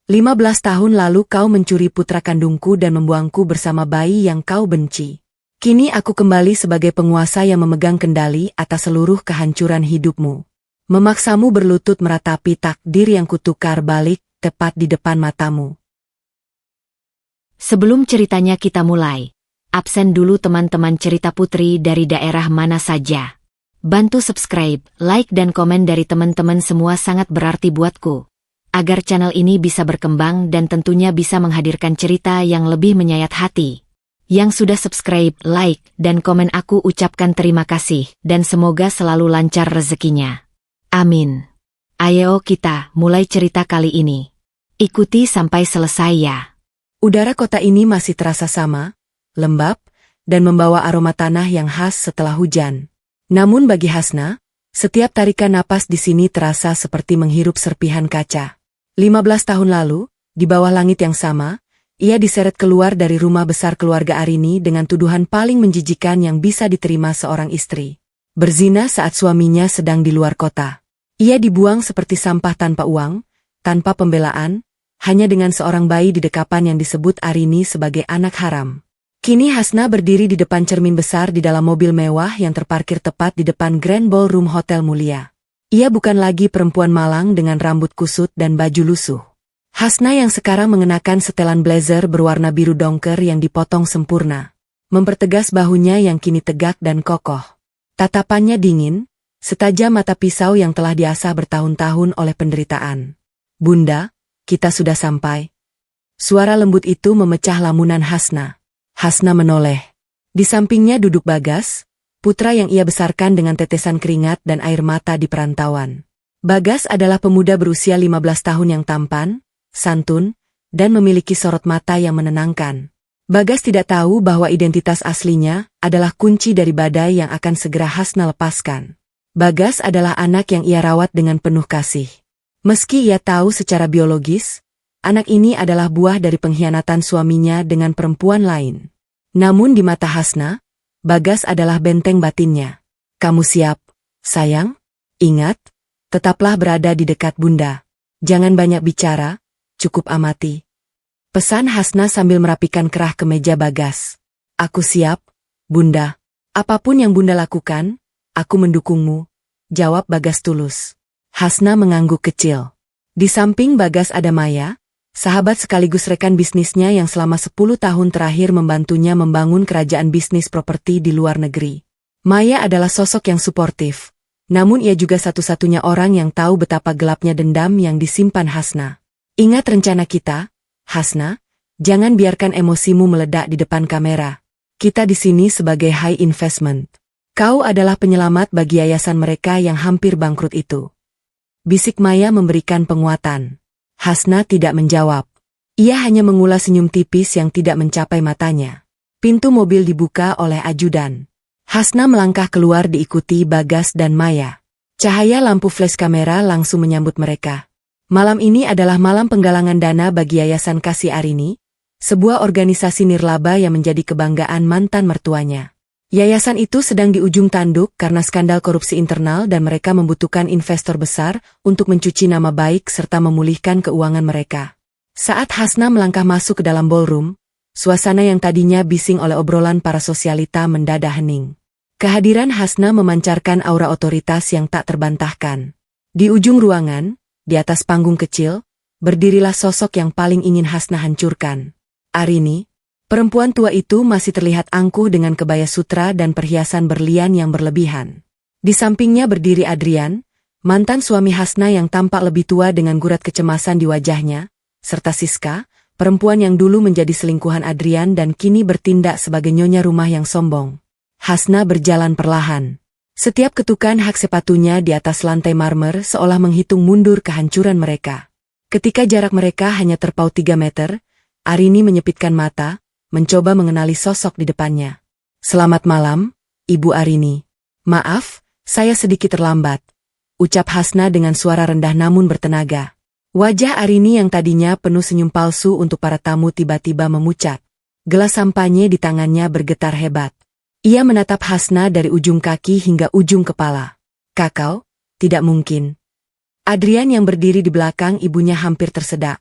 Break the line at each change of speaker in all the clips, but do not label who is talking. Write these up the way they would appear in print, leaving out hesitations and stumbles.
15 tahun lalu kau mencuri putra kandungku dan membuangku bersama bayi yang kau benci. Kini aku kembali sebagai penguasa yang memegang kendali atas seluruh kehancuran hidupmu. Memaksamu berlutut meratapi takdir yang kutukar balik tepat di depan matamu.
Sebelum ceritanya kita mulai, absen dulu teman-teman cerita putri dari daerah mana saja. Bantu subscribe, like dan komen dari teman-teman semua sangat berarti buatku. Agar channel ini bisa berkembang dan tentunya bisa menghadirkan cerita yang lebih menyayat hati. Yang sudah subscribe, like, dan komen aku ucapkan terima kasih dan semoga selalu lancar rezekinya. Amin. Ayo kita mulai cerita kali ini. Ikuti sampai selesai ya.
Udara kota ini masih terasa sama, lembab, dan membawa aroma tanah yang khas setelah hujan. Namun bagi Hasna, setiap tarikan napas di sini terasa seperti menghirup serpihan kaca. 15 tahun lalu, di bawah langit yang sama, ia diseret keluar dari rumah besar keluarga Arini dengan tuduhan paling menjijikan yang bisa diterima seorang istri. Berzina saat suaminya sedang di luar kota. Ia dibuang seperti sampah tanpa uang, tanpa pembelaan, hanya dengan seorang bayi di dekapan yang disebut Arini sebagai anak haram. Kini Hasna berdiri di depan cermin besar di dalam mobil mewah yang terparkir tepat di depan Grand Ballroom Hotel Mulia. Ia bukan lagi perempuan malang dengan rambut kusut dan baju lusuh. Hasna yang sekarang mengenakan setelan blazer berwarna biru dongker yang dipotong sempurna, mempertegas bahunya yang kini tegak dan kokoh. Tatapannya dingin, setajam mata pisau yang telah diasah bertahun-tahun oleh penderitaan. "Bunda, kita sudah sampai." Suara lembut itu memecah lamunan Hasna. Hasna menoleh. Di sampingnya duduk Bagas, putra yang ia besarkan dengan tetesan keringat dan air mata di perantauan. Bagas adalah pemuda berusia 15 tahun yang tampan, santun, dan memiliki sorot mata yang menenangkan. Bagas tidak tahu bahwa identitas aslinya adalah kunci dari badai yang akan segera Hasna lepaskan. Bagas adalah anak yang ia rawat dengan penuh kasih. Meski ia tahu secara biologis, anak ini adalah buah dari pengkhianatan suaminya dengan perempuan lain. Namun di mata Hasna, Bagas adalah benteng batinnya. "Kamu siap, sayang? Ingat, tetaplah berada di dekat Bunda. Jangan banyak bicara, cukup amati." Pesan Hasna sambil merapikan kerah kemeja Bagas. "Aku siap, Bunda. Apapun yang Bunda lakukan, aku mendukungmu," jawab Bagas tulus. Hasna mengangguk kecil. Di samping Bagas ada Maya, sahabat sekaligus rekan bisnisnya yang selama 10 tahun terakhir membantunya membangun kerajaan bisnis properti di luar negeri. Maya adalah sosok yang suportif, namun ia juga satu-satunya orang yang tahu betapa gelapnya dendam yang disimpan Hasna. "Ingat rencana kita, Hasna, jangan biarkan emosimu meledak di depan kamera. Kita di sini sebagai high investment. Kau adalah penyelamat bagi yayasan mereka yang hampir bangkrut itu." Bisik Maya memberikan penguatan. Hasna tidak menjawab. Ia hanya mengulas senyum tipis yang tidak mencapai matanya. Pintu mobil dibuka oleh ajudan. Hasna melangkah keluar diikuti Bagas dan Maya. Cahaya lampu flash kamera langsung menyambut mereka. Malam ini adalah malam penggalangan dana bagi Yayasan Kasih Arini, sebuah organisasi nirlaba yang menjadi kebanggaan mantan mertuanya. Yayasan itu sedang di ujung tanduk karena skandal korupsi internal dan mereka membutuhkan investor besar untuk mencuci nama baik serta memulihkan keuangan mereka. Saat Hasna melangkah masuk ke dalam ballroom, suasana yang tadinya bising oleh obrolan para sosialita mendadak hening. Kehadiran Hasna memancarkan aura otoritas yang tak terbantahkan. Di ujung ruangan, di atas panggung kecil, berdirilah sosok yang paling ingin Hasna hancurkan. Arini. Perempuan tua itu masih terlihat angkuh dengan kebaya sutra dan perhiasan berlian yang berlebihan. Di sampingnya berdiri Adrian, mantan suami Hasna yang tampak lebih tua dengan gurat kecemasan di wajahnya, serta Siska, perempuan yang dulu menjadi selingkuhan Adrian dan kini bertindak sebagai nyonya rumah yang sombong. Hasna berjalan perlahan. Setiap ketukan hak sepatunya di atas lantai marmer seolah menghitung mundur kehancuran mereka. Ketika jarak mereka hanya terpaut 3 meter, Arini menyepitkan mata, mencoba mengenali sosok di depannya. "Selamat malam, Ibu Arini. Maaf, saya sedikit terlambat," ucap Hasna dengan suara rendah namun bertenaga. Wajah Arini yang tadinya penuh senyum palsu untuk para tamu tiba-tiba memucat. Gelas sampanye di tangannya bergetar hebat. Ia menatap Hasna dari ujung kaki hingga ujung kepala. "Kakau? Tidak mungkin." Adrian yang berdiri di belakang ibunya hampir tersedak.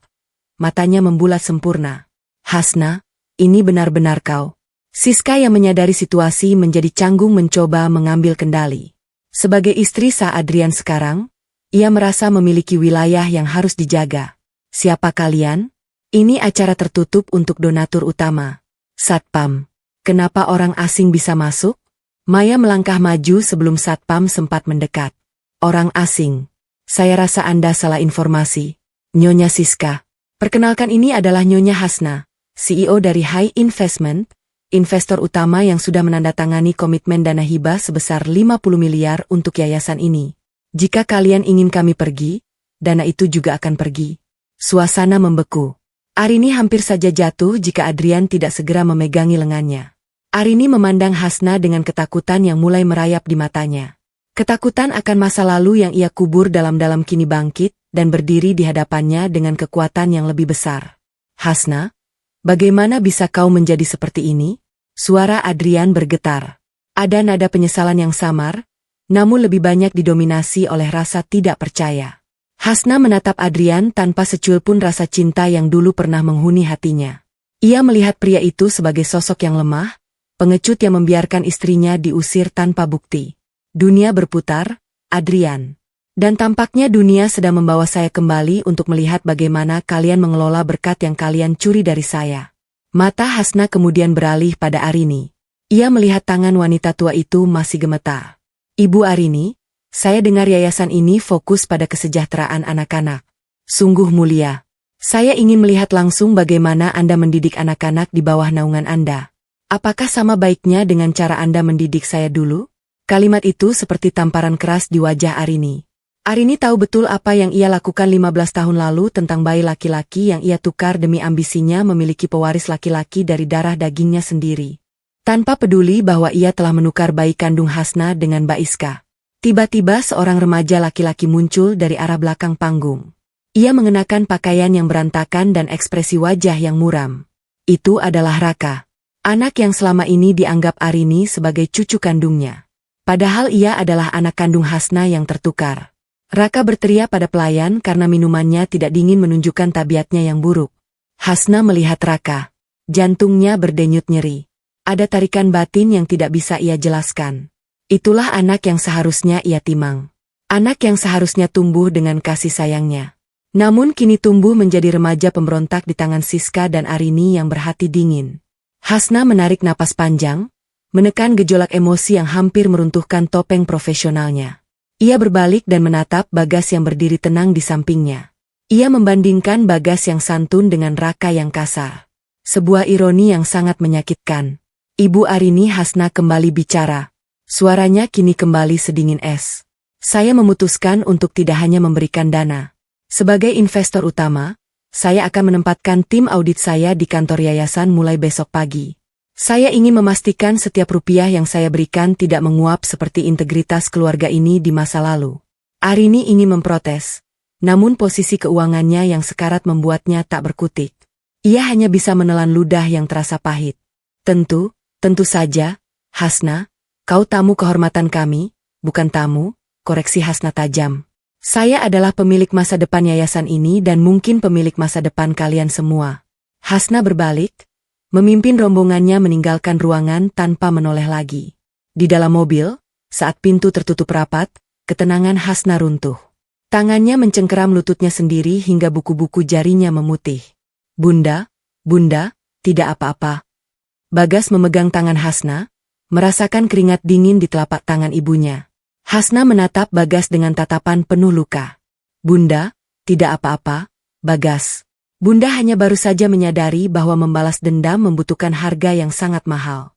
matanya membulat sempurna. Hasna, ini benar-benar kau. Siska yang menyadari situasi menjadi canggung mencoba mengambil kendali. Sebagai istri sah Adrian sekarang, ia merasa memiliki wilayah yang harus dijaga. Siapa kalian? Ini acara tertutup untuk donatur utama. Satpam. Kenapa orang asing bisa masuk? Maya melangkah maju sebelum Satpam sempat mendekat. Orang asing. Saya rasa Anda salah informasi. Nyonya Siska. Perkenalkan, ini adalah Nyonya Hasna, CEO dari High Investment, investor utama yang sudah menandatangani komitmen dana hibah sebesar 50 miliar untuk yayasan ini. Jika kalian ingin kami pergi, dana itu juga akan pergi. Suasana membeku. Arini hampir saja jatuh jika Adrian tidak segera memegangi lengannya. Arini memandang Hasna dengan ketakutan yang mulai merayap di matanya. Ketakutan akan masa lalu yang ia kubur dalam-dalam kini bangkit dan berdiri di hadapannya dengan kekuatan yang lebih besar. Hasna, bagaimana bisa kau menjadi seperti ini? Suara Adrian bergetar. Ada nada penyesalan yang samar, namun lebih banyak didominasi oleh rasa tidak percaya. Hasna menatap Adrian tanpa secuil pun rasa cinta yang dulu pernah menghuni hatinya. Ia melihat pria itu sebagai sosok yang lemah, pengecut yang membiarkan istrinya diusir tanpa bukti. Dunia berputar, Adrian. Dan tampaknya dunia sedang membawa saya kembali untuk melihat bagaimana kalian mengelola berkat yang kalian curi dari saya. Mata Hasna kemudian beralih pada Arini. Ia melihat tangan wanita tua itu masih gemetar. Ibu Arini, saya dengar yayasan ini fokus pada kesejahteraan anak-anak. Sungguh mulia. Saya ingin melihat langsung bagaimana Anda mendidik anak-anak di bawah naungan Anda. Apakah sama baiknya dengan cara Anda mendidik saya dulu? Kalimat itu seperti tamparan keras di wajah Arini. Arini tahu betul apa yang ia lakukan 15 tahun lalu tentang bayi laki-laki yang ia tukar demi ambisinya memiliki pewaris laki-laki dari darah dagingnya sendiri. Tanpa peduli bahwa ia telah menukar bayi kandung Hasna dengan Mbak Iska. Tiba-tiba seorang remaja laki-laki muncul dari arah belakang panggung. Ia mengenakan pakaian yang berantakan dan ekspresi wajah yang muram. Itu adalah Raka. Anak yang selama ini dianggap Arini sebagai cucu kandungnya. Padahal ia adalah anak kandung Hasna yang tertukar. Raka berteriak pada pelayan karena minumannya tidak dingin menunjukkan tabiatnya yang buruk. Hasna melihat Raka. Jantungnya berdenyut nyeri. Ada tarikan batin yang tidak bisa ia jelaskan. Itulah anak yang seharusnya ia timang. Anak yang seharusnya tumbuh dengan kasih sayangnya. Namun kini tumbuh menjadi remaja pemberontak di tangan Siska dan Arini yang berhati dingin. Hasna menarik napas panjang, menekan gejolak emosi yang hampir meruntuhkan topeng profesionalnya. Ia berbalik dan menatap Bagas yang berdiri tenang di sampingnya. Ia membandingkan Bagas yang santun dengan Raka yang kasar. Sebuah ironi yang sangat menyakitkan. Ibu Arini. Hasna kembali bicara. Suaranya kini kembali sedingin es. Saya memutuskan untuk tidak hanya memberikan dana. Sebagai investor utama, saya akan menempatkan tim audit saya di kantor yayasan mulai besok pagi. Saya ingin memastikan setiap rupiah yang saya berikan tidak menguap seperti integritas keluarga ini di masa lalu. Arini ingin memprotes, namun posisi keuangannya yang sekarat membuatnya tak berkutik. Ia hanya bisa menelan ludah yang terasa pahit. Tentu saja, Hasna, kau tamu kehormatan kami, bukan tamu, koreksi Hasna tajam. Saya adalah pemilik masa depan yayasan ini dan mungkin pemilik masa depan kalian semua. Hasna berbalik, memimpin rombongannya meninggalkan ruangan tanpa menoleh lagi. Di dalam mobil, saat pintu tertutup rapat, ketenangan Hasna runtuh. Tangannya mencengkeram lututnya sendiri hingga buku-buku jarinya memutih. Bunda, tidak apa-apa. Bagas memegang tangan Hasna, merasakan keringat dingin di telapak tangan ibunya. Hasna menatap Bagas dengan tatapan penuh luka. Bunda, tidak apa-apa, Bagas. Bunda hanya baru saja menyadari bahwa membalas dendam membutuhkan harga yang sangat mahal.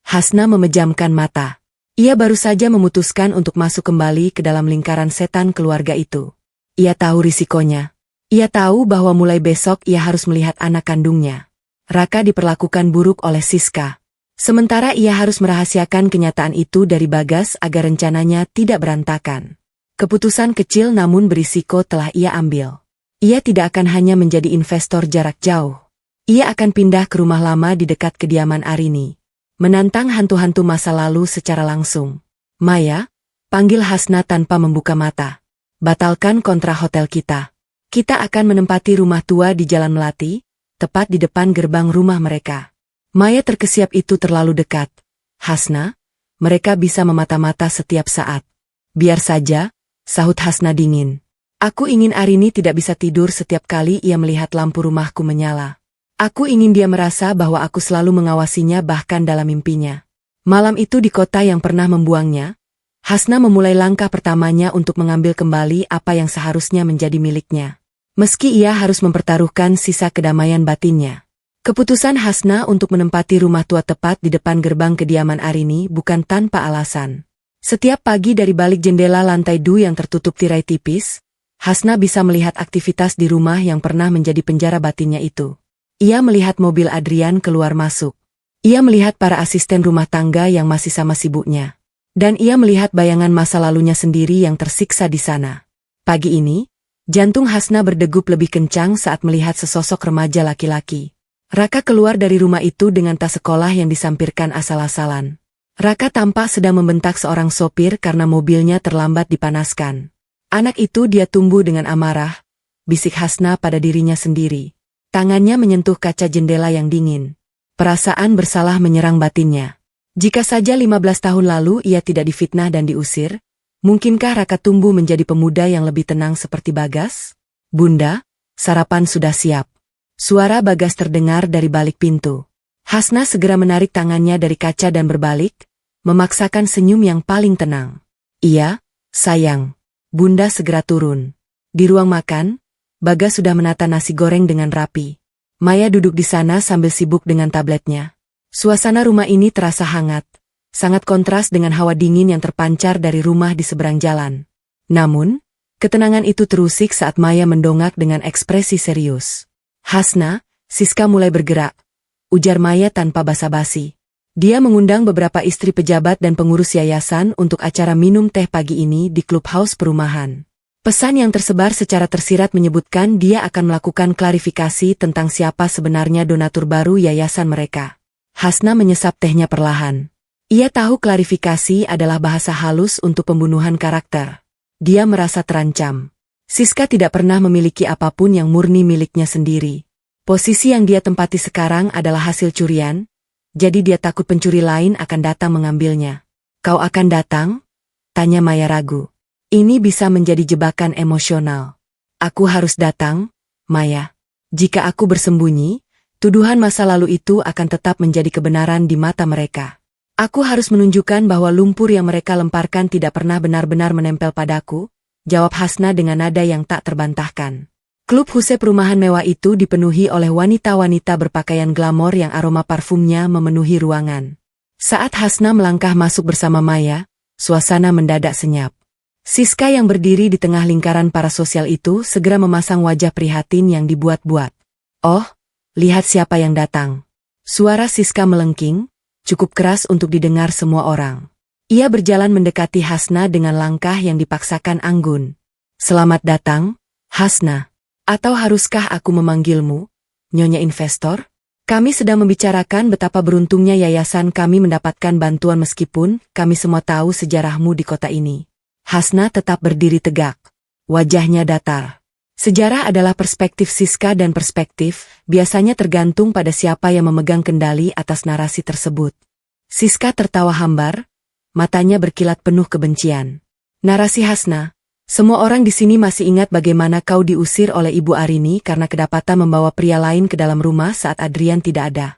Hasna memejamkan mata. Ia baru saja memutuskan untuk masuk kembali ke dalam lingkaran setan keluarga itu. Ia tahu risikonya. Ia tahu bahwa mulai besok ia harus melihat anak kandungnya. Raka diperlakukan buruk oleh Siska. Sementara ia harus merahasiakan kenyataan itu dari Bagas agar rencananya tidak berantakan. Keputusan kecil namun berisiko telah ia ambil. Ia tidak akan hanya menjadi investor jarak jauh. Ia akan pindah ke rumah lama di dekat kediaman Arini. Menantang hantu-hantu masa lalu secara langsung. Maya, panggil Hasna tanpa membuka mata. Batalkan kontrak hotel kita. Kita akan menempati rumah tua di Jalan Melati, tepat di depan gerbang rumah mereka. Maya terkesiap itu terlalu dekat. Hasna, mereka bisa memata-mata setiap saat. Biar saja, sahut Hasna dingin. Aku ingin Arini tidak bisa tidur setiap kali ia melihat lampu rumahku menyala. Aku ingin dia merasa bahwa aku selalu mengawasinya bahkan dalam mimpinya. Malam itu di kota yang pernah membuangnya, Hasna memulai langkah pertamanya untuk mengambil kembali apa yang seharusnya menjadi miliknya. Meski ia harus mempertaruhkan sisa kedamaian batinnya. Keputusan Hasna untuk menempati rumah tua tepat di depan gerbang kediaman Arini bukan tanpa alasan. Setiap pagi dari balik jendela lantai 2 yang tertutup tirai tipis, Hasna bisa melihat aktivitas di rumah yang pernah menjadi penjara batinnya itu. Ia melihat mobil Adrian keluar masuk. Ia melihat para asisten rumah tangga yang masih sama sibuknya. Dan ia melihat bayangan masa lalunya sendiri yang tersiksa di sana. Pagi ini, jantung Hasna berdegup lebih kencang saat melihat sesosok remaja laki-laki. Raka keluar dari rumah itu dengan tas sekolah yang disampirkan asal-asalan. Raka tampak sedang membentak seorang sopir karena mobilnya terlambat dipanaskan. Anak itu dia tumbuh dengan amarah, bisik Hasna pada dirinya sendiri. Tangannya menyentuh kaca jendela yang dingin. Perasaan bersalah menyerang batinnya. Jika saja 15 tahun lalu ia tidak difitnah dan diusir, mungkinkah Raka tumbuh menjadi pemuda yang lebih tenang seperti Bagas? Bunda, sarapan sudah siap. Suara Bagas terdengar dari balik pintu. Hasna segera menarik tangannya dari kaca dan berbalik, memaksakan senyum yang paling tenang. Iya, sayang. Bunda segera turun. Di ruang makan, Bagas sudah menata nasi goreng dengan rapi. Maya duduk di sana sambil sibuk dengan tabletnya. Suasana rumah ini terasa hangat, sangat kontras dengan hawa dingin yang terpancar dari rumah di seberang jalan. Namun, ketenangan itu terusik saat Maya mendongak dengan ekspresi serius. Hasna, Siska mulai bergerak, ujar Maya tanpa basa-basi. Dia mengundang beberapa istri pejabat dan pengurus yayasan untuk acara minum teh pagi ini di clubhouse perumahan. Pesan yang tersebar secara tersirat menyebutkan dia akan melakukan klarifikasi tentang siapa sebenarnya donatur baru yayasan mereka. Hasna menyesap tehnya perlahan. Ia tahu klarifikasi adalah bahasa halus untuk pembunuhan karakter. Dia merasa terancam. Siska tidak pernah memiliki apapun yang murni miliknya sendiri. Posisi yang dia tempati sekarang adalah hasil curian, jadi dia takut pencuri lain akan datang mengambilnya. Kau akan datang? Tanya Maya ragu. Ini bisa menjadi jebakan emosional. Aku harus datang, Maya. Jika aku bersembunyi, tuduhan masa lalu itu akan tetap menjadi kebenaran di mata mereka. Aku harus menunjukkan bahwa lumpur yang mereka lemparkan tidak pernah benar-benar menempel padaku, jawab Hasna dengan nada yang tak terbantahkan. Klub Huse perumahan mewah itu dipenuhi oleh wanita-wanita berpakaian glamor yang aroma parfumnya memenuhi ruangan. Saat Hasna melangkah masuk bersama Maya, suasana mendadak senyap. Siska yang berdiri di tengah lingkaran para sosial itu segera memasang wajah prihatin yang dibuat-buat. Oh, lihat siapa yang datang. Suara Siska melengking, cukup keras untuk didengar semua orang. Ia berjalan mendekati Hasna dengan langkah yang dipaksakan anggun. Selamat datang, Hasna. Atau haruskah aku memanggilmu, Nyonya Investor? Kami sedang membicarakan betapa beruntungnya yayasan kami mendapatkan bantuan meskipun kami semua tahu sejarahmu di kota ini. Hasna tetap berdiri tegak. Wajahnya datar. Sejarah adalah perspektif Siska dan perspektif biasanya tergantung pada siapa yang memegang kendali atas narasi tersebut. Siska tertawa hambar, matanya berkilat penuh kebencian. Narasi Hasna. Semua orang di sini masih ingat bagaimana kau diusir oleh Ibu Arini karena kedapatan membawa pria lain ke dalam rumah saat Adrian tidak ada.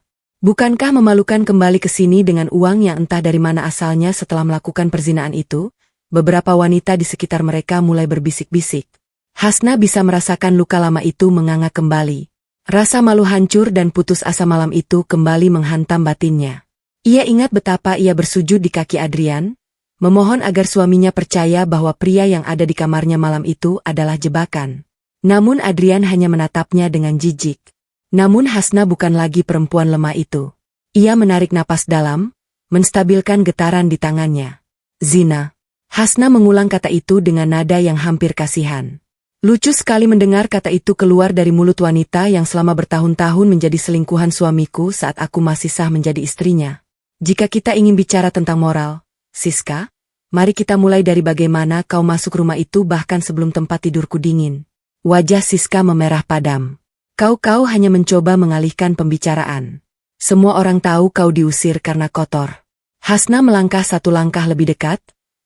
Bukankah memalukan kembali ke sini dengan uang yang entah dari mana asalnya setelah melakukan perzinaan itu? Beberapa wanita di sekitar mereka mulai berbisik-bisik. Hasna bisa merasakan luka lama itu menganga kembali. Rasa malu hancur dan putus asa malam itu kembali menghantam batinnya. Ia ingat betapa ia bersujud di kaki Adrian, memohon agar suaminya percaya bahwa pria yang ada di kamarnya malam itu adalah jebakan. Namun Adrian hanya menatapnya dengan jijik. Namun Hasna bukan lagi perempuan lemah itu. Ia menarik napas dalam, menstabilkan getaran di tangannya. Zina. Hasna mengulang kata itu dengan nada yang hampir kasihan. Lucu sekali mendengar kata itu keluar dari mulut wanita yang selama bertahun-tahun menjadi selingkuhan suamiku saat aku masih sah menjadi istrinya. Jika kita ingin bicara tentang moral, Siska, mari kita mulai dari bagaimana kau masuk rumah itu bahkan sebelum tempat tidurku dingin. Wajah Siska memerah padam. Kau hanya mencoba mengalihkan pembicaraan. Semua orang tahu kau diusir karena kotor. Hasna melangkah satu langkah lebih dekat,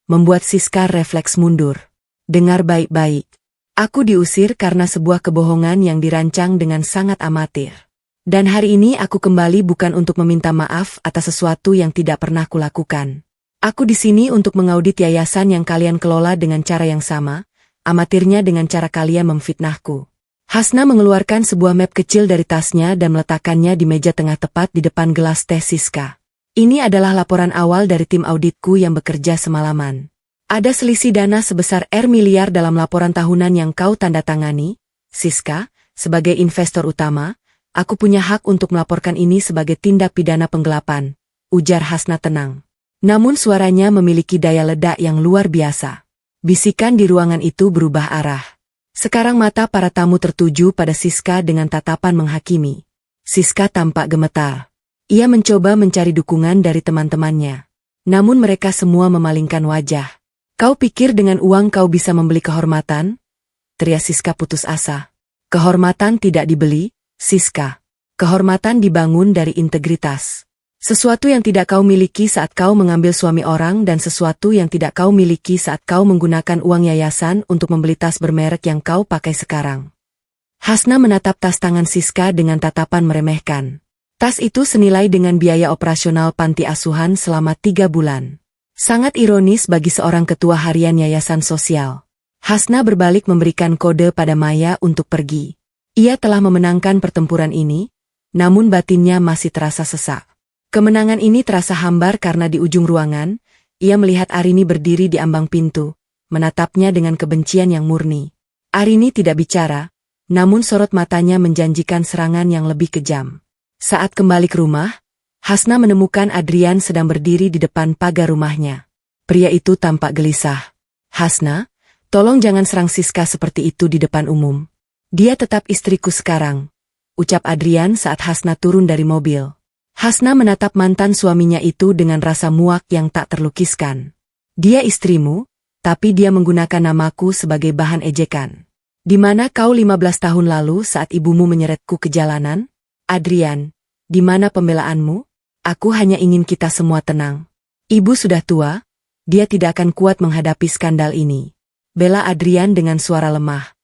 membuat Siska refleks mundur. Dengar baik-baik. Aku diusir karena sebuah kebohongan yang dirancang dengan sangat amatir. Dan hari ini aku kembali bukan untuk meminta maaf atas sesuatu yang tidak pernah kulakukan. Aku di sini untuk mengaudit yayasan yang kalian kelola dengan cara yang sama, amatirnya dengan cara kalian memfitnahku. Hasna mengeluarkan sebuah map kecil dari tasnya dan meletakkannya di meja tengah tepat di depan gelas teh Siska. Ini adalah laporan awal dari tim auditku yang bekerja semalaman. Ada selisih dana sebesar miliar dalam laporan tahunan yang kau tanda tangani, Siska. Sebagai investor utama, aku punya hak untuk melaporkan ini sebagai tindak pidana penggelapan, ujar Hasna tenang. Namun suaranya memiliki daya ledak yang luar biasa. Bisikan di ruangan itu berubah arah. Sekarang mata para tamu tertuju pada Siska dengan tatapan menghakimi. Siska tampak gemetar. Ia mencoba mencari dukungan dari teman-temannya. Namun mereka semua memalingkan wajah. Kau pikir dengan uang kau bisa membeli kehormatan? Teriak Siska putus asa. Kehormatan tidak dibeli, Siska. Kehormatan dibangun dari integritas. Sesuatu yang tidak kau miliki saat kau mengambil suami orang dan sesuatu yang tidak kau miliki saat kau menggunakan uang yayasan untuk membeli tas bermerek yang kau pakai sekarang. Hasna menatap tas tangan Siska dengan tatapan meremehkan. Tas itu senilai dengan biaya operasional panti asuhan selama 3 bulan. Sangat ironis bagi seorang ketua harian yayasan sosial. Hasna berbalik memberikan kode pada Maya untuk pergi. Ia telah memenangkan pertempuran ini, namun batinnya masih terasa sesak. Kemenangan ini terasa hambar karena di ujung ruangan, ia melihat Arini berdiri di ambang pintu, menatapnya dengan kebencian yang murni. Arini tidak bicara, namun sorot matanya menjanjikan serangan yang lebih kejam. Saat kembali ke rumah, Hasna menemukan Adrian sedang berdiri di depan pagar rumahnya. Pria itu tampak gelisah. Hasna, tolong jangan serang Siska seperti itu di depan umum. Dia tetap istriku sekarang, ucap Adrian saat Hasna turun dari mobil. Hasna menatap mantan suaminya itu dengan rasa muak yang tak terlukiskan. Dia istrimu, tapi dia menggunakan namaku sebagai bahan ejekan. Di mana kau 15 tahun lalu saat ibumu menyeretku ke jalanan? Adrian, di mana pembelaanmu? Aku hanya ingin kita semua tenang. Ibu sudah tua, dia tidak akan kuat menghadapi skandal ini. Bela Adrian dengan suara lemah.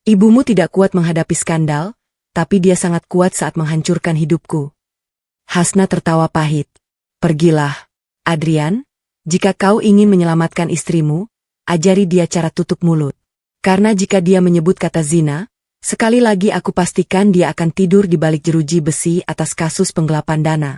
Ibumu tidak kuat menghadapi skandal, tapi dia sangat kuat saat menghancurkan hidupku. Hasna tertawa pahit. Pergilah, Adrian, jika kau ingin menyelamatkan istrimu, ajari dia cara tutup mulut. Karena jika dia menyebut kata zina, sekali lagi aku pastikan dia akan tidur di balik jeruji besi atas kasus penggelapan dana.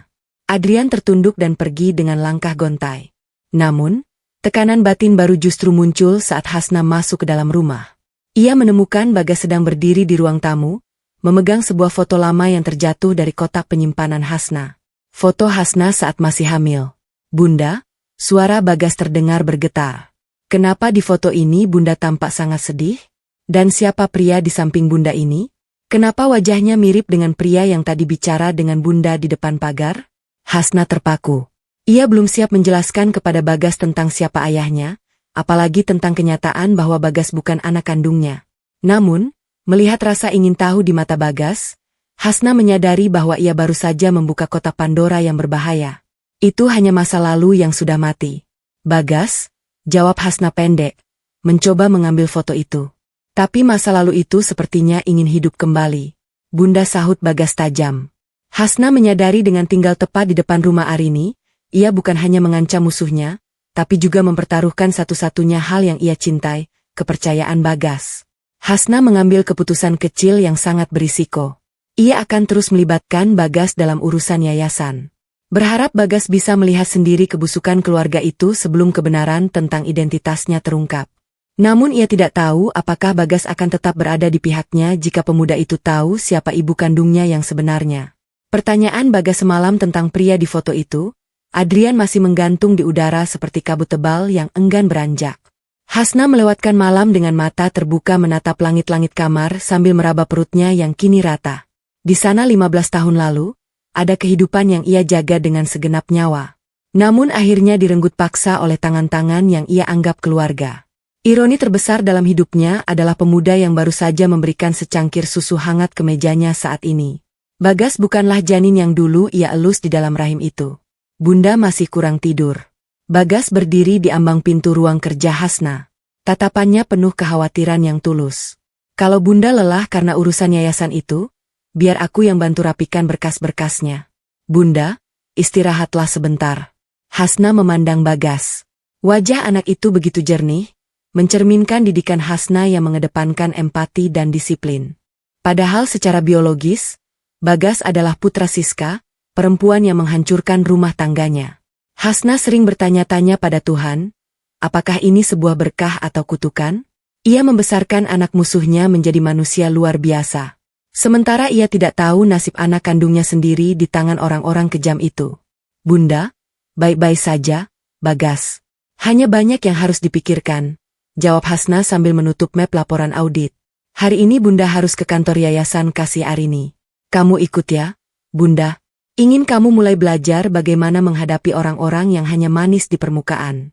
Adrian tertunduk dan pergi dengan langkah gontai. Namun, tekanan batin baru justru muncul saat Hasna masuk ke dalam rumah. Ia menemukan Bagas sedang berdiri di ruang tamu, memegang sebuah foto lama yang terjatuh dari kotak penyimpanan Hasna. Foto Hasna saat masih hamil. Bunda, suara Bagas terdengar bergetar. Kenapa di foto ini Bunda tampak sangat sedih? Dan siapa pria di samping Bunda ini? Kenapa wajahnya mirip dengan pria yang tadi bicara dengan Bunda di depan pagar? Hasna terpaku. Ia belum siap menjelaskan kepada Bagas tentang siapa ayahnya, apalagi tentang kenyataan bahwa Bagas bukan anak kandungnya. Namun, melihat rasa ingin tahu di mata Bagas, Hasna menyadari bahwa ia baru saja membuka kotak Pandora yang berbahaya. Itu hanya masa lalu yang sudah mati. Bagas, jawab Hasna pendek, mencoba mengambil foto itu. Tapi masa lalu itu sepertinya ingin hidup kembali. Bunda, sahut Bagas tajam. Hasna menyadari dengan tinggal tepat di depan rumah Arini, ia bukan hanya mengancam musuhnya, tapi juga mempertaruhkan satu-satunya hal yang ia cintai, kepercayaan Bagas. Hasna mengambil keputusan kecil yang sangat berisiko. Ia akan terus melibatkan Bagas dalam urusan yayasan. Berharap Bagas bisa melihat sendiri kebusukan keluarga itu sebelum kebenaran tentang identitasnya terungkap. Namun ia tidak tahu apakah Bagas akan tetap berada di pihaknya jika pemuda itu tahu siapa ibu kandungnya yang sebenarnya. Pertanyaan Bagas semalam tentang pria di foto itu, Adrian masih menggantung di udara seperti kabut tebal yang enggan beranjak. Hasna melewatkan malam dengan mata terbuka menatap langit-langit kamar sambil meraba perutnya yang kini rata. Di sana 15 tahun lalu, ada kehidupan yang ia jaga dengan segenap nyawa. Namun akhirnya direnggut paksa oleh tangan-tangan yang ia anggap keluarga. Ironi terbesar dalam hidupnya adalah pemuda yang baru saja memberikan secangkir susu hangat ke mejanya saat ini. Bagas bukanlah janin yang dulu ia elus di dalam rahim itu. Bunda masih kurang tidur. Bagas berdiri di ambang pintu ruang kerja Hasna. Tatapannya penuh kekhawatiran yang tulus. Kalau Bunda lelah karena urusan yayasan itu, biar aku yang bantu rapikan berkas-berkasnya. Bunda, istirahatlah sebentar. Hasna memandang Bagas. Wajah anak itu begitu jernih, mencerminkan didikan Hasna yang mengedepankan empati dan disiplin. Padahal secara biologis, Bagas adalah putra Siska, perempuan yang menghancurkan rumah tangganya. Hasna sering bertanya-tanya pada Tuhan, apakah ini sebuah berkah atau kutukan? Ia membesarkan anak musuhnya menjadi manusia luar biasa. Sementara ia tidak tahu nasib anak kandungnya sendiri di tangan orang-orang kejam itu. Bunda, baik-baik saja, Bagas. Hanya banyak yang harus dipikirkan, jawab Hasna sambil menutup map laporan audit. Hari ini Bunda harus ke kantor Yayasan Kasih Arini. Kamu ikut ya, Bunda. Ingin kamu mulai belajar bagaimana menghadapi orang-orang yang hanya manis di permukaan.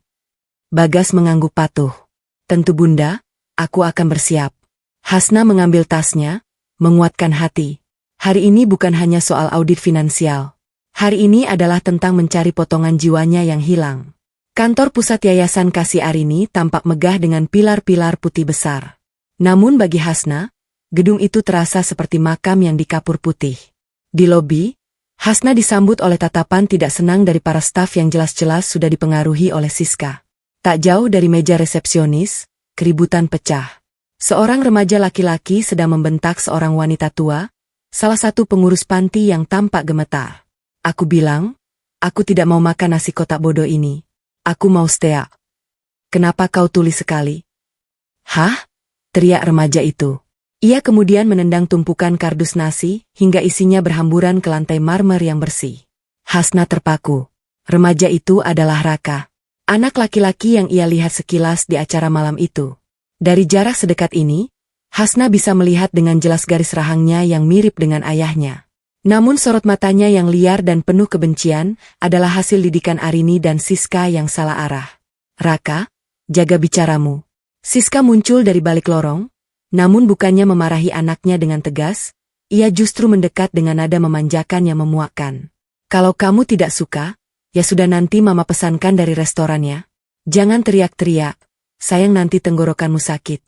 Bagas mengangguk patuh. Tentu Bunda, aku akan bersiap. Hasna mengambil tasnya, menguatkan hati. Hari ini bukan hanya soal audit finansial. Hari ini adalah tentang mencari potongan jiwanya yang hilang. Kantor pusat Yayasan Kasih Arini tampak megah dengan pilar-pilar putih besar. Namun bagi Hasna, gedung itu terasa seperti makam yang dikapur putih. Di lobi, Hasna disambut oleh tatapan tidak senang dari para staf yang jelas-jelas sudah dipengaruhi oleh Siska. Tak jauh dari meja resepsionis, keributan pecah. Seorang remaja laki-laki sedang membentak seorang wanita tua, salah satu pengurus panti yang tampak gemetar. Aku bilang, aku tidak mau makan nasi kotak bodoh ini. Aku mau steak. Kenapa kau tulis sekali? Hah? Teriak remaja itu. Ia kemudian menendang tumpukan kardus nasi, hingga isinya berhamburan ke lantai marmer yang bersih. Hasna terpaku. Remaja itu adalah Raka. Anak laki-laki yang ia lihat sekilas di acara malam itu. Dari jarak sedekat ini, Hasna bisa melihat dengan jelas garis rahangnya yang mirip dengan ayahnya. Namun sorot matanya yang liar dan penuh kebencian adalah hasil didikan Arini dan Siska yang salah arah. Raka, jaga bicaramu. Siska muncul dari balik lorong, namun bukannya memarahi anaknya dengan tegas, ia justru mendekat dengan nada memanjakan yang memuakkan. Kalau kamu tidak suka, ya sudah nanti mama pesankan dari restorannya. Jangan teriak-teriak, sayang nanti tenggorokanmu sakit.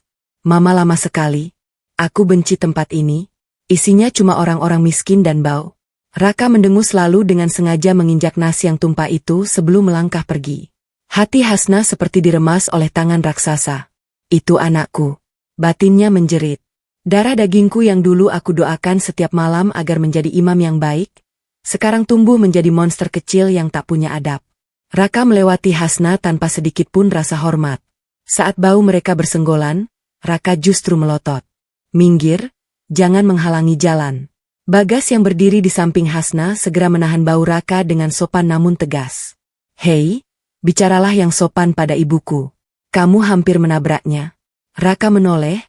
Mama lama sekali. Aku benci tempat ini. Isinya cuma orang-orang miskin dan bau. Raka mendengus lalu dengan sengaja menginjak nasi yang tumpah itu sebelum melangkah pergi. Hati Hasna seperti diremas oleh tangan raksasa. Itu anakku. Batinnya menjerit. Darah dagingku yang dulu aku doakan setiap malam agar menjadi imam yang baik, sekarang tumbuh menjadi monster kecil yang tak punya adab. Raka melewati Hasna tanpa sedikit pun rasa hormat. Saat bau mereka bersenggolan, Raka justru melotot. Minggir, jangan menghalangi jalan. Bagas yang berdiri di samping Hasna segera menahan bau Raka dengan sopan namun tegas. Hei, bicaralah yang sopan pada ibuku. Kamu hampir menabraknya. Raka menoleh,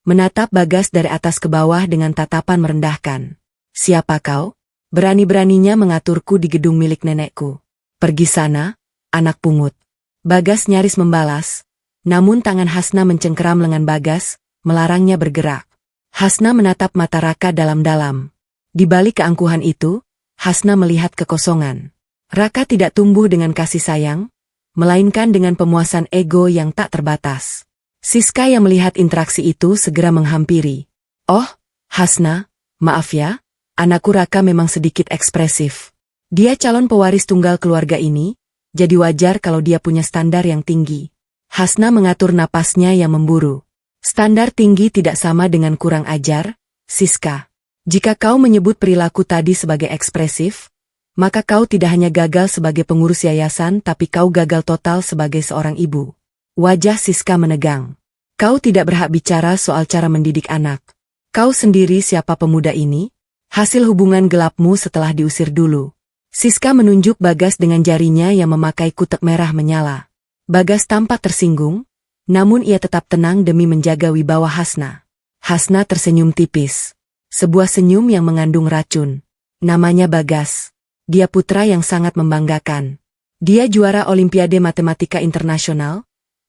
menatap Bagas dari atas ke bawah dengan tatapan merendahkan. Siapa kau? Berani-beraninya mengaturku di gedung milik nenekku. Pergi sana, anak pungut. Bagas nyaris membalas, namun tangan Hasna mencengkeram lengan Bagas, melarangnya bergerak. Hasna menatap mata Raka dalam-dalam. Di balik keangkuhan itu, Hasna melihat kekosongan. Raka tidak tumbuh dengan kasih sayang, melainkan dengan pemuasan ego yang tak terbatas. Siska yang melihat interaksi itu segera menghampiri. Oh, Hasna, maaf ya, anakku Raka memang sedikit ekspresif. Dia calon pewaris tunggal keluarga ini, jadi wajar kalau dia punya standar yang tinggi. Hasna mengatur napasnya yang memburu. Standar tinggi tidak sama dengan kurang ajar, Siska. Jika kau menyebut perilaku tadi sebagai ekspresif, maka kau tidak hanya gagal sebagai pengurus yayasan tapi kau gagal total sebagai seorang ibu. Wajah Siska menegang. Kau tidak berhak bicara soal cara mendidik anak. Kau sendiri siapa pemuda ini? Hasil hubungan gelapmu setelah diusir dulu. Siska menunjuk Bagas dengan jarinya yang memakai kutek merah menyala. Bagas tampak tersinggung, namun ia tetap tenang demi menjaga wibawa Hasna. Hasna tersenyum tipis. Sebuah senyum yang mengandung racun. Namanya Bagas. Dia putra yang sangat membanggakan. Dia juara Olimpiade Matematika Internasional,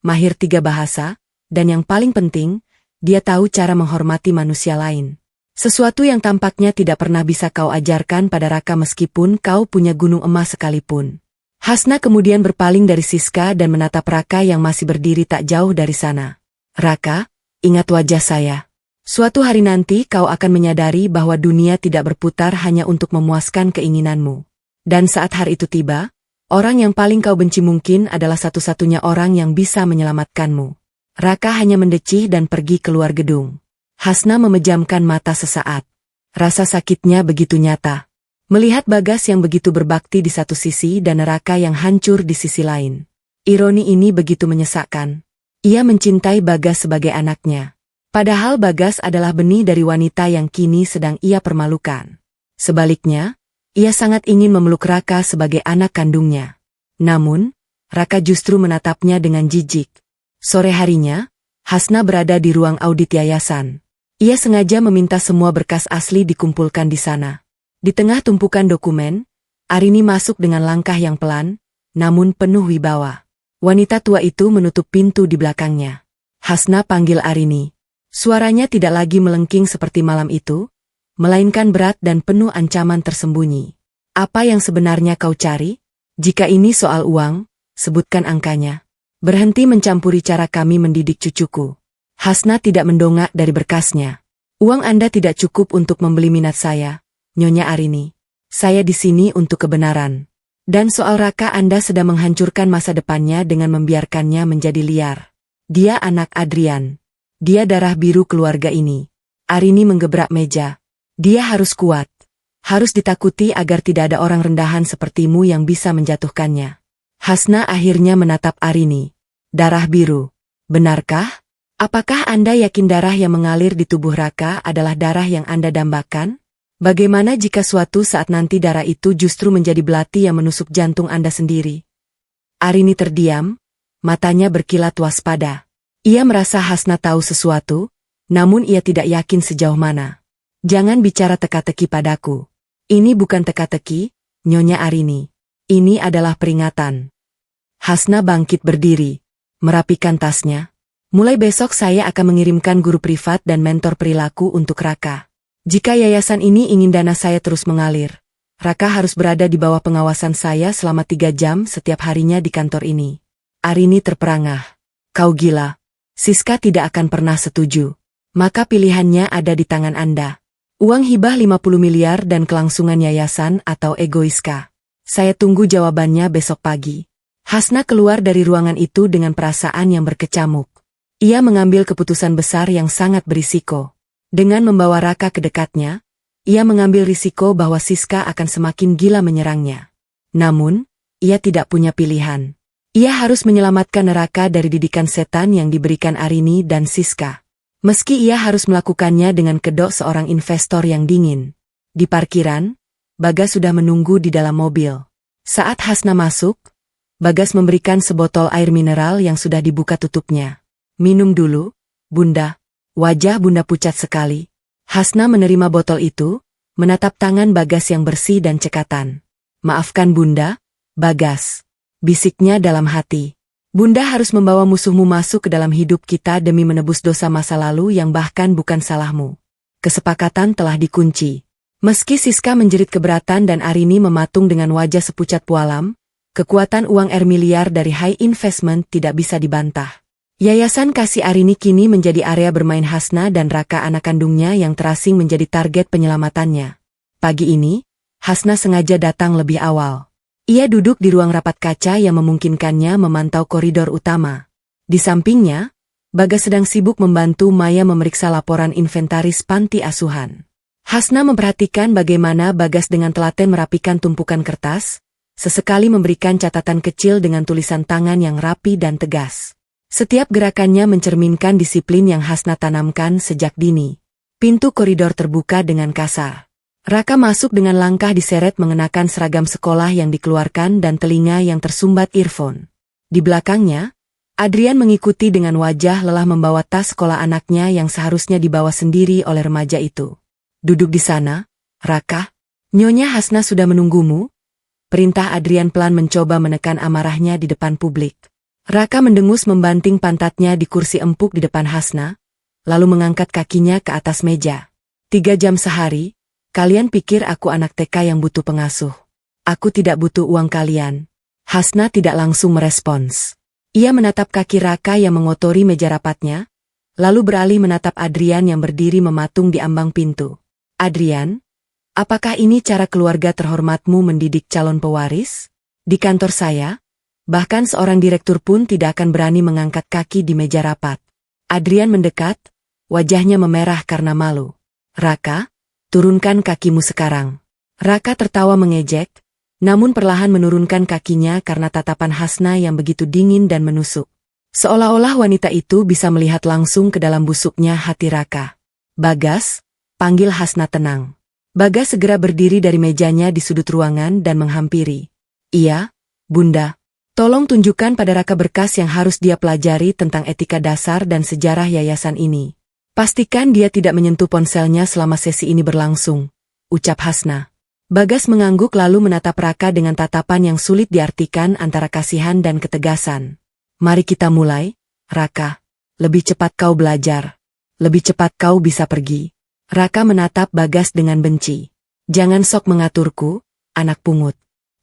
mahir 3 bahasa, Dan yang paling penting, dia tahu cara menghormati manusia lain. Sesuatu yang tampaknya tidak pernah bisa kau ajarkan pada Raka meskipun kau punya gunung emas sekalipun. Hasna kemudian berpaling dari Siska dan menatap Raka yang masih berdiri tak jauh dari sana. Raka, ingat wajah saya. Suatu hari nanti kau akan menyadari bahwa dunia tidak berputar hanya untuk memuaskan keinginanmu. Dan saat hari itu tiba, orang yang paling kau benci mungkin adalah satu-satunya orang yang bisa menyelamatkanmu. Raka hanya mendecih dan pergi keluar gedung. Hasna memejamkan mata sesaat. Rasa sakitnya begitu nyata. Melihat Bagas yang begitu berbakti di satu sisi dan Raka yang hancur di sisi lain. Ironi ini begitu menyesakkan. Ia mencintai Bagas sebagai anaknya. Padahal Bagas adalah benih dari wanita yang kini sedang ia permalukan. Sebaliknya, ia sangat ingin memeluk Raka sebagai anak kandungnya. Namun, Raka justru menatapnya dengan jijik. Sore harinya, Hasna berada di ruang audit yayasan. Ia sengaja meminta semua berkas asli dikumpulkan di sana. Di tengah tumpukan dokumen, Arini masuk dengan langkah yang pelan, namun penuh wibawa. Wanita tua itu menutup pintu di belakangnya. Hasna panggil Arini. Suaranya tidak lagi melengking seperti malam itu, melainkan berat dan penuh ancaman tersembunyi. Apa yang sebenarnya kau cari? Jika ini soal uang, sebutkan angkanya. Berhenti mencampuri cara kami mendidik cucuku. Hasna tidak mendongak dari berkasnya. Uang Anda tidak cukup untuk membeli minat saya, Nyonya Arini. Saya di sini untuk kebenaran. Dan soal Raka Anda sedang menghancurkan masa depannya dengan membiarkannya menjadi liar. Dia anak Adrian. Dia darah biru keluarga ini. Arini menggebrak meja. Dia harus kuat. Harus ditakuti agar tidak ada orang rendahan sepertimu yang bisa menjatuhkannya. Hasna akhirnya menatap Arini. Darah biru. Benarkah? Apakah Anda yakin darah yang mengalir di tubuh Raka adalah darah yang Anda dambakan? Bagaimana jika suatu saat nanti darah itu justru menjadi belati yang menusuk jantung Anda sendiri? Arini terdiam, matanya berkilat waspada. Ia merasa Hasna tahu sesuatu, namun ia tidak yakin sejauh mana. Jangan bicara teka-teki padaku. Ini bukan teka-teki, Nyonya Arini. Ini adalah peringatan. Hasna bangkit berdiri, merapikan tasnya. Mulai besok saya akan mengirimkan guru privat dan mentor perilaku untuk Raka. Jika yayasan ini ingin dana saya terus mengalir, Raka harus berada di bawah pengawasan saya selama 3 jam setiap harinya di kantor ini. Arini terperangah. Kau gila. Siska tidak akan pernah setuju. Maka pilihannya ada di tangan Anda. Uang hibah 50 miliar dan kelangsungan yayasan atau egoiska. Saya tunggu jawabannya besok pagi. Hasna keluar dari ruangan itu dengan perasaan yang berkecamuk. Ia mengambil keputusan besar yang sangat berisiko. Dengan membawa Raka ke dekatnya, ia mengambil risiko bahwa Siska akan semakin gila menyerangnya. Namun, ia tidak punya pilihan. Ia harus menyelamatkan Raka dari didikan setan yang diberikan Arini dan Siska. Meski ia harus melakukannya dengan kedok seorang investor yang dingin. Di parkiran, Bagas sudah menunggu di dalam mobil. Saat Hasna masuk, Bagas memberikan sebotol air mineral yang sudah dibuka tutupnya. Minum dulu, Bunda. Wajah Bunda pucat sekali. Hasna menerima botol itu, menatap tangan Bagas yang bersih dan cekatan. Maafkan Bunda, Bagas. Bisiknya dalam hati. Bunda harus membawa musuhmu masuk ke dalam hidup kita demi menebus dosa masa lalu yang bahkan bukan salahmu. Kesepakatan telah dikunci. Meski Siska menjerit keberatan dan Arini mematung dengan wajah sepucat pualam, kekuatan uang miliar dari High Investment tidak bisa dibantah. Yayasan Kasih Arini kini menjadi area bermain Hasna dan Raka anak kandungnya yang terasing menjadi target penyelamatannya. Pagi ini, Hasna sengaja datang lebih awal. Ia duduk di ruang rapat kaca yang memungkinkannya memantau koridor utama. Di sampingnya, Bagas sedang sibuk membantu Maya memeriksa laporan inventaris panti asuhan. Hasna memperhatikan bagaimana Bagas dengan telaten merapikan tumpukan kertas, sesekali memberikan catatan kecil dengan tulisan tangan yang rapi dan tegas. Setiap gerakannya mencerminkan disiplin yang Hasna tanamkan sejak dini. Pintu koridor terbuka dengan kasar. Raka masuk dengan langkah diseret mengenakan seragam sekolah yang dikeluarkan dan telinga yang tersumbat earphone. Di belakangnya, Adrian mengikuti dengan wajah lelah membawa tas sekolah anaknya yang seharusnya dibawa sendiri oleh remaja itu. Duduk di sana, Raka. Nyonya Hasna sudah menunggumu. Perintah Adrian pelan mencoba menekan amarahnya di depan publik. Raka mendengus membanting pantatnya di kursi empuk di depan Hasna, lalu mengangkat kakinya ke atas meja. 3 jam sehari, kalian pikir aku anak TK yang butuh pengasuh. Aku tidak butuh uang kalian. Hasna tidak langsung merespons. Ia menatap kaki Raka yang mengotori meja rapatnya, lalu beralih menatap Adrian yang berdiri mematung di ambang pintu. Adrian, apakah ini cara keluarga terhormatmu mendidik calon pewaris? Di kantor saya, bahkan seorang direktur pun tidak akan berani mengangkat kaki di meja rapat. Adrian mendekat, wajahnya memerah karena malu. Raka, turunkan kakimu sekarang. Raka tertawa mengejek, namun perlahan menurunkan kakinya karena tatapan Hasna yang begitu dingin dan menusuk. Seolah-olah wanita itu bisa melihat langsung ke dalam busuknya hati Raka. Bagas, panggil Hasna tenang. Bagas segera berdiri dari mejanya di sudut ruangan dan menghampiri. Iya, Bunda. Tolong tunjukkan pada Raka berkas yang harus dia pelajari tentang etika dasar dan sejarah yayasan ini. Pastikan dia tidak menyentuh ponselnya selama sesi ini berlangsung, ucap Hasna. Bagas mengangguk lalu menatap Raka dengan tatapan yang sulit diartikan antara kasihan dan ketegasan. Mari kita mulai, Raka. Lebih cepat kau belajar. Lebih cepat kau bisa pergi. Raka menatap Bagas dengan benci. Jangan sok mengaturku, anak pungut.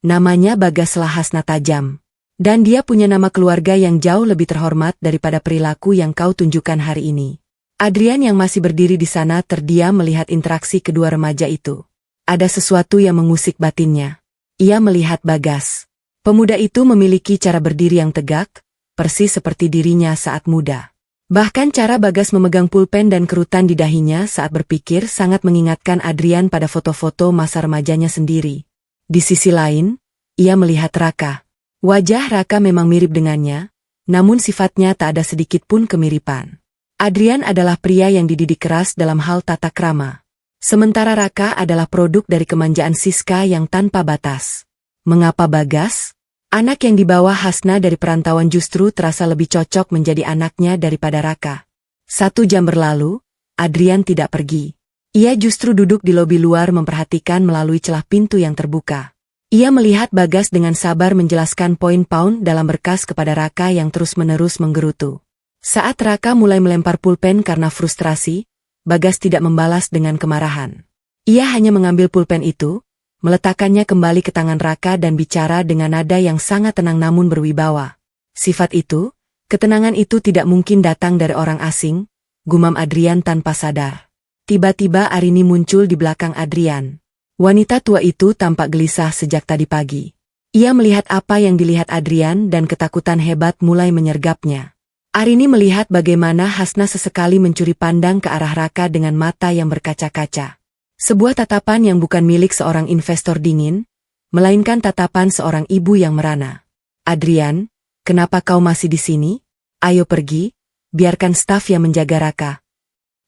Namanya Bagaslah Hasna tajam. Dan dia punya nama keluarga yang jauh lebih terhormat daripada perilaku yang kau tunjukkan hari ini. Adrian yang masih berdiri di sana terdiam melihat interaksi kedua remaja itu. Ada sesuatu yang mengusik batinnya. Ia melihat Bagas. Pemuda itu memiliki cara berdiri yang tegak, persis seperti dirinya saat muda. Bahkan cara Bagas memegang pulpen dan kerutan di dahinya saat berpikir sangat mengingatkan Adrian pada foto-foto masa remajanya sendiri. Di sisi lain, ia melihat Raka. Wajah Raka memang mirip dengannya, namun sifatnya tak ada sedikit pun kemiripan. Adrian adalah pria yang dididik keras dalam hal tata krama. Sementara Raka adalah produk dari kemanjaan Siska yang tanpa batas. Mengapa Bagas? Anak yang dibawa Hasna dari perantauan justru terasa lebih cocok menjadi anaknya daripada Raka. 1 jam berlalu, Adrian tidak pergi. Ia justru duduk di lobi luar memperhatikan melalui celah pintu yang terbuka. Ia melihat Bagas dengan sabar menjelaskan poin-poin dalam berkas kepada Raka yang terus-menerus menggerutu. Saat Raka mulai melempar pulpen karena frustrasi, Bagas tidak membalas dengan kemarahan. Ia hanya mengambil pulpen itu, meletakkannya kembali ke tangan Raka dan bicara dengan nada yang sangat tenang namun berwibawa. Sifat itu, ketenangan itu tidak mungkin datang dari orang asing, gumam Adrian tanpa sadar. Tiba-tiba Arini muncul di belakang Adrian. Wanita tua itu tampak gelisah sejak tadi pagi. Ia melihat apa yang dilihat Adrian dan ketakutan hebat mulai menyergapnya. Arini melihat bagaimana Hasna sesekali mencuri pandang ke arah Raka dengan mata yang berkaca-kaca. Sebuah tatapan yang bukan milik seorang investor dingin, melainkan tatapan seorang ibu yang merana. Adrian, kenapa kau masih di sini? Ayo pergi, biarkan staf yang menjaga Raka.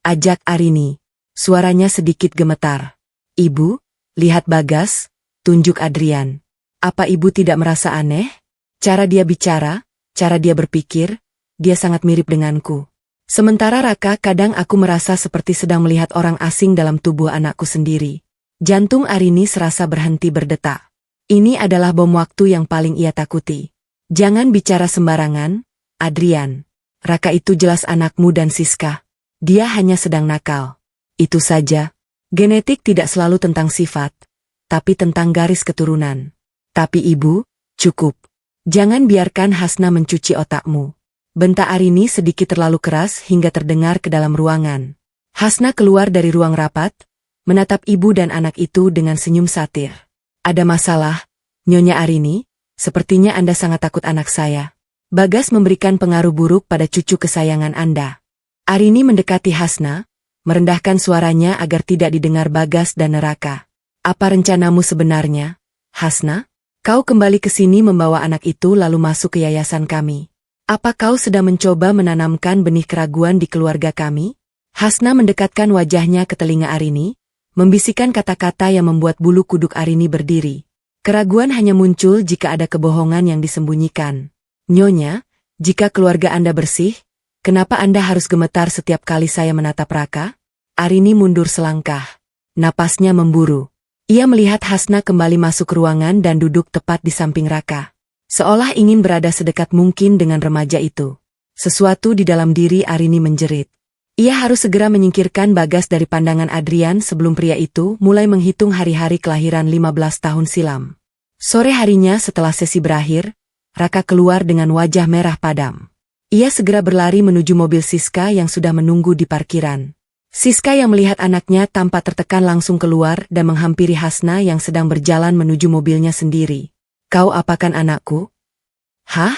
Ajak Arini. Suaranya sedikit gemetar. Ibu, lihat Bagas, tunjuk Adrian. Apa ibu tidak merasa aneh? Cara dia bicara, cara dia berpikir, dia sangat mirip denganku. Sementara Raka kadang aku merasa seperti sedang melihat orang asing dalam tubuh anakku sendiri. Jantung Arini serasa berhenti berdetak. Ini adalah bom waktu yang paling ia takuti. Jangan bicara sembarangan, Adrian. Raka itu jelas anakmu dan Siska. Dia hanya sedang nakal. Itu saja. Genetik tidak selalu tentang sifat, tapi tentang garis keturunan. Tapi ibu, cukup. Jangan biarkan Hasna mencuci otakmu. Bentak Arini sedikit terlalu keras hingga terdengar ke dalam ruangan. Hasna keluar dari ruang rapat, menatap ibu dan anak itu dengan senyum satir. Ada masalah, Nyonya Arini? Sepertinya Anda sangat takut anak saya. Bagas memberikan pengaruh buruk pada cucu kesayangan Anda. Arini mendekati Hasna, merendahkan suaranya agar tidak didengar Bagas dan Raka. Apa rencanamu sebenarnya, Hasna? Kau kembali ke sini membawa anak itu lalu masuk ke yayasan kami. Apa kau sedang mencoba menanamkan benih keraguan di keluarga kami? Hasna mendekatkan wajahnya ke telinga Arini, membisikkan kata-kata yang membuat bulu kuduk Arini berdiri. Keraguan hanya muncul jika ada kebohongan yang disembunyikan. Nyonya, jika keluarga Anda bersih, kenapa Anda harus gemetar setiap kali saya menatap Raka? Arini mundur selangkah. Napasnya memburu. Ia melihat Hasna kembali masuk ruangan dan duduk tepat di samping Raka. Seolah ingin berada sedekat mungkin dengan remaja itu. Sesuatu di dalam diri Arini menjerit. Ia harus segera menyingkirkan Bagas dari pandangan Adrian sebelum pria itu mulai menghitung hari-hari kelahiran 15 tahun silam. Sore harinya setelah sesi berakhir, Raka keluar dengan wajah merah padam. Ia segera berlari menuju mobil Siska yang sudah menunggu di parkiran. Siska yang melihat anaknya tanpa tertekan langsung keluar dan menghampiri Hasna yang sedang berjalan menuju mobilnya sendiri. "Kau apakan anakku?" "Hah?"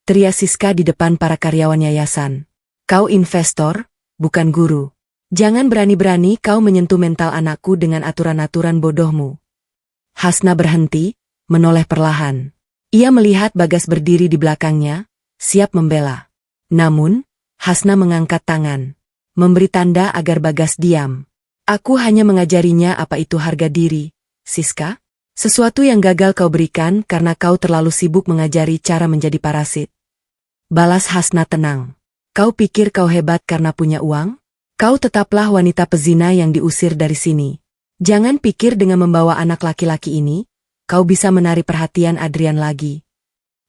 teriak Siska di depan para karyawan yayasan. "Kau investor, bukan guru. Jangan berani-berani kau menyentuh mental anakku dengan aturan-aturan bodohmu." Hasna berhenti, menoleh perlahan. Ia melihat Bagas berdiri di belakangnya, siap membela. Namun, Hasna mengangkat tangan, memberi tanda agar Bagas diam. "Aku hanya mengajarinya apa itu harga diri, Siska. Sesuatu yang gagal kau berikan karena kau terlalu sibuk mengajari cara menjadi parasit." Balas Hasna tenang. "Kau pikir kau hebat karena punya uang? Kau tetaplah wanita pezina yang diusir dari sini. Jangan pikir dengan membawa anak laki-laki ini, kau bisa menarik perhatian Adrian lagi."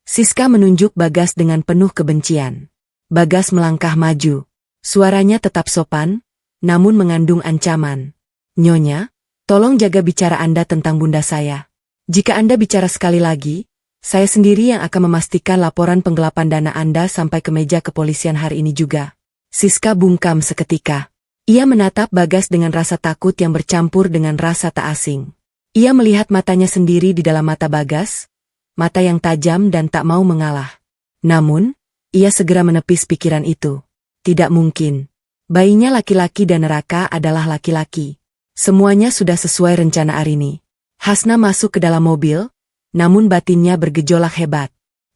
Siska menunjuk Bagas dengan penuh kebencian. Bagas melangkah maju. Suaranya tetap sopan, namun mengandung ancaman. "Nyonya, tolong jaga bicara Anda tentang bunda saya. Jika Anda bicara sekali lagi, saya sendiri yang akan memastikan laporan penggelapan dana Anda sampai ke meja kepolisian hari ini juga." Siska bungkam seketika. Ia menatap Bagas dengan rasa takut yang bercampur dengan rasa tak asing. Ia melihat matanya sendiri di dalam mata Bagas, mata yang tajam dan tak mau mengalah. Namun, ia segera menepis pikiran itu. Tidak mungkin. Bayinya laki-laki dan Raka adalah laki-laki. Semuanya sudah sesuai rencana Arini. Hasna masuk ke dalam mobil, namun batinnya bergejolak hebat.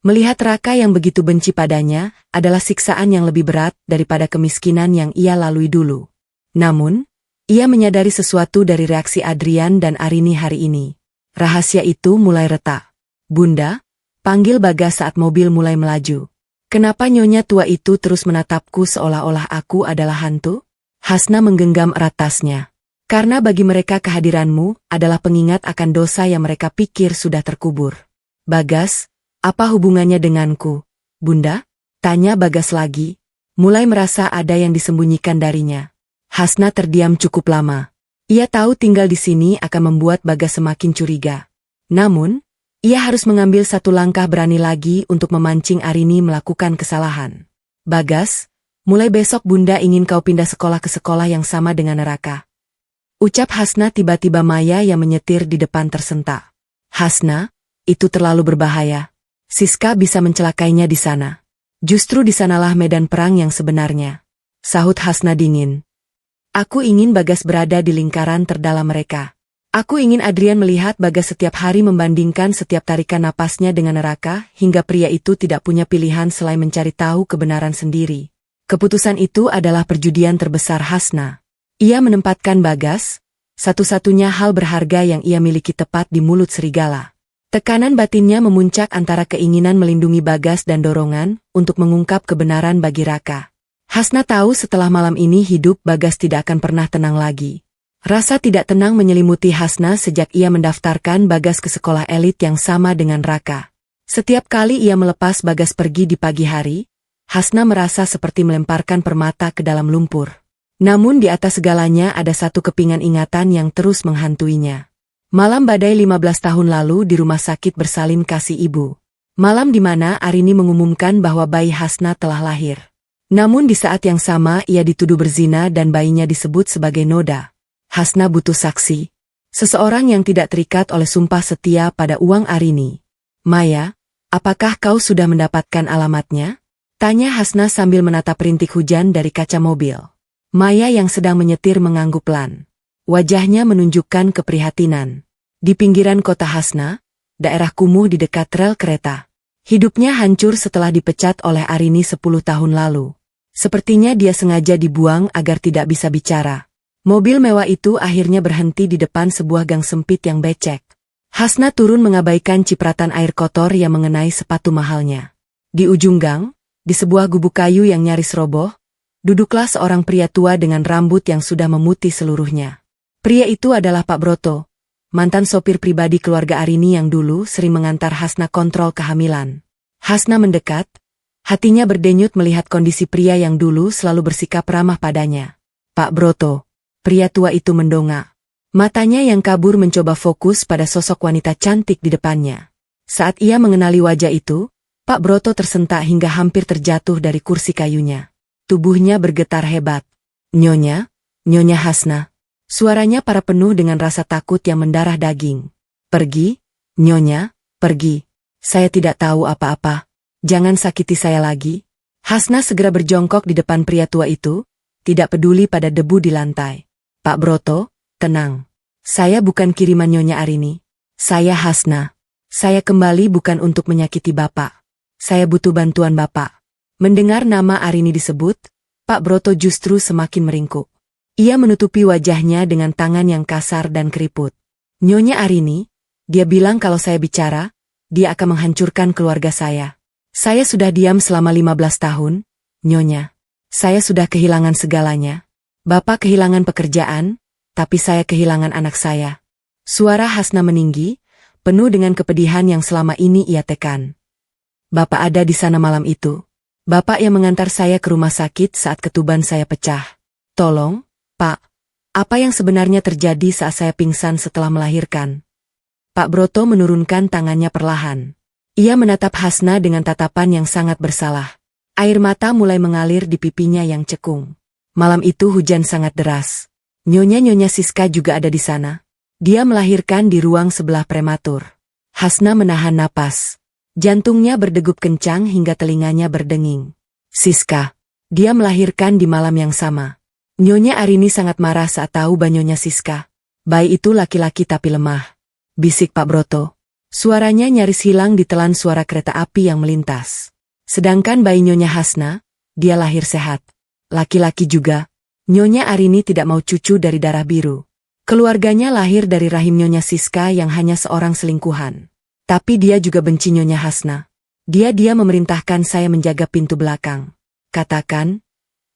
Melihat Raka yang begitu benci padanya adalah siksaan yang lebih berat daripada kemiskinan yang ia lalui dulu. Namun, ia menyadari sesuatu dari reaksi Adrian dan Arini hari ini. Rahasia itu mulai retak. "Bunda," panggil Bagas saat mobil mulai melaju. "Kenapa nyonya tua itu terus menatapku seolah-olah aku adalah hantu?" Hasna menggenggam erat tasnya. "Karena bagi mereka kehadiranmu adalah pengingat akan dosa yang mereka pikir sudah terkubur." "Bagas, apa hubungannya denganku, Bunda?" tanya Bagas lagi, mulai merasa ada yang disembunyikan darinya. Hasna terdiam cukup lama. Ia tahu tinggal di sini akan membuat Bagas semakin curiga. Namun, ia harus mengambil satu langkah berani lagi untuk memancing Arini melakukan kesalahan. "Bagas, mulai besok Bunda ingin kau pindah sekolah ke sekolah yang sama dengan Raka." Ucap Hasna tiba-tiba Maya yang menyetir di depan tersentak. "Hasna, itu terlalu berbahaya. Siska bisa mencelakainya di sana. Justru di sanalah medan perang yang sebenarnya," sahut Hasna dingin. "Aku ingin Bagas berada di lingkaran terdalam mereka. Aku ingin Adrian melihat Bagas setiap hari membandingkan setiap tarikan napasnya dengan Raka hingga pria itu tidak punya pilihan selain mencari tahu kebenaran sendiri." Keputusan itu adalah perjudian terbesar Hasna. Ia menempatkan Bagas, satu-satunya hal berharga yang ia miliki tepat di mulut serigala. Tekanan batinnya memuncak antara keinginan melindungi Bagas dan dorongan untuk mengungkap kebenaran bagi Raka. Hasna tahu setelah malam ini hidup Bagas tidak akan pernah tenang lagi. Rasa tidak tenang menyelimuti Hasna sejak ia mendaftarkan Bagas ke sekolah elit yang sama dengan Raka. Setiap kali ia melepas Bagas pergi di pagi hari, Hasna merasa seperti melemparkan permata ke dalam lumpur. Namun di atas segalanya ada satu kepingan ingatan yang terus menghantuinya. Malam badai 15 tahun lalu di rumah sakit bersalin kasih ibu. Malam di mana Arini mengumumkan bahwa bayi Hasna telah lahir. Namun di saat yang sama ia dituduh berzina dan bayinya disebut sebagai noda. Hasna butuh saksi. Seseorang yang tidak terikat oleh sumpah setia pada uang Arini. "Maya, apakah kau sudah mendapatkan alamatnya?" tanya Hasna sambil menatap rintik hujan dari kaca mobil. Maya yang sedang menyetir mengangguk pelan. Wajahnya menunjukkan keprihatinan. Di pinggiran kota Hasna, daerah kumuh di dekat rel kereta. Hidupnya hancur setelah dipecat oleh Arini 10 tahun lalu. Sepertinya dia sengaja dibuang agar tidak bisa bicara. Mobil mewah itu akhirnya berhenti di depan sebuah gang sempit yang becek. Hasna turun mengabaikan cipratan air kotor yang mengenai sepatu mahalnya. Di ujung gang, di sebuah gubuk kayu yang nyaris roboh, duduklah seorang pria tua dengan rambut yang sudah memutih seluruhnya. Pria itu adalah Pak Broto, mantan sopir pribadi keluarga Arini yang dulu sering mengantar Hasna kontrol kehamilan. Hasna mendekat, hatinya berdenyut melihat kondisi pria yang dulu selalu bersikap ramah padanya. Pak Broto, pria tua itu mendongak. Matanya yang kabur mencoba fokus pada sosok wanita cantik di depannya. Saat ia mengenali wajah itu, Pak Broto tersentak hingga hampir terjatuh dari kursi kayunya. Tubuhnya bergetar hebat. Nyonya, Nyonya Hasna. Suaranya para penuh dengan rasa takut yang mendarah daging. Pergi, Nyonya, pergi. Saya tidak tahu apa-apa. Jangan sakiti saya lagi. Hasna segera berjongkok di depan pria tua itu, tidak peduli pada debu di lantai. Pak Broto, tenang. Saya bukan kiriman Nyonya Arini. Saya Hasna. Saya kembali bukan untuk menyakiti Bapak. Saya butuh bantuan Bapak. Mendengar nama Arini disebut, Pak Broto justru semakin meringkuk. Ia menutupi wajahnya dengan tangan yang kasar dan keriput. Nyonya Arini, dia bilang kalau saya bicara, dia akan menghancurkan keluarga saya. Saya sudah diam selama 15 tahun, Nyonya. Saya sudah kehilangan segalanya. Bapak kehilangan pekerjaan, tapi saya kehilangan anak saya. Suara Hasna meninggi, penuh dengan kepedihan yang selama ini ia tekan. Bapak ada di sana malam itu. Bapak yang mengantar saya ke rumah sakit saat ketuban saya pecah. Tolong, Pak, apa yang sebenarnya terjadi saat saya pingsan setelah melahirkan? Pak Broto menurunkan tangannya perlahan. Ia menatap Hasna dengan tatapan yang sangat bersalah. Air mata mulai mengalir di pipinya yang cekung. Malam itu hujan sangat deras. Nyonya Siska juga ada di sana. Dia melahirkan di ruang sebelah prematur. Hasna menahan napas. Jantungnya berdegup kencang hingga telinganya berdenging. Siska. Dia melahirkan di malam yang sama. Nyonya Arini sangat marah saat tahu Nyonya Siska. Bayi itu laki-laki tapi lemah. Bisik Pak Broto. Suaranya nyaris hilang ditelan suara kereta api yang melintas. Sedangkan bayi Nyonya Hasna, dia lahir sehat. Laki-laki juga. Nyonya Arini tidak mau cucu dari darah biru. Keluarganya lahir dari rahim Nyonya Siska yang hanya seorang selingkuhan. Tapi dia juga benci Nyonya Hasna. Dia memerintahkan saya menjaga pintu belakang. Katakan,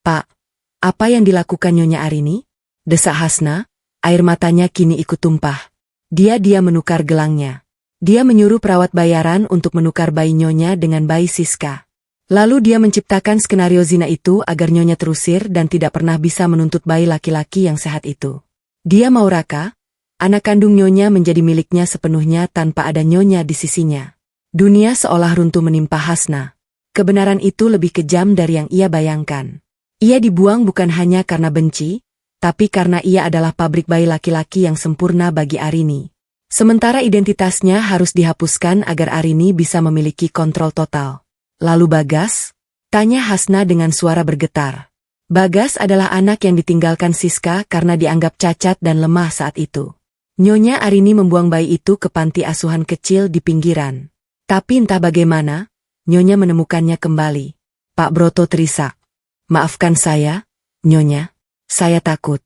Pak, apa yang dilakukan Nyonya Arini? Desak Hasna, air matanya kini ikut tumpah. Dia menukar gelangnya. Dia menyuruh perawat bayaran untuk menukar bayi Nyonya dengan bayi Siska. Lalu dia menciptakan skenario zina itu agar Nyonya terusir dan tidak pernah bisa menuntut bayi laki-laki yang sehat itu. Dia mau Raka, anak kandung Nyonya menjadi miliknya sepenuhnya tanpa ada Nyonya di sisinya. Dunia seolah runtuh menimpa Hasna. Kebenaran itu lebih kejam dari yang ia bayangkan. Ia dibuang bukan hanya karena benci, tapi karena ia adalah pabrik bayi laki-laki yang sempurna bagi Arini. Sementara identitasnya harus dihapuskan agar Arini bisa memiliki kontrol total. Lalu Bagas? Tanya Hasna dengan suara bergetar. Bagas adalah anak yang ditinggalkan Siska karena dianggap cacat dan lemah saat itu. Nyonya Arini membuang bayi itu ke panti asuhan kecil di pinggiran. Tapi entah bagaimana, Nyonya menemukannya kembali. Pak Broto terisak. Maafkan saya, Nyonya. Saya takut.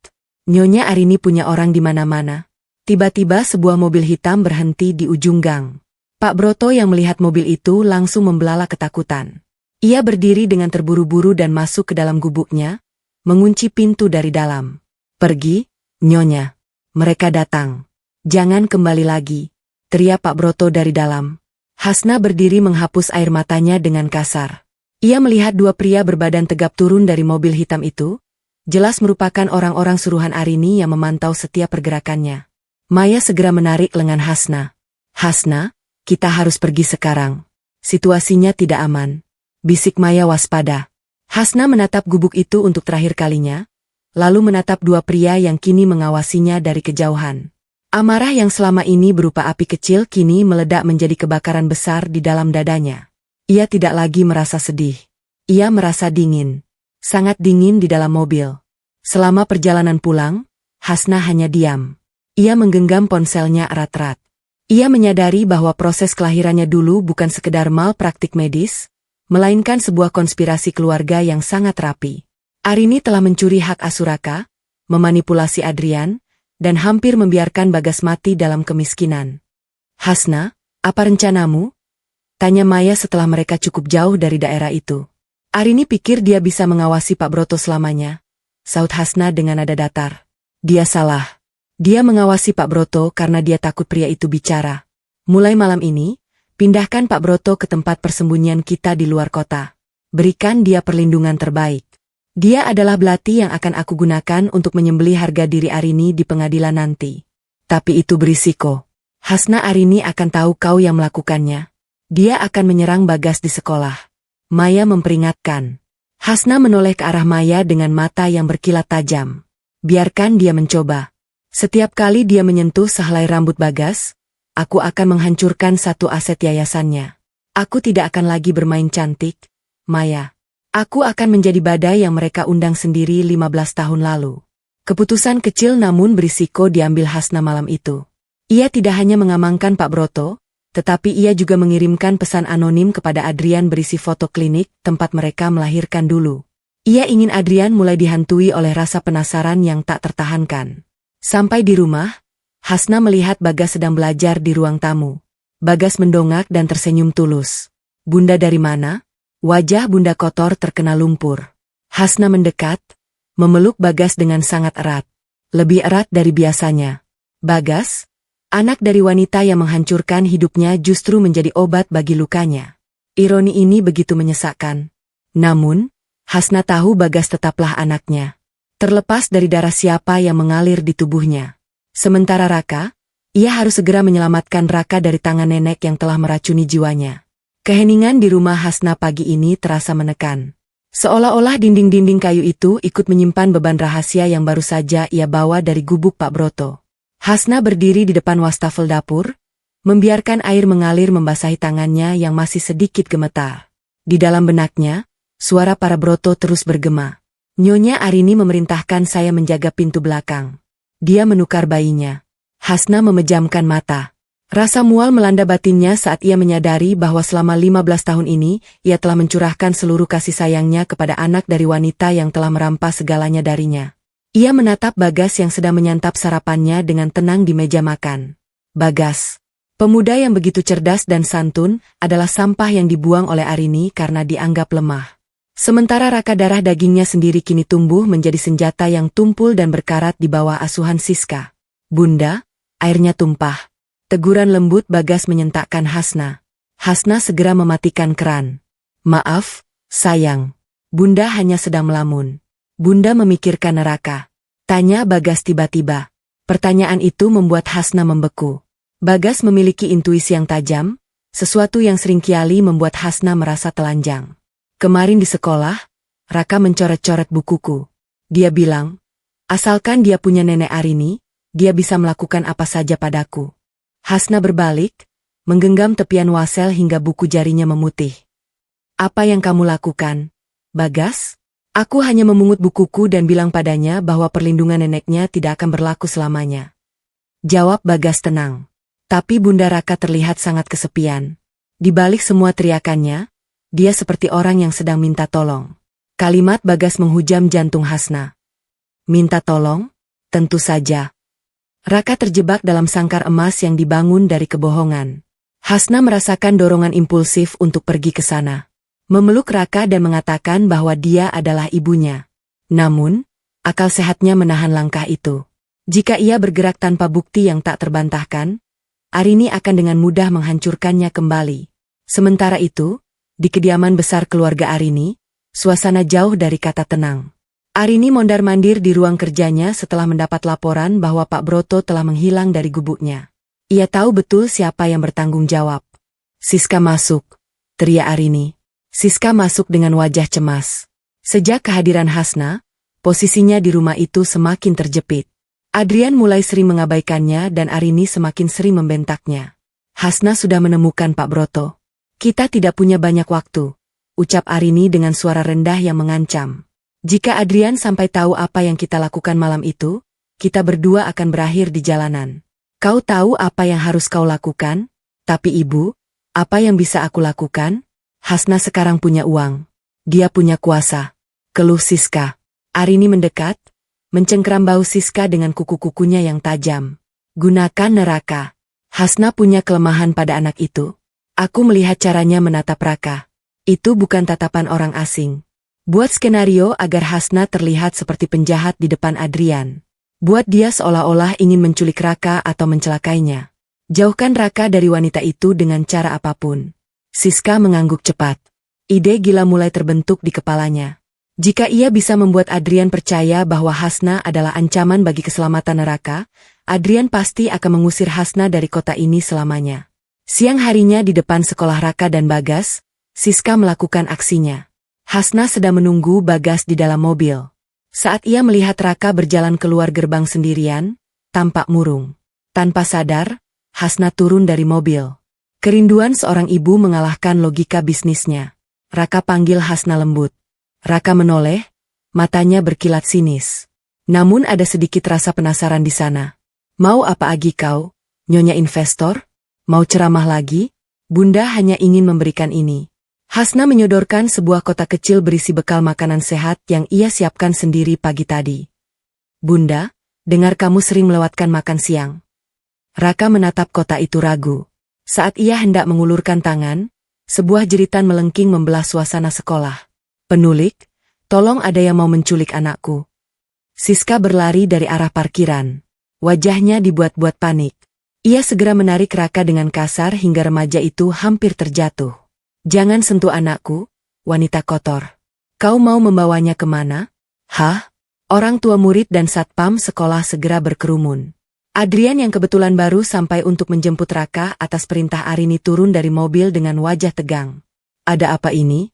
Nyonya Arini punya orang di mana-mana. Tiba-tiba sebuah mobil hitam berhenti di ujung gang. Pak Broto yang melihat mobil itu langsung membelalak ketakutan. Ia berdiri dengan terburu-buru dan masuk ke dalam gubuknya, mengunci pintu dari dalam. Pergi, Nyonya. Mereka datang. Jangan kembali lagi, teriak Pak Broto dari dalam. Hasna berdiri menghapus air matanya dengan kasar. Ia melihat dua pria berbadan tegap turun dari mobil hitam itu, jelas merupakan orang-orang suruhan Arini yang memantau setiap pergerakannya. Maya segera menarik lengan Hasna. Hasna, kita harus pergi sekarang. Situasinya tidak aman. Bisik Maya waspada. Hasna menatap gubuk itu untuk terakhir kalinya, lalu menatap dua pria yang kini mengawasinya dari kejauhan. Amarah yang selama ini berupa api kecil kini meledak menjadi kebakaran besar di dalam dadanya. Ia tidak lagi merasa sedih. Ia merasa dingin. Sangat dingin di dalam mobil. Selama perjalanan pulang, Hasna hanya diam. Ia menggenggam ponselnya erat-erat. Ia menyadari bahwa proses kelahirannya dulu bukan sekedar malpraktik medis, melainkan sebuah konspirasi keluarga yang sangat rapi. Arini telah mencuri hak Asuraka, memanipulasi Adrian, dan hampir membiarkan Bagas mati dalam kemiskinan. Hasna, apa rencanamu? Tanya Maya setelah mereka cukup jauh dari daerah itu. Arini pikir dia bisa mengawasi Pak Broto selamanya. Saut Hasna dengan nada datar. Dia salah. Dia mengawasi Pak Broto karena dia takut pria itu bicara. Mulai malam ini, pindahkan Pak Broto ke tempat persembunyian kita di luar kota. Berikan dia perlindungan terbaik. Dia adalah belati yang akan aku gunakan untuk menyembelih harga diri Arini di pengadilan nanti. Tapi itu berisiko. Hasna Arini akan tahu kau yang melakukannya. Dia akan menyerang Bagas di sekolah. Maya memperingatkan. Hasna menoleh ke arah Maya dengan mata yang berkilat tajam. Biarkan dia mencoba. Setiap kali dia menyentuh sehelai rambut Bagas, aku akan menghancurkan satu aset yayasannya. Aku tidak akan lagi bermain cantik, Maya. Aku akan menjadi badai yang mereka undang sendiri 15 tahun lalu. Keputusan kecil namun berisiko diambil Hasna malam itu. Ia tidak hanya mengamankan Pak Broto, tetapi ia juga mengirimkan pesan anonim kepada Adrian berisi foto klinik tempat mereka melahirkan dulu. Ia ingin Adrian mulai dihantui oleh rasa penasaran yang tak tertahankan. Sampai di rumah, Hasna melihat Bagas sedang belajar di ruang tamu. Bagas mendongak dan tersenyum tulus. Bunda dari mana? Wajah Bunda kotor terkena lumpur. Hasna mendekat, memeluk Bagas dengan sangat erat. Lebih erat dari biasanya. Bagas, anak dari wanita yang menghancurkan hidupnya justru menjadi obat bagi lukanya. Ironi ini begitu menyesakkan. Namun, Hasna tahu Bagas tetaplah anaknya. Terlepas dari darah siapa yang mengalir di tubuhnya. Sementara Raka, ia harus segera menyelamatkan Raka dari tangan nenek yang telah meracuni jiwanya. Keheningan di rumah Hasna pagi ini terasa menekan. Seolah-olah dinding-dinding kayu itu ikut menyimpan beban rahasia yang baru saja ia bawa dari gubuk Pak Broto. Hasna berdiri di depan wastafel dapur, membiarkan air mengalir membasahi tangannya yang masih sedikit gemetar. Di dalam benaknya, suara para Broto terus bergema. Nyonya Arini memerintahkan saya menjaga pintu belakang. Dia menukar bayinya. Hasna memejamkan mata. Rasa mual melanda batinnya saat ia menyadari bahwa selama 15 tahun ini, ia telah mencurahkan seluruh kasih sayangnya kepada anak dari wanita yang telah merampas segalanya darinya. Ia menatap Bagas yang sedang menyantap sarapannya dengan tenang di meja makan. Bagas, pemuda yang begitu cerdas dan santun, adalah sampah yang dibuang oleh Arini karena dianggap lemah. Sementara Raka darah dagingnya sendiri kini tumbuh menjadi senjata yang tumpul dan berkarat di bawah asuhan Siska. Bunda, airnya tumpah. Teguran lembut Bagas menyentakkan Hasna. Hasna segera mematikan keran. Maaf, sayang. Bunda hanya sedang melamun. Bunda memikirkan Raka. Tanya Bagas tiba-tiba. Pertanyaan itu membuat Hasna membeku. Bagas memiliki intuisi yang tajam, sesuatu yang seringkali membuat Hasna merasa telanjang. Kemarin di sekolah, Raka mencoret-coret bukuku. Dia bilang, asalkan dia punya nenek Arini, dia bisa melakukan apa saja padaku. Hasna berbalik, menggenggam tepian wasel hingga buku jarinya memutih. Apa yang kamu lakukan, Bagas? Aku hanya memungut bukuku dan bilang padanya bahwa perlindungan neneknya tidak akan berlaku selamanya. Jawab Bagas tenang. Tapi Bunda Raka terlihat sangat kesepian. Di balik semua teriakannya, dia seperti orang yang sedang minta tolong. Kalimat Bagas menghujam jantung Hasna. Minta tolong? Tentu saja. Raka terjebak dalam sangkar emas yang dibangun dari kebohongan. Hasna merasakan dorongan impulsif untuk pergi ke sana. Memeluk Raka dan mengatakan bahwa dia adalah ibunya. Namun, akal sehatnya menahan langkah itu. Jika ia bergerak tanpa bukti yang tak terbantahkan, Arini akan dengan mudah menghancurkannya kembali. Sementara itu, di kediaman besar keluarga Arini, suasana jauh dari kata tenang. Arini mondar-mandir di ruang kerjanya setelah mendapat laporan bahwa Pak Broto telah menghilang dari gubuknya. Ia tahu betul siapa yang bertanggung jawab. Siska masuk, teriak Arini. Siska masuk dengan wajah cemas. Sejak kehadiran Hasna, posisinya di rumah itu semakin terjepit. Adrian mulai sering mengabaikannya dan Arini semakin sering membentaknya. Hasna sudah menemukan Pak Broto. Kita tidak punya banyak waktu, ucap Arini dengan suara rendah yang mengancam. Jika Adrian sampai tahu apa yang kita lakukan malam itu, kita berdua akan berakhir di jalanan. Kau tahu apa yang harus kau lakukan? Tapi ibu, apa yang bisa aku lakukan? Hasna sekarang punya uang. Dia punya kuasa. Keluh Siska. Arini mendekat, mencengkeram bahu Siska dengan kuku-kukunya yang tajam. Gunakan neraka. Hasna punya kelemahan pada anak itu. Aku melihat caranya menatap Raka. Itu bukan tatapan orang asing. Buat skenario agar Hasna terlihat seperti penjahat di depan Adrian. Buat dia seolah-olah ingin menculik Raka atau mencelakainya. Jauhkan Raka dari wanita itu dengan cara apapun. Siska mengangguk cepat. Ide gila mulai terbentuk di kepalanya. Jika ia bisa membuat Adrian percaya bahwa Hasna adalah ancaman bagi keselamatan Raka, Adrian pasti akan mengusir Hasna dari kota ini selamanya. Siang harinya di depan sekolah Raka dan Bagas, Siska melakukan aksinya. Hasna sedang menunggu Bagas di dalam mobil. Saat ia melihat Raka berjalan keluar gerbang sendirian, tampak murung. Tanpa sadar, Hasna turun dari mobil. Kerinduan seorang ibu mengalahkan logika bisnisnya. Raka panggil Hasna lembut. Raka menoleh, matanya berkilat sinis. Namun ada sedikit rasa penasaran di sana. Mau apa lagi kau, nyonya investor? Mau ceramah lagi? Bunda hanya ingin memberikan ini. Hasna menyodorkan sebuah kotak kecil berisi bekal makanan sehat yang ia siapkan sendiri pagi tadi. Bunda, dengar kamu sering melewatkan makan siang. Raka menatap kotak itu ragu. Saat ia hendak mengulurkan tangan, sebuah jeritan melengking membelah suasana sekolah. Penulik, tolong ada yang mau menculik anakku. Siska berlari dari arah parkiran. Wajahnya dibuat-buat panik. Ia segera menarik Raka dengan kasar hingga remaja itu hampir terjatuh. Jangan sentuh anakku, wanita kotor. Kau mau membawanya kemana? Hah? Orang tua murid dan satpam sekolah segera berkerumun. Adrian yang kebetulan baru sampai untuk menjemput Raka atas perintah Arini turun dari mobil dengan wajah tegang. Ada apa ini?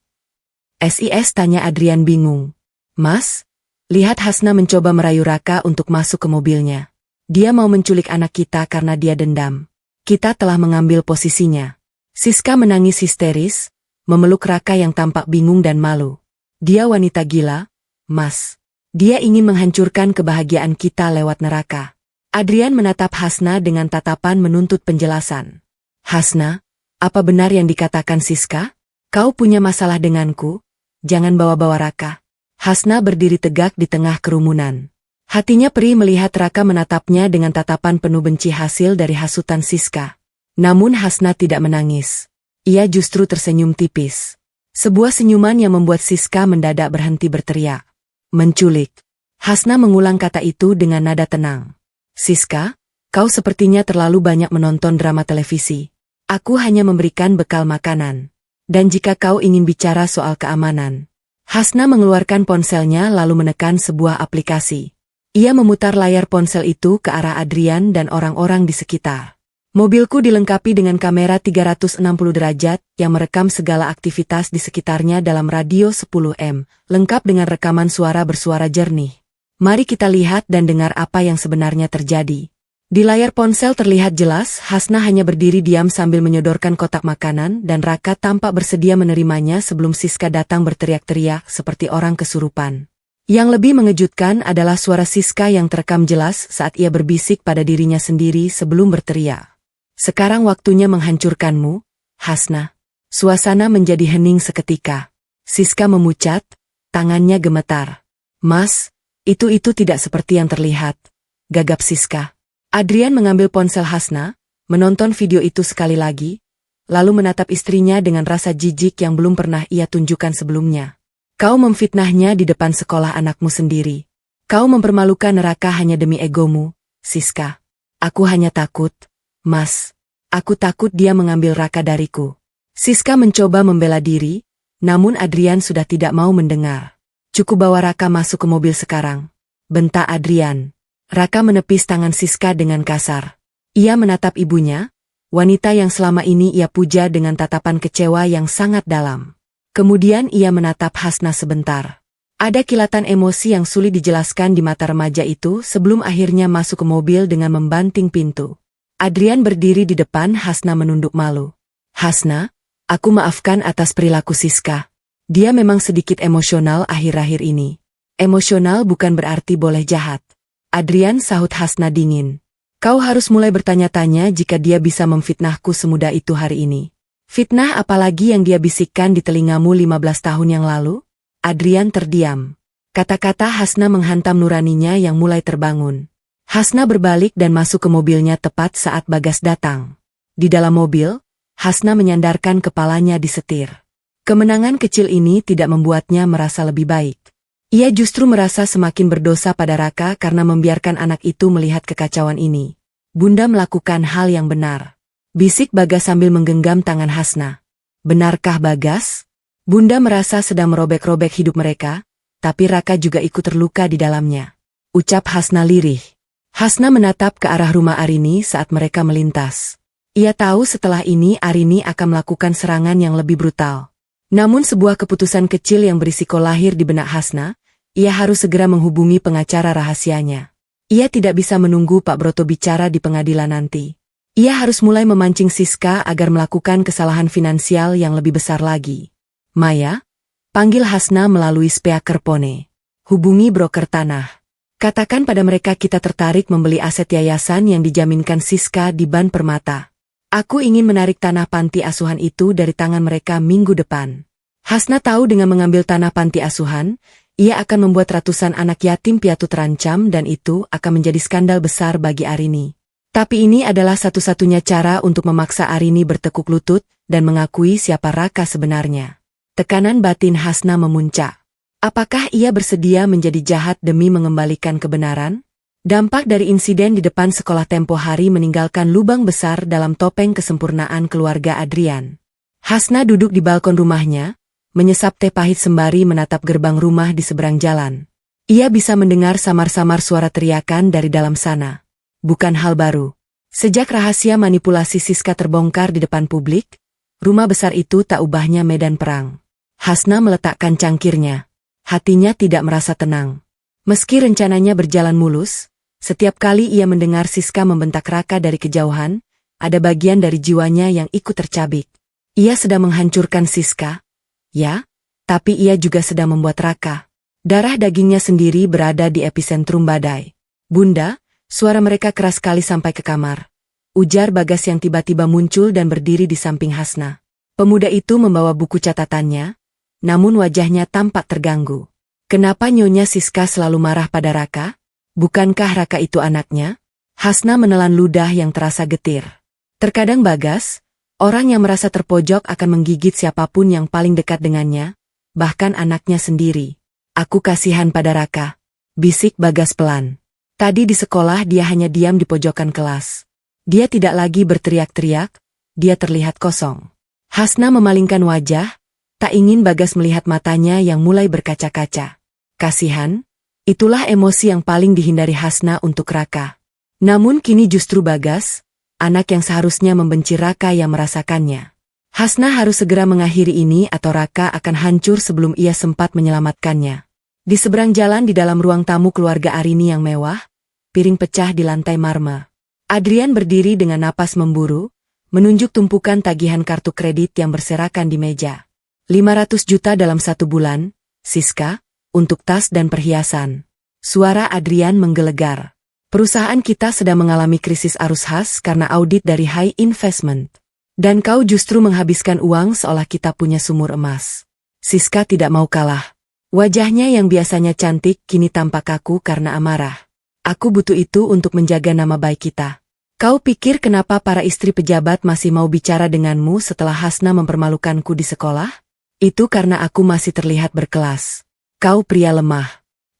SIS, tanya Adrian bingung. Mas, lihat Hasna mencoba merayu Raka untuk masuk ke mobilnya. Dia mau menculik anak kita karena dia dendam. Kita telah mengambil posisinya. Siska menangis histeris, memeluk Raka yang tampak bingung dan malu. Dia wanita gila, Mas. Dia ingin menghancurkan kebahagiaan kita lewat neraka. Adrian menatap Hasna dengan tatapan menuntut penjelasan. Hasna, apa benar yang dikatakan Siska? Kau punya masalah denganku? Jangan bawa-bawa Raka. Hasna berdiri tegak di tengah kerumunan. Hatinya perih melihat Raka menatapnya dengan tatapan penuh benci hasil dari hasutan Siska. Namun Hasna tidak menangis. Ia justru tersenyum tipis. Sebuah senyuman yang membuat Siska mendadak berhenti berteriak. Menculik. Hasna mengulang kata itu dengan nada tenang. Siska, kau sepertinya terlalu banyak menonton drama televisi. Aku hanya memberikan bekal makanan. Dan jika kau ingin bicara soal keamanan. Hasna mengeluarkan ponselnya lalu menekan sebuah aplikasi. Ia memutar layar ponsel itu ke arah Adrian dan orang-orang di sekitar. Mobilku dilengkapi dengan kamera 360 derajat yang merekam segala aktivitas di sekitarnya dalam radio 10 m, lengkap dengan rekaman suara bersuara jernih. Mari kita lihat dan dengar apa yang sebenarnya terjadi. Di layar ponsel terlihat jelas Hasna hanya berdiri diam sambil menyodorkan kotak makanan dan Raka tampak bersedia menerimanya sebelum Siska datang berteriak-teriak seperti orang kesurupan. Yang lebih mengejutkan adalah suara Siska yang terekam jelas saat ia berbisik pada dirinya sendiri sebelum berteriak. Sekarang waktunya menghancurkanmu, Hasna. Suasana menjadi hening seketika. Siska memucat, tangannya gemetar. Mas, itu tidak seperti yang terlihat. Gagap Siska. Adrian mengambil ponsel Hasna, menonton video itu sekali lagi, lalu menatap istrinya dengan rasa jijik yang belum pernah ia tunjukkan sebelumnya. Kau memfitnahnya di depan sekolah anakmu sendiri. Kau mempermalukan Raka hanya demi egomu, Siska. Aku hanya takut. Mas, aku takut dia mengambil Raka dariku. Siska mencoba membela diri, namun Adrian sudah tidak mau mendengar. Cukup bawa Raka masuk ke mobil sekarang. Bentak Adrian. Raka menepis tangan Siska dengan kasar. Ia menatap ibunya, wanita yang selama ini ia puja dengan tatapan kecewa yang sangat dalam. Kemudian ia menatap Hasna sebentar. Ada kilatan emosi yang sulit dijelaskan di mata remaja itu sebelum akhirnya masuk ke mobil dengan membanting pintu. Adrian berdiri di depan Hasna menunduk malu. Hasna, aku maafkan atas perilaku Siska. Dia memang sedikit emosional akhir-akhir ini. Emosional bukan berarti boleh jahat. Adrian, sahut Hasna dingin. Kau harus mulai bertanya-tanya jika dia bisa memfitnahku semudah itu hari ini. Fitnah apalagi yang dia bisikkan di telingamu 15 tahun yang lalu? Adrian terdiam. Kata-kata Hasna menghantam nuraninya yang mulai terbangun. Hasna berbalik dan masuk ke mobilnya tepat saat Bagas datang. Di dalam mobil, Hasna menyandarkan kepalanya di setir. Kemenangan kecil ini tidak membuatnya merasa lebih baik. Ia justru merasa semakin berdosa pada Raka karena membiarkan anak itu melihat kekacauan ini. Bunda melakukan hal yang benar. Bisik Bagas sambil menggenggam tangan Hasna. Benarkah Bagas? Bunda merasa sedang merobek-robek hidup mereka, tapi Raka juga ikut terluka di dalamnya. Ucap Hasna lirih. Hasna menatap ke arah rumah Arini saat mereka melintas. Ia tahu setelah ini Arini akan melakukan serangan yang lebih brutal. Namun sebuah keputusan kecil yang berisiko lahir di benak Hasna, ia harus segera menghubungi pengacara rahasianya. Ia tidak bisa menunggu Pak Broto bicara di pengadilan nanti. Ia harus mulai memancing Siska agar melakukan kesalahan finansial yang lebih besar lagi. Maya, panggil Hasna melalui speaker Pone. Hubungi broker tanah. Katakan pada mereka kita tertarik membeli aset yayasan yang dijaminkan Siska di Ban Permata. Aku ingin menarik tanah panti asuhan itu dari tangan mereka minggu depan. Hasna tahu dengan mengambil tanah panti asuhan, ia akan membuat ratusan anak yatim piatu terancam dan itu akan menjadi skandal besar bagi Arini. Tapi ini adalah satu-satunya cara untuk memaksa Arini bertekuk lutut dan mengakui siapa Raka sebenarnya. Tekanan batin Hasna memuncak. Apakah ia bersedia menjadi jahat demi mengembalikan kebenaran? Dampak dari insiden di depan sekolah tempo hari meninggalkan lubang besar dalam topeng kesempurnaan keluarga Adrian. Hasna duduk di balkon rumahnya, menyesap teh pahit sembari menatap gerbang rumah di seberang jalan. Ia bisa mendengar samar-samar suara teriakan dari dalam sana. Bukan hal baru. Sejak rahasia manipulasi Siska terbongkar di depan publik, rumah besar itu tak ubahnya medan perang. Hasna meletakkan cangkirnya. Hatinya tidak merasa tenang. Meski rencananya berjalan mulus, setiap kali ia mendengar Siska membentak Raka dari kejauhan, ada bagian dari jiwanya yang ikut tercabik. Ia sedang menghancurkan Siska, ya, tapi ia juga sedang membuat Raka. Darah dagingnya sendiri berada di epicentrum badai. Bunda, suara mereka keras sekali sampai ke kamar. Ujar Bagas yang tiba-tiba muncul dan berdiri di samping Hasna. Pemuda itu membawa buku catatannya, namun wajahnya tampak terganggu. Kenapa Nyonya Siska selalu marah pada Raka? Bukankah Raka itu anaknya? Hasna menelan ludah yang terasa getir. Terkadang Bagas, orang yang merasa terpojok akan menggigit siapapun yang paling dekat dengannya, bahkan anaknya sendiri. Aku kasihan pada Raka. Bisik Bagas pelan. Tadi di sekolah dia hanya diam di pojokan kelas. Dia tidak lagi berteriak-teriak, dia terlihat kosong. Hasna memalingkan wajah, tak ingin Bagas melihat matanya yang mulai berkaca-kaca. Kasihan? Itulah emosi yang paling dihindari Hasna untuk Raka. Namun kini justru Bagas, anak yang seharusnya membenci Raka yang merasakannya. Hasna harus segera mengakhiri ini atau Raka akan hancur sebelum ia sempat menyelamatkannya. Di seberang jalan di dalam ruang tamu keluarga Arini yang mewah, piring pecah di lantai marmer. Adrian berdiri dengan napas memburu, menunjuk tumpukan tagihan kartu kredit yang berserakan di meja. 500 juta dalam 1 bulan, Siska, untuk tas dan perhiasan. Suara Adrian menggelegar. Perusahaan kita sedang mengalami krisis arus khas karena audit dari High Investment. Dan kau justru menghabiskan uang seolah kita punya sumur emas. Siska tidak mau kalah. Wajahnya yang biasanya cantik kini tampak kaku karena amarah. Aku butuh itu untuk menjaga nama baik kita. Kau pikir kenapa para istri pejabat masih mau bicara denganmu setelah Hasna mempermalukanku di sekolah? Itu karena aku masih terlihat berkelas. Kau pria lemah.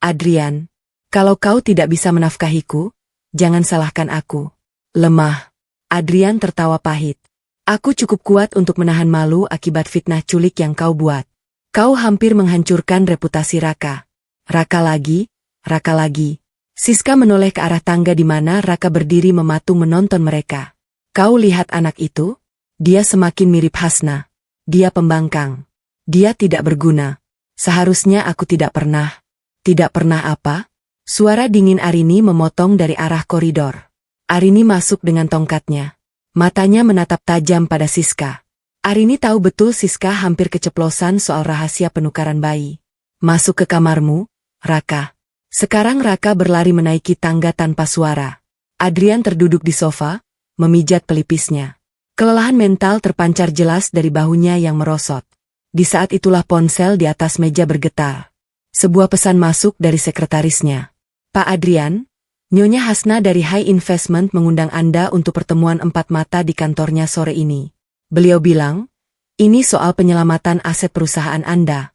Adrian, kalau kau tidak bisa menafkahiku, jangan salahkan aku. Lemah. Adrian tertawa pahit. Aku cukup kuat untuk menahan malu akibat fitnah culik yang kau buat. Kau hampir menghancurkan reputasi Raka. Raka lagi, Raka lagi. Siska menoleh ke arah tangga di mana Raka berdiri mematung menonton mereka. Kau lihat anak itu? Dia semakin mirip Hasna. Dia pembangkang. Dia tidak berguna. Seharusnya aku tidak pernah. Tidak pernah apa? Suara dingin Arini memotong dari arah koridor. Arini masuk dengan tongkatnya. Matanya menatap tajam pada Siska. Arini tahu betul Siska hampir keceplosan soal rahasia penukaran bayi. Masuk ke kamarmu, Raka. Sekarang Raka berlari menaiki tangga tanpa suara. Adrian terduduk di sofa, memijat pelipisnya. Kelelahan mental terpancar jelas dari bahunya yang merosot. Di saat itulah ponsel di atas meja bergetar. Sebuah pesan masuk dari sekretarisnya. Pak Adrian, Nyonya Hasna dari High Investment mengundang Anda untuk pertemuan 4 mata di kantornya sore ini. Beliau bilang, ini soal penyelamatan aset perusahaan Anda.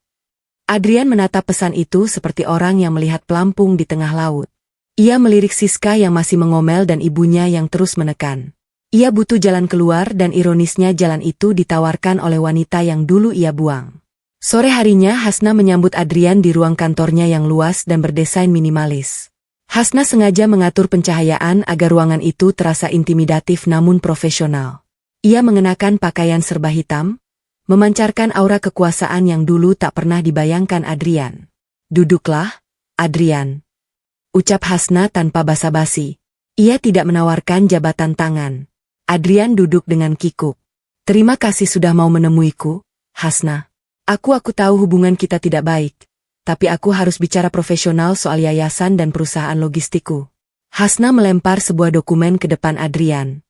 Adrian menatap pesan itu seperti orang yang melihat pelampung di tengah laut. Ia melirik Siska yang masih mengomel dan ibunya yang terus menekan. Ia butuh jalan keluar dan ironisnya jalan itu ditawarkan oleh wanita yang dulu ia buang. Sore harinya Hasna menyambut Adrian di ruang kantornya yang luas dan berdesain minimalis. Hasna sengaja mengatur pencahayaan agar ruangan itu terasa intimidatif namun profesional. Ia mengenakan pakaian serba hitam, memancarkan aura kekuasaan yang dulu tak pernah dibayangkan Adrian. "Duduklah, Adrian," ucap Hasna tanpa basa-basi. Ia tidak menawarkan jabatan tangan. Adrian duduk dengan kikuk. "Terima kasih sudah mau menemuiku, Hasna. Aku tahu hubungan kita tidak baik, tapi aku harus bicara profesional soal yayasan dan perusahaan logistikku." Hasna melempar sebuah dokumen ke depan Adrian.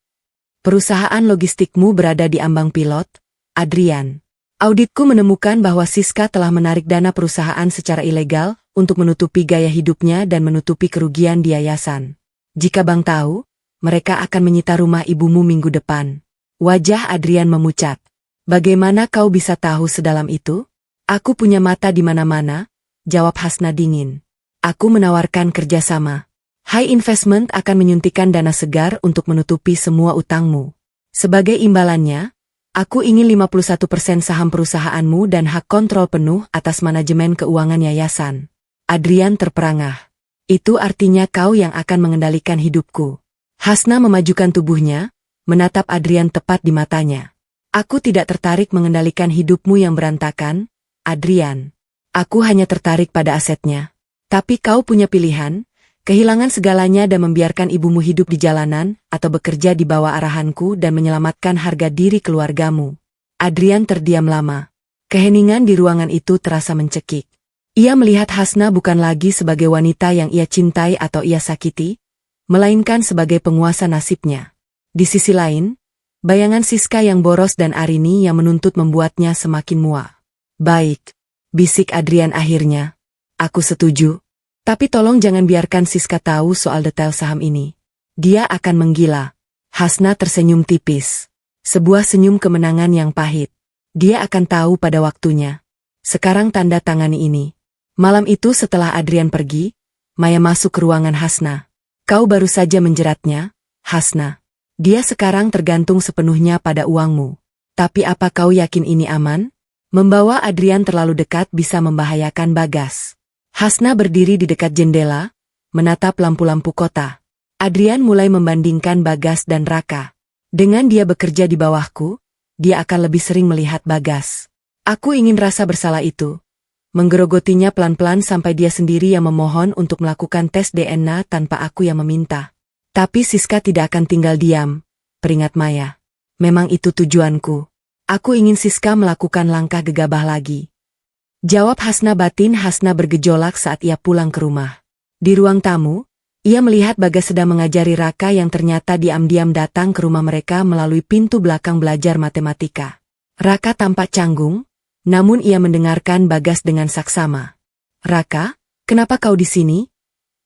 "Perusahaan logistikmu berada di ambang pilot, Adrian. Auditku menemukan bahwa Siska telah menarik dana perusahaan secara ilegal untuk menutupi gaya hidupnya dan menutupi kerugian di yayasan. Jika Bang tahu, mereka akan menyita rumah ibumu minggu depan." Wajah Adrian memucat. "Bagaimana kau bisa tahu sedalam itu?" "Aku punya mata di mana-mana," jawab Hasna dingin. "Aku menawarkan kerjasama. High Investment akan menyuntikkan dana segar untuk menutupi semua utangmu. Sebagai imbalannya, aku ingin 51% saham perusahaanmu dan hak kontrol penuh atas manajemen keuangan yayasan." Adrian terperangah. "Itu artinya kau yang akan mengendalikan hidupku." Hasna memajukan tubuhnya, menatap Adrian tepat di matanya. "Aku tidak tertarik mengendalikan hidupmu yang berantakan, Adrian. Aku hanya tertarik pada asetnya. Tapi kau punya pilihan, kehilangan segalanya dan membiarkan ibumu hidup di jalanan, atau bekerja di bawah arahanku dan menyelamatkan harga diri keluargamu." Adrian terdiam lama. Keheningan di ruangan itu terasa mencekik. Ia melihat Hasna bukan lagi sebagai wanita yang ia cintai atau ia sakiti, melainkan sebagai penguasa nasibnya. Di sisi lain, bayangan Siska yang boros dan Arini yang menuntut membuatnya semakin muak. "Baik," bisik Adrian akhirnya. "Aku setuju. Tapi tolong jangan biarkan Siska tahu soal detail saham ini. Dia akan menggila." Hasna tersenyum tipis. Sebuah senyum kemenangan yang pahit. "Dia akan tahu pada waktunya. Sekarang tanda tangani ini." Malam itu setelah Adrian pergi, Maya masuk ke ruangan Hasna. "Kau baru saja menjeratnya, Hasna. Dia sekarang tergantung sepenuhnya pada uangmu. Tapi apa kau yakin ini aman? Membawa Adrian terlalu dekat bisa membahayakan Bagas." Hasna berdiri di dekat jendela, menatap lampu-lampu kota. Adrian mulai membandingkan Bagas dan Raka. "Dengan dia bekerja di bawahku, dia akan lebih sering melihat Bagas. Aku ingin rasa bersalah itu." Menggerogotinya pelan-pelan sampai dia sendiri yang memohon untuk melakukan tes DNA tanpa aku yang meminta. "Tapi Siska tidak akan tinggal diam," peringat Maya. "Memang itu tujuanku. Aku ingin Siska melakukan langkah gegabah lagi." Jawab Hasna batin Hasna bergejolak saat ia pulang ke rumah. Di ruang tamu, ia melihat Bagas sedang mengajari Raka yang ternyata diam-diam datang ke rumah mereka melalui pintu belakang belajar matematika. Raka tampak canggung, namun ia mendengarkan Bagas dengan saksama. "Raka, kenapa kau di sini?"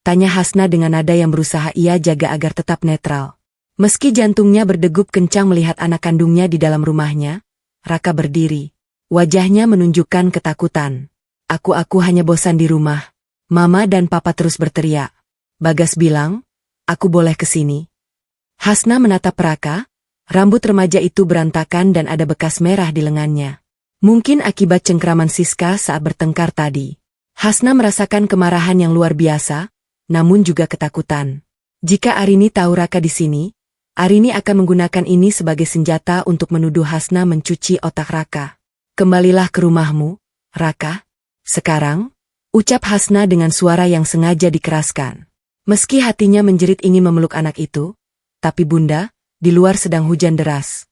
tanya Hasna dengan nada yang berusaha ia jaga agar tetap netral. Meski jantungnya berdegup kencang melihat anak kandungnya di dalam rumahnya, Raka berdiri. Wajahnya menunjukkan ketakutan. Aku hanya bosan di rumah. Mama dan Papa terus berteriak." Bagas bilang, "Aku boleh ke sini?" Hasna menatap Raka, rambut remaja itu berantakan dan ada bekas merah di lengannya. Mungkin akibat cengkraman Siska saat bertengkar tadi. Hasna merasakan kemarahan yang luar biasa, namun juga ketakutan. Jika Arini tahu Raka di sini, Arini akan menggunakan ini sebagai senjata untuk menuduh Hasna mencuci otak Raka. "Kembalilah ke rumahmu, Raka. Sekarang," ucap Hasna dengan suara yang sengaja dikeraskan. Meski hatinya menjerit ingin memeluk anak itu, "Tapi Bunda, di luar sedang hujan deras."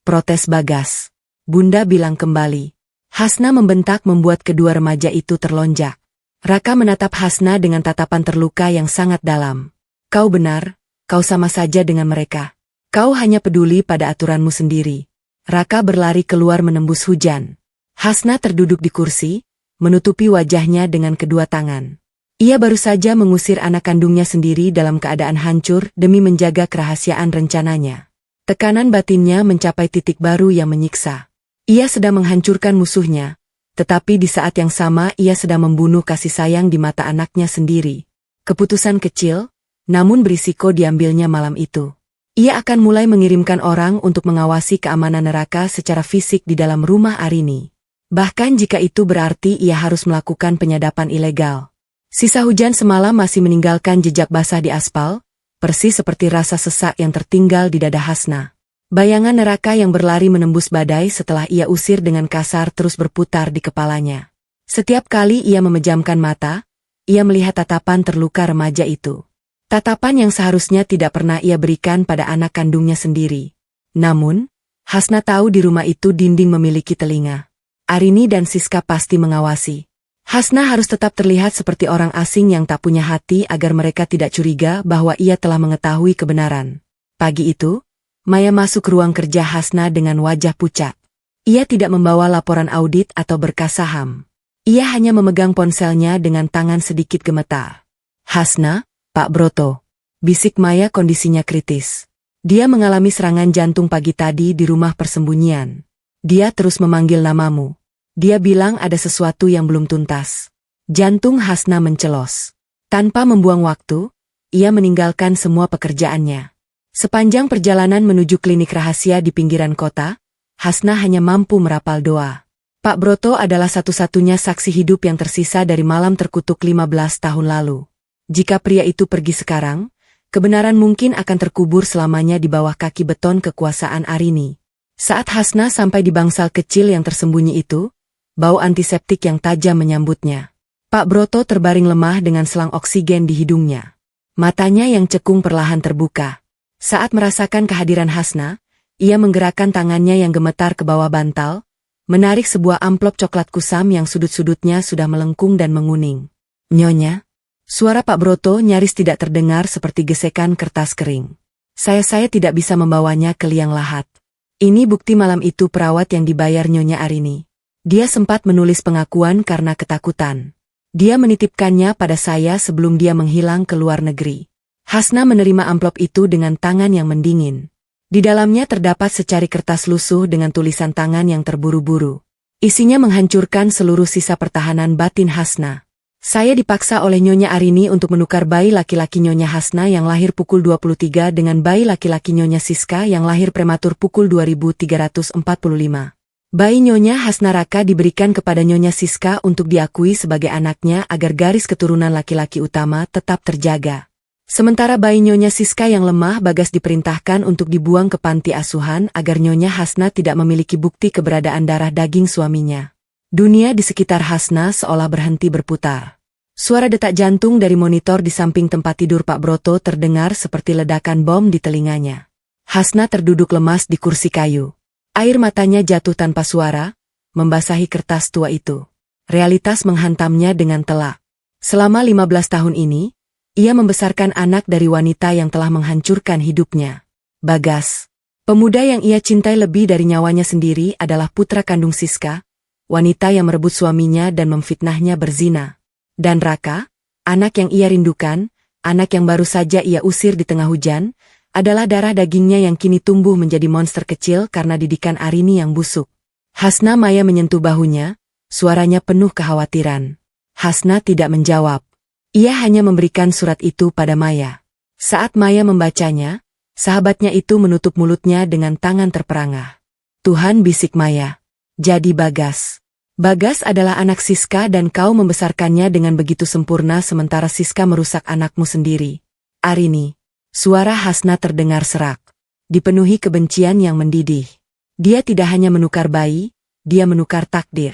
Protes Bagas. "Bunda bilang kembali." Hasna membentak membuat kedua remaja itu terlonjak. Raka menatap Hasna dengan tatapan terluka yang sangat dalam. "Kau benar, kau sama saja dengan mereka. Kau hanya peduli pada aturanmu sendiri." Raka berlari keluar menembus hujan. Hasna terduduk di kursi, menutupi wajahnya dengan kedua tangan. Ia baru saja mengusir anak kandungnya sendiri dalam keadaan hancur demi menjaga kerahasiaan rencananya. Tekanan batinnya mencapai titik baru yang menyiksa. Ia sedang menghancurkan musuhnya, Tetapi di saat yang sama ia sedang membunuh kasih sayang di mata anaknya sendiri. Keputusan kecil, namun berisiko diambilnya malam itu. Ia akan mulai mengirimkan orang untuk mengawasi keamanan neraka secara fisik di dalam rumah Arini. Bahkan jika itu berarti ia harus melakukan penyadapan ilegal. Sisa hujan semalam masih meninggalkan jejak basah di aspal, persis seperti rasa sesak yang tertinggal di dada Hasna. Bayangan neraka yang berlari menembus badai setelah ia usir dengan kasar terus berputar di kepalanya. Setiap kali ia memejamkan mata, ia melihat tatapan terluka remaja itu. Tatapan yang seharusnya tidak pernah ia berikan pada anak kandungnya sendiri. Namun, Hasna tahu di rumah itu dinding memiliki telinga. Arini dan Siska pasti mengawasi. Hasna harus tetap terlihat seperti orang asing yang tak punya hati agar mereka tidak curiga bahwa ia telah mengetahui kebenaran. Pagi itu, Maya masuk ruang kerja Hasna dengan wajah pucat. Ia tidak membawa laporan audit atau berkas saham. Ia hanya memegang ponselnya dengan tangan sedikit gemetar. "Hasna, Pak Broto," bisik Maya, kondisinya kritis. "Dia mengalami serangan jantung pagi tadi di rumah persembunyian. Dia terus memanggil namamu. Dia bilang ada sesuatu yang belum tuntas." Jantung Hasna mencelos. Tanpa membuang waktu, ia meninggalkan semua pekerjaannya. Sepanjang perjalanan menuju klinik rahasia di pinggiran kota, Hasna hanya mampu merapal doa. Pak Broto adalah satu-satunya saksi hidup yang tersisa dari malam terkutuk 15 tahun lalu. Jika pria itu pergi sekarang, kebenaran mungkin akan terkubur selamanya di bawah kaki beton kekuasaan Arini. Saat Hasna sampai di bangsal kecil yang tersembunyi itu, bau antiseptik yang tajam menyambutnya. Pak Broto terbaring lemah dengan selang oksigen di hidungnya. Matanya yang cekung perlahan terbuka. Saat merasakan kehadiran Hasna, ia menggerakkan tangannya yang gemetar ke bawah bantal, menarik sebuah amplop coklat kusam yang sudut-sudutnya sudah melengkung dan menguning. "Nyonya?" Suara Pak Broto nyaris tidak terdengar seperti gesekan kertas kering. Saya tidak bisa membawanya ke liang lahat. Ini bukti malam itu perawat yang dibayar Nyonya Arini. Dia sempat menulis pengakuan karena ketakutan. Dia menitipkannya pada saya sebelum dia menghilang ke luar negeri." Hasna menerima amplop itu dengan tangan yang mendingin. Di dalamnya terdapat secari kertas lusuh dengan tulisan tangan yang terburu-buru. Isinya menghancurkan seluruh sisa pertahanan batin Hasna. "Saya dipaksa oleh Nyonya Arini untuk menukar bayi laki-laki Nyonya Hasna yang lahir pukul 23 dengan bayi laki-laki Nyonya Siska yang lahir prematur pukul 2345. Bayi Nyonya Hasna Raka diberikan kepada Nyonya Siska untuk diakui sebagai anaknya agar garis keturunan laki-laki utama tetap terjaga. Sementara bayi Nyonya Siska yang lemah Bagas diperintahkan untuk dibuang ke panti asuhan agar Nyonya Hasna tidak memiliki bukti keberadaan darah daging suaminya." Dunia di sekitar Hasna seolah berhenti berputar. Suara detak jantung dari monitor di samping tempat tidur Pak Broto terdengar seperti ledakan bom di telinganya. Hasna terduduk lemas di kursi kayu. Air matanya jatuh tanpa suara, membasahi kertas tua itu. Realitas menghantamnya dengan telak. Selama 15 tahun ini, ia membesarkan anak dari wanita yang telah menghancurkan hidupnya. Bagas. Pemuda yang ia cintai lebih dari nyawanya sendiri adalah putra kandung Siska, wanita yang merebut suaminya dan memfitnahnya berzina. Dan Raka, anak yang ia rindukan, anak yang baru saja ia usir di tengah hujan, adalah darah dagingnya yang kini tumbuh menjadi monster kecil karena didikan Arini yang busuk. Hasna Maya menyentuh bahunya, suaranya penuh kekhawatiran. Hasna tidak menjawab. Ia hanya memberikan surat itu pada Maya. Saat Maya membacanya, sahabatnya itu menutup mulutnya dengan tangan terperangah. "Tuhan," bisik Maya. "Jadi Bagas. Bagas adalah anak Siska dan kau membesarkannya dengan begitu sempurna sementara Siska merusak anakmu sendiri." "Arini." Suara Hasna terdengar serak. Dipenuhi kebencian yang mendidih. Dia tidak hanya menukar bayi, dia menukar takdir.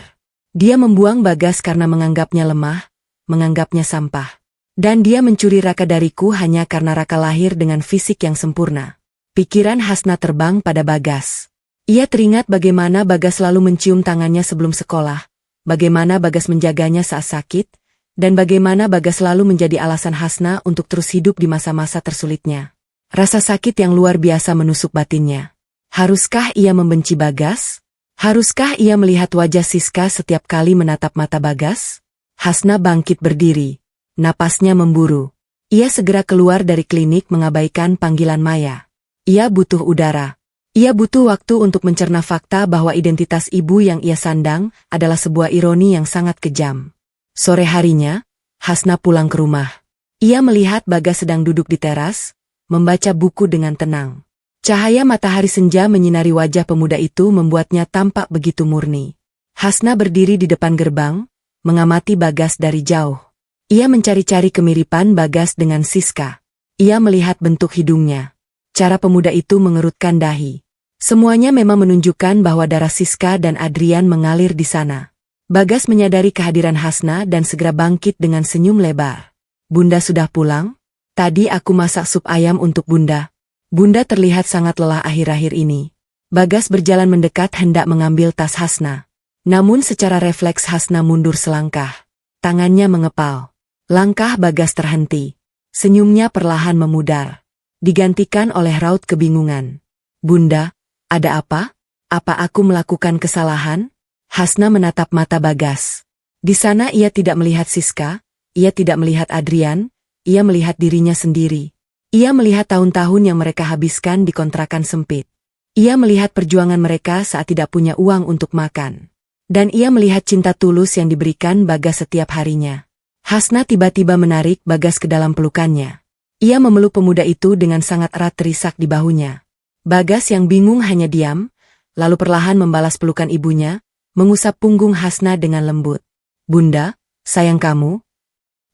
Dia membuang Bagas karena menganggapnya lemah, menganggapnya sampah. Dan dia mencuri Raka dariku hanya karena Raka lahir dengan fisik yang sempurna. Pikiran Hasna terbang pada Bagas. Ia teringat bagaimana Bagas selalu mencium tangannya sebelum sekolah, bagaimana Bagas menjaganya saat sakit, dan bagaimana Bagas selalu menjadi alasan Hasna untuk terus hidup di masa-masa tersulitnya. Rasa sakit yang luar biasa menusuk batinnya. Haruskah ia membenci Bagas? Haruskah ia melihat wajah Siska setiap kali menatap mata Bagas? Hasna bangkit berdiri. Napasnya memburu. Ia segera keluar dari klinik mengabaikan panggilan Maya. Ia butuh udara. Ia butuh waktu untuk mencerna fakta bahwa identitas ibu yang ia sandang adalah sebuah ironi yang sangat kejam. Sore harinya, Hasna pulang ke rumah. Ia melihat Bagas sedang duduk di teras, membaca buku dengan tenang. Cahaya matahari senja menyinari wajah pemuda itu membuatnya tampak begitu murni. Hasna berdiri di depan gerbang, mengamati Bagas dari jauh. Ia mencari-cari kemiripan Bagas dengan Siska. Ia melihat bentuk hidungnya. Cara pemuda itu mengerutkan dahi. Semuanya memang menunjukkan bahwa darah Siska dan Adrian mengalir di sana. Bagas menyadari kehadiran Hasna dan segera bangkit dengan senyum lebar. Bunda sudah pulang? Tadi aku masak sup ayam untuk Bunda. Bunda terlihat sangat lelah akhir-akhir ini. Bagas berjalan mendekat hendak mengambil tas Hasna. Namun secara refleks Hasna mundur selangkah. Tangannya mengepal. Langkah Bagas terhenti. Senyumnya perlahan memudar. Digantikan oleh raut kebingungan. Bunda, ada apa? Apa aku melakukan kesalahan? Hasna menatap mata Bagas. Di sana ia tidak melihat Siska, ia tidak melihat Adrian, ia melihat dirinya sendiri. Ia melihat tahun-tahun yang mereka habiskan di kontrakan sempit. Ia melihat perjuangan mereka saat tidak punya uang untuk makan. Dan ia melihat cinta tulus yang diberikan Bagas setiap harinya. Hasna tiba-tiba menarik Bagas ke dalam pelukannya. Ia memeluk pemuda itu dengan sangat erat terisak di bahunya. Bagas yang bingung hanya diam, lalu perlahan membalas pelukan ibunya, mengusap punggung Hasna dengan lembut. Bunda, sayang kamu.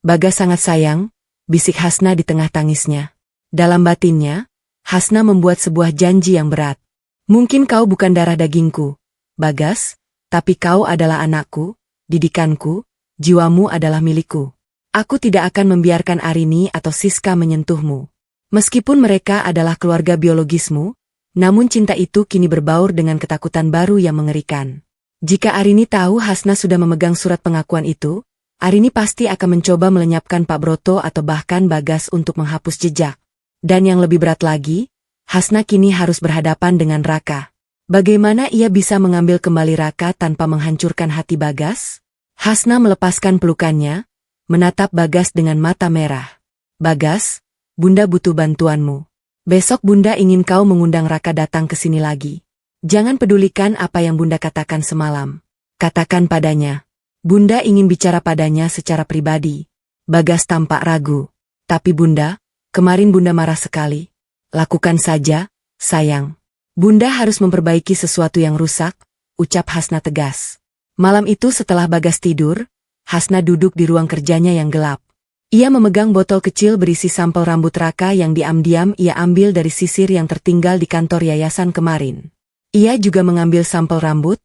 Bagas sangat sayang, bisik Hasna di tengah tangisnya. Dalam batinnya, Hasna membuat sebuah janji yang berat. Mungkin kau bukan darah dagingku, Bagas, tapi kau adalah anakku, didikanku, jiwamu adalah milikku. Aku tidak akan membiarkan Arini atau Siska menyentuhmu. Meskipun mereka adalah keluarga biologismu, namun cinta itu kini berbaur dengan ketakutan baru yang mengerikan. Jika Arini tahu Hasna sudah memegang surat pengakuan itu, Arini pasti akan mencoba melenyapkan Pak Broto atau bahkan Bagas untuk menghapus jejak. Dan yang lebih berat lagi, Hasna kini harus berhadapan dengan Raka. Bagaimana ia bisa mengambil kembali Raka tanpa menghancurkan hati Bagas? Hasna melepaskan pelukannya, menatap Bagas dengan mata merah. Bagas, Bunda butuh bantuanmu. Besok Bunda ingin kau mengundang Raka datang ke sini lagi. Jangan pedulikan apa yang Bunda katakan semalam. Katakan padanya. Bunda ingin bicara padanya secara pribadi. Bagas tampak ragu. Tapi Bunda, kemarin Bunda marah sekali. Lakukan saja, sayang. Bunda harus memperbaiki sesuatu yang rusak, ucap Hasna tegas. Malam itu setelah Bagas tidur, Hasna duduk di ruang kerjanya yang gelap. Ia memegang botol kecil berisi sampel rambut Raka yang diam-diam ia ambil dari sisir yang tertinggal di kantor yayasan kemarin. Ia juga mengambil sampel rambut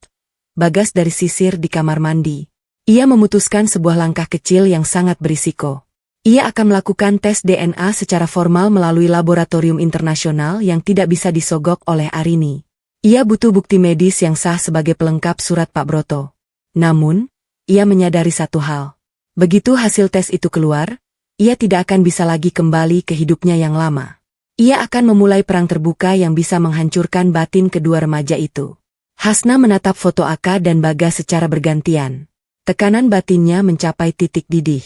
Bagas dari sisir di kamar mandi. Ia memutuskan sebuah langkah kecil yang sangat berisiko. Ia akan melakukan tes DNA secara formal melalui laboratorium internasional yang tidak bisa disogok oleh Arini. Ia butuh bukti medis yang sah sebagai pelengkap surat Pak Broto. Namun, ia menyadari satu hal. Begitu hasil tes itu keluar, ia tidak akan bisa lagi kembali ke hidupnya yang lama. Ia akan memulai perang terbuka yang bisa menghancurkan batin kedua remaja itu. Hasna menatap foto Aka dan Bagas secara bergantian. Tekanan batinnya mencapai titik didih.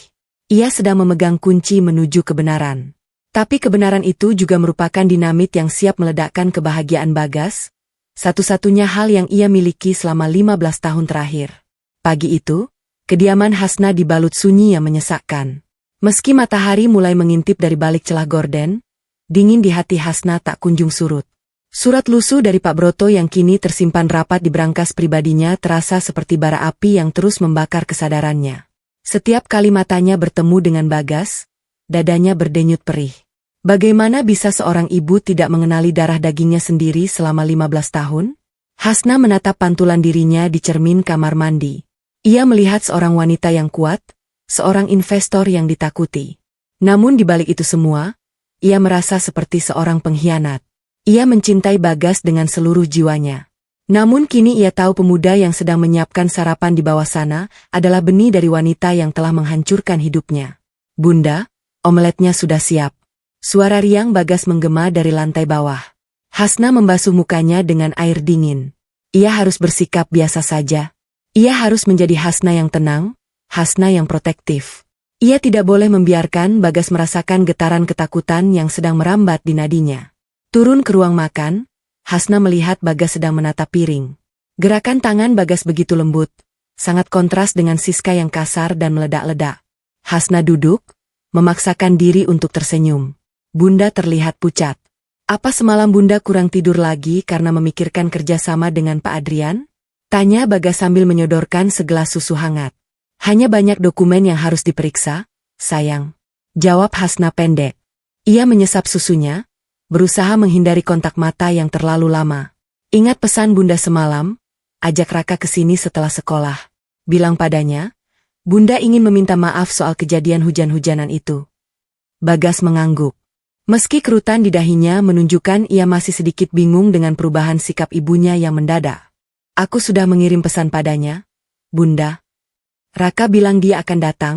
Ia sedang memegang kunci menuju kebenaran. Tapi kebenaran itu juga merupakan dinamit yang siap meledakkan kebahagiaan Bagas, satu-satunya hal yang ia miliki selama 15 tahun terakhir. Pagi itu, kediaman Hasna dibalut sunyi yang menyesakkan. Meski matahari mulai mengintip dari balik celah gorden, dingin di hati Hasna tak kunjung surut. Surat lusuh dari Pak Broto yang kini tersimpan rapat di brankas pribadinya terasa seperti bara api yang terus membakar kesadarannya. Setiap kali matanya bertemu dengan Bagas, dadanya berdenyut perih. Bagaimana bisa seorang ibu tidak mengenali darah dagingnya sendiri selama 15 tahun? Hasna menatap pantulan dirinya di cermin kamar mandi. Ia melihat seorang wanita yang kuat, seorang investor yang ditakuti. Namun di balik itu semua, ia merasa seperti seorang pengkhianat. Ia mencintai Bagas dengan seluruh jiwanya. Namun kini ia tahu pemuda yang sedang menyiapkan sarapan di bawah sana adalah benih dari wanita yang telah menghancurkan hidupnya. Bunda, omeletnya sudah siap. Suara riang Bagas menggema dari lantai bawah. Hasna membasuh mukanya dengan air dingin. Ia harus bersikap biasa saja. Ia harus menjadi Hasna yang tenang, Hasna yang protektif. Ia tidak boleh membiarkan Bagas merasakan getaran ketakutan yang sedang merambat di nadinya. Turun ke ruang makan, Hasna melihat Bagas sedang menata piring. Gerakan tangan Bagas begitu lembut, sangat kontras dengan Siska yang kasar dan meledak-ledak. Hasna duduk, memaksakan diri untuk tersenyum. Bunda terlihat pucat. Apa semalam Bunda kurang tidur lagi karena memikirkan kerjasama dengan Pak Adrian? Tanya Bagas sambil menyodorkan segelas susu hangat. Hanya banyak dokumen yang harus diperiksa, sayang. Jawab Hasna pendek. Ia menyesap susunya, berusaha menghindari kontak mata yang terlalu lama. Ingat pesan Bunda semalam, ajak Raka ke sini setelah sekolah. Bilang padanya, Bunda ingin meminta maaf soal kejadian hujan-hujanan itu. Bagas mengangguk. Meski kerutan di dahinya menunjukkan ia masih sedikit bingung dengan perubahan sikap ibunya yang mendadak. Aku sudah mengirim pesan padanya, Bunda. Raka bilang dia akan datang,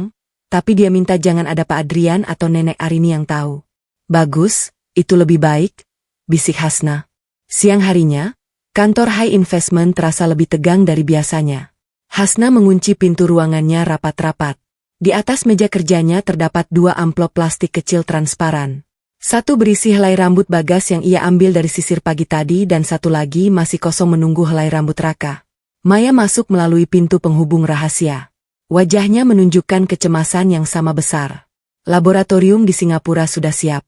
tapi dia minta jangan ada Pak Adrian atau Nenek Arini yang tahu. Bagus, itu lebih baik, bisik Hasna. Siang harinya, kantor High Investment terasa lebih tegang dari biasanya. Hasna mengunci pintu ruangannya rapat-rapat. Di atas meja kerjanya terdapat 2 amplop plastik kecil transparan. Satu berisi helai rambut Bagas yang ia ambil dari sisir pagi tadi dan satu lagi masih kosong menunggu helai rambut Raka. Maya masuk melalui pintu penghubung rahasia. Wajahnya menunjukkan kecemasan yang sama besar. Laboratorium di Singapura sudah siap.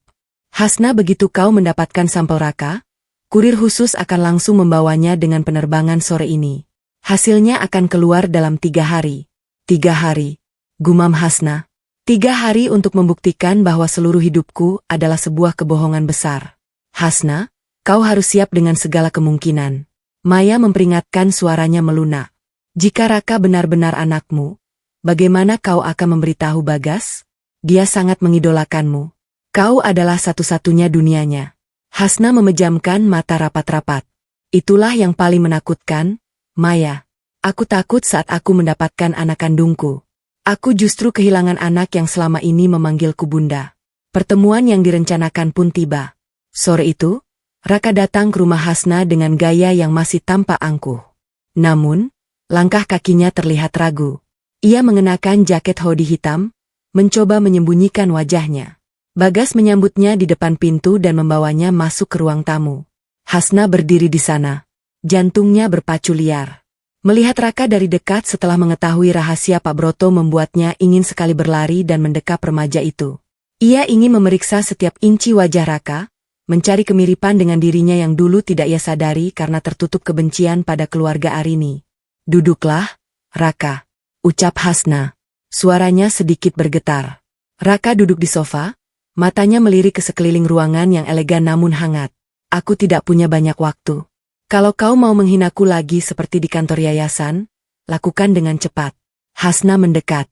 Hasna, begitu kau mendapatkan sampel Raka, kurir khusus akan langsung membawanya dengan penerbangan sore ini. Hasilnya akan keluar dalam 3 hari. 3 hari, gumam Hasna. 3 hari untuk membuktikan bahwa seluruh hidupku adalah sebuah kebohongan besar. Hasna, kau harus siap dengan segala kemungkinan. Maya memperingatkan, suaranya melunak. Jika Raka benar-benar anakmu, bagaimana kau akan memberitahu Bagas? Dia sangat mengidolakanmu. Kau adalah satu-satunya dunianya. Hasna memejamkan mata rapat-rapat. Itulah yang paling menakutkan, Maya. Aku takut saat aku mendapatkan anak kandungku. Aku justru kehilangan anak yang selama ini memanggilku Bunda. Pertemuan yang direncanakan pun tiba. Sore itu, Raka datang ke rumah Hasna dengan gaya yang masih tampak angkuh. Namun, langkah kakinya terlihat ragu. Ia mengenakan jaket hoodie hitam, mencoba menyembunyikan wajahnya. Bagas menyambutnya di depan pintu dan membawanya masuk ke ruang tamu. Hasna berdiri di sana. Jantungnya berpacu liar. Melihat Raka dari dekat setelah mengetahui rahasia Pak Broto membuatnya ingin sekali berlari dan mendekap remaja itu. Ia ingin memeriksa setiap inci wajah Raka, mencari kemiripan dengan dirinya yang dulu tidak ia sadari karena tertutup kebencian pada keluarga Arini. Duduklah, Raka, ucap Hasna. Suaranya sedikit bergetar. Raka duduk di sofa, matanya melirik ke sekeliling ruangan yang elegan namun hangat. Aku tidak punya banyak waktu. Kalau kau mau menghinaku lagi seperti di kantor yayasan, lakukan dengan cepat. Hasna mendekat.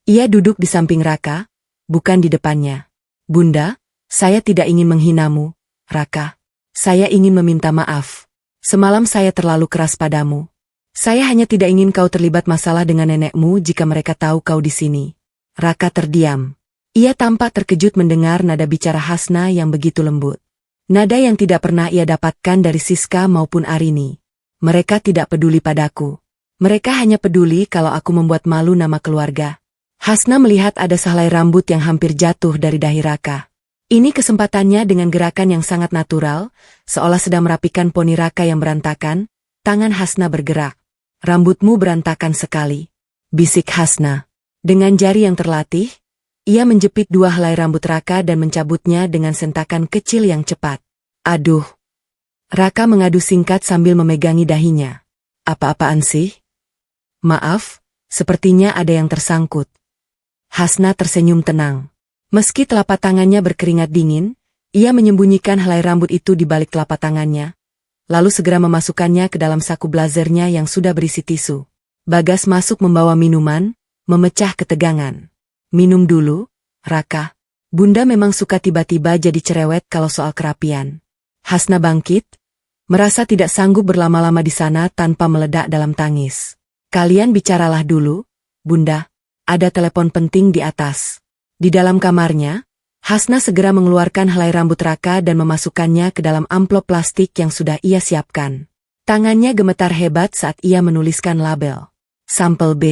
Ia duduk di samping Raka, bukan di depannya. Bunda, saya tidak ingin menghinamu, Raka. Saya ingin meminta maaf. Semalam saya terlalu keras padamu. Saya hanya tidak ingin kau terlibat masalah dengan nenekmu jika mereka tahu kau di sini. Raka terdiam. Ia tampak terkejut mendengar nada bicara Hasna yang begitu lembut. Nada yang tidak pernah ia dapatkan dari Siska maupun Arini. Mereka tidak peduli padaku. Mereka hanya peduli kalau aku membuat malu nama keluarga. Hasna melihat ada sehelai rambut yang hampir jatuh dari dahi Raka. Ini kesempatannya dengan gerakan yang sangat natural, seolah sedang merapikan poni Raka yang berantakan, tangan Hasna bergerak. Rambutmu berantakan sekali, bisik Hasna. Dengan jari yang terlatih, ia menjepit 2 helai rambut Raka dan mencabutnya dengan sentakan kecil yang cepat. Aduh. Raka mengadu singkat sambil memegangi dahinya. Apa-apaan sih? Maaf, sepertinya ada yang tersangkut. Hasna tersenyum tenang. Meski telapak tangannya berkeringat dingin, ia menyembunyikan helai rambut itu di balik telapak tangannya, lalu segera memasukkannya ke dalam saku blazernya yang sudah berisi tisu. Bagas masuk membawa minuman, memecah ketegangan. Minum dulu, Raka. Bunda memang suka tiba-tiba jadi cerewet kalau soal kerapian. Hasna bangkit, merasa tidak sanggup berlama-lama di sana tanpa meledak dalam tangis. Kalian bicaralah dulu, Bunda. Ada telepon penting di atas. Di dalam kamarnya, Hasna segera mengeluarkan helai rambut Raka dan memasukkannya ke dalam amplop plastik yang sudah ia siapkan. Tangannya gemetar hebat saat ia menuliskan label. Sampel B.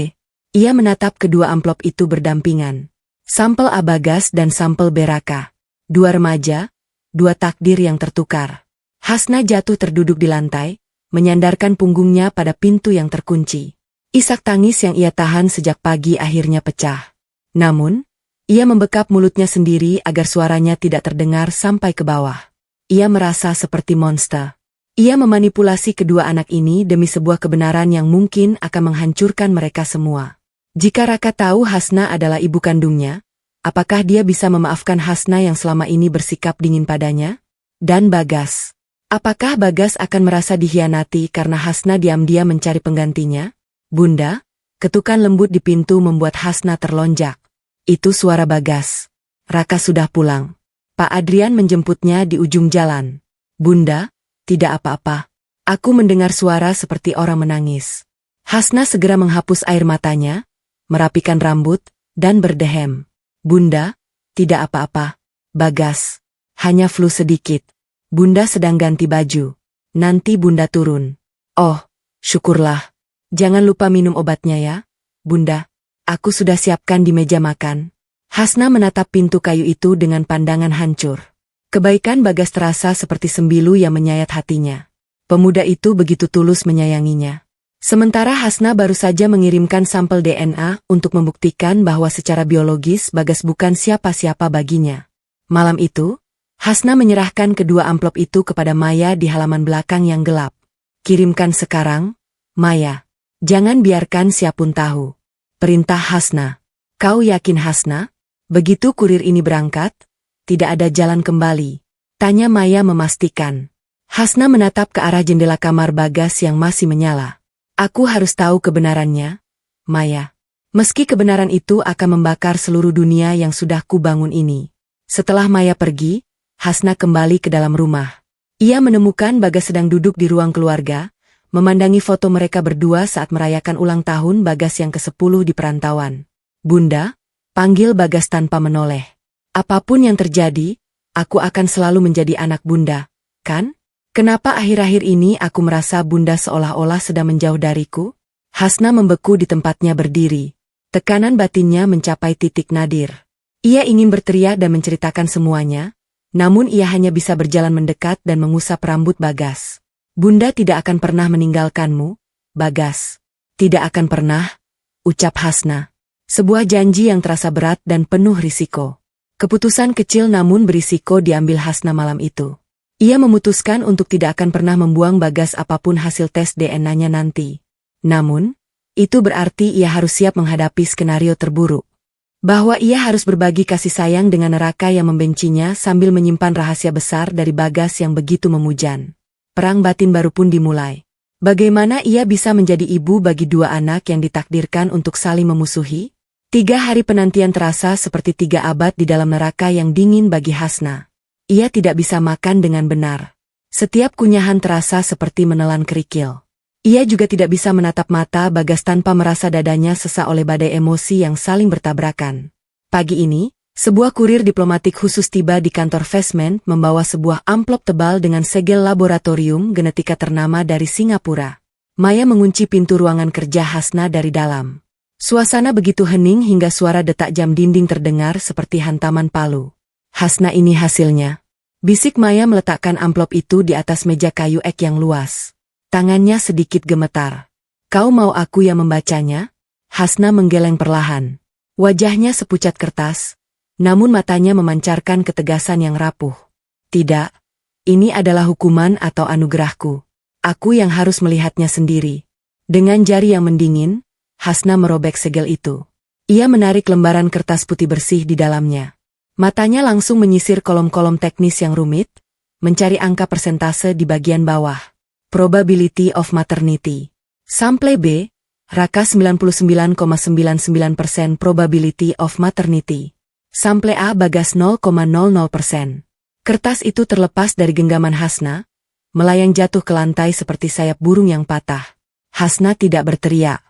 Ia menatap kedua amplop itu berdampingan. Sampel A Bagas dan sampel B Raka. 2 remaja, 2 takdir yang tertukar. Hasna jatuh terduduk di lantai, menyandarkan punggungnya pada pintu yang terkunci. Isak tangis yang ia tahan sejak pagi akhirnya pecah. Namun, ia membekap mulutnya sendiri agar suaranya tidak terdengar sampai ke bawah. Ia merasa seperti monster. Ia memanipulasi kedua anak ini demi sebuah kebenaran yang mungkin akan menghancurkan mereka semua. Jika Raka tahu Hasna adalah ibu kandungnya, apakah dia bisa memaafkan Hasna yang selama ini bersikap dingin padanya? Dan Bagas. Apakah Bagas akan merasa dikhianati karena Hasna diam-diam mencari penggantinya? Bunda, ketukan lembut di pintu membuat Hasna terlonjak. Itu suara Bagas. Raka sudah pulang. Pak Adrian menjemputnya di ujung jalan. Bunda, tidak apa-apa. Aku mendengar suara seperti orang menangis. Hasna segera menghapus air matanya, merapikan rambut, dan berdehem. Bunda, tidak apa-apa. Bagas, hanya flu sedikit. Bunda sedang ganti baju. Nanti Bunda turun. Oh, syukurlah. Jangan lupa minum obatnya ya, Bunda. Aku sudah siapkan di meja makan. Hasna menatap pintu kayu itu dengan pandangan hancur. Kebaikan Bagas terasa seperti sembilu yang menyayat hatinya. Pemuda itu begitu tulus menyayanginya. Sementara Hasna baru saja mengirimkan sampel DNA untuk membuktikan bahwa secara biologis Bagas bukan siapa-siapa baginya. Malam itu, Hasna menyerahkan kedua amplop itu kepada Maya di halaman belakang yang gelap. Kirimkan sekarang, Maya. Jangan biarkan siapapun tahu. Perintah Hasna. Kau yakin Hasna? Begitu kurir ini berangkat, tidak ada jalan kembali. Tanya Maya memastikan. Hasna menatap ke arah jendela kamar Bagas yang masih menyala. Aku harus tahu kebenarannya, Maya. Meski kebenaran itu akan membakar seluruh dunia yang sudah kubangun ini. Setelah Maya pergi, Hasna kembali ke dalam rumah. Ia menemukan Bagas sedang duduk di ruang keluarga, memandangi foto mereka berdua saat merayakan ulang tahun Bagas yang ke-10 di perantauan. Bunda, panggil Bagas tanpa menoleh. Apapun yang terjadi, aku akan selalu menjadi anak Bunda, kan? Kenapa akhir-akhir ini aku merasa Bunda seolah-olah sedang menjauh dariku? Hasna membeku di tempatnya berdiri. Tekanan batinnya mencapai titik nadir. Ia ingin berteriak dan menceritakan semuanya, namun ia hanya bisa berjalan mendekat dan mengusap rambut Bagas. Bunda tidak akan pernah meninggalkanmu, Bagas. Tidak akan pernah, ucap Hasna. Sebuah janji yang terasa berat dan penuh risiko. Keputusan kecil namun berisiko diambil Hasna malam itu. Ia memutuskan untuk tidak akan pernah membuang Bagas apapun hasil tes DNA-nya nanti. Namun, itu berarti ia harus siap menghadapi skenario terburuk. Bahwa ia harus berbagi kasih sayang dengan Raka yang membencinya sambil menyimpan rahasia besar dari Bagas yang begitu memujan. Perang batin baru pun dimulai. Bagaimana ia bisa menjadi ibu bagi dua anak yang ditakdirkan untuk saling memusuhi? 3 hari penantian terasa seperti 3 abad di dalam neraka yang dingin bagi Hasna. Ia tidak bisa makan dengan benar. Setiap kunyahan terasa seperti menelan kerikil. Ia juga tidak bisa menatap mata Bagas tanpa merasa dadanya sesak oleh badai emosi yang saling bertabrakan. Pagi ini, sebuah kurir diplomatik khusus tiba di kantor Fastman membawa sebuah amplop tebal dengan segel laboratorium genetika ternama dari Singapura. Maya mengunci pintu ruangan kerja Hasna dari dalam. Suasana begitu hening hingga suara detak jam dinding terdengar seperti hantaman palu. Hasna, ini hasilnya. Bisik Maya meletakkan amplop itu di atas meja kayu ek yang luas. Tangannya sedikit gemetar. Kau mau aku yang membacanya? Hasna menggeleng perlahan. Wajahnya sepucat kertas, namun matanya memancarkan ketegasan yang rapuh. Tidak, ini adalah hukuman atau anugerahku. Aku yang harus melihatnya sendiri. Dengan jari yang mendingin, Hasna merobek segel itu. Ia menarik lembaran kertas putih bersih di dalamnya. Matanya langsung menyisir kolom-kolom teknis yang rumit, mencari angka persentase di bagian bawah. Probability of maternity. Sample B, Raka 99,99% probability of maternity. Sample A, Bagas 0,00%. Kertas itu terlepas dari genggaman Hasna, melayang jatuh ke lantai seperti sayap burung yang patah. Hasna tidak berteriak.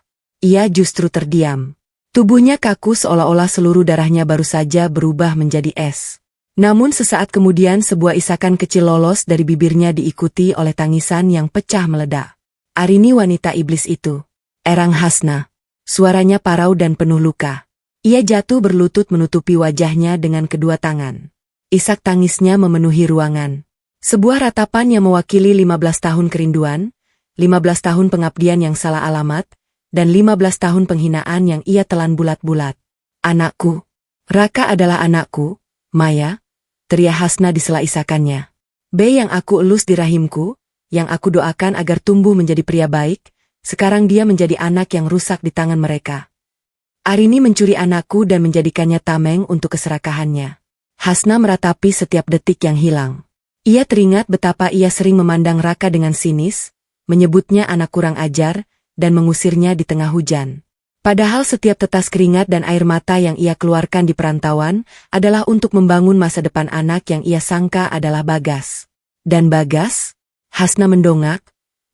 Ia justru terdiam. Tubuhnya kaku seolah-olah seluruh darahnya baru saja berubah menjadi es. Namun sesaat kemudian sebuah isakan kecil lolos dari bibirnya diikuti oleh tangisan yang pecah meledak. Arini, wanita iblis itu. Erang Hasna. Suaranya parau dan penuh luka. Ia jatuh berlutut menutupi wajahnya dengan kedua tangan. Isak tangisnya memenuhi ruangan. Sebuah ratapan yang mewakili 15 tahun kerinduan, 15 tahun pengabdian yang salah alamat, dan 15 tahun penghinaan yang ia telan bulat-bulat. Anakku. Raka adalah anakku, Maya, teriak Hasna di sela isakannya. B yang aku elus di rahimku, yang aku doakan agar tumbuh menjadi pria baik, sekarang dia menjadi anak yang rusak di tangan mereka. Arini mencuri anakku dan menjadikannya tameng untuk keserakahannya. Hasna meratapi setiap detik yang hilang. Ia teringat betapa ia sering memandang Raka dengan sinis, menyebutnya anak kurang ajar, dan mengusirnya di tengah hujan. Padahal setiap tetes keringat dan air mata yang ia keluarkan di perantauan adalah untuk membangun masa depan anak yang ia sangka adalah Bagas. Dan Bagas? Hasna mendongak,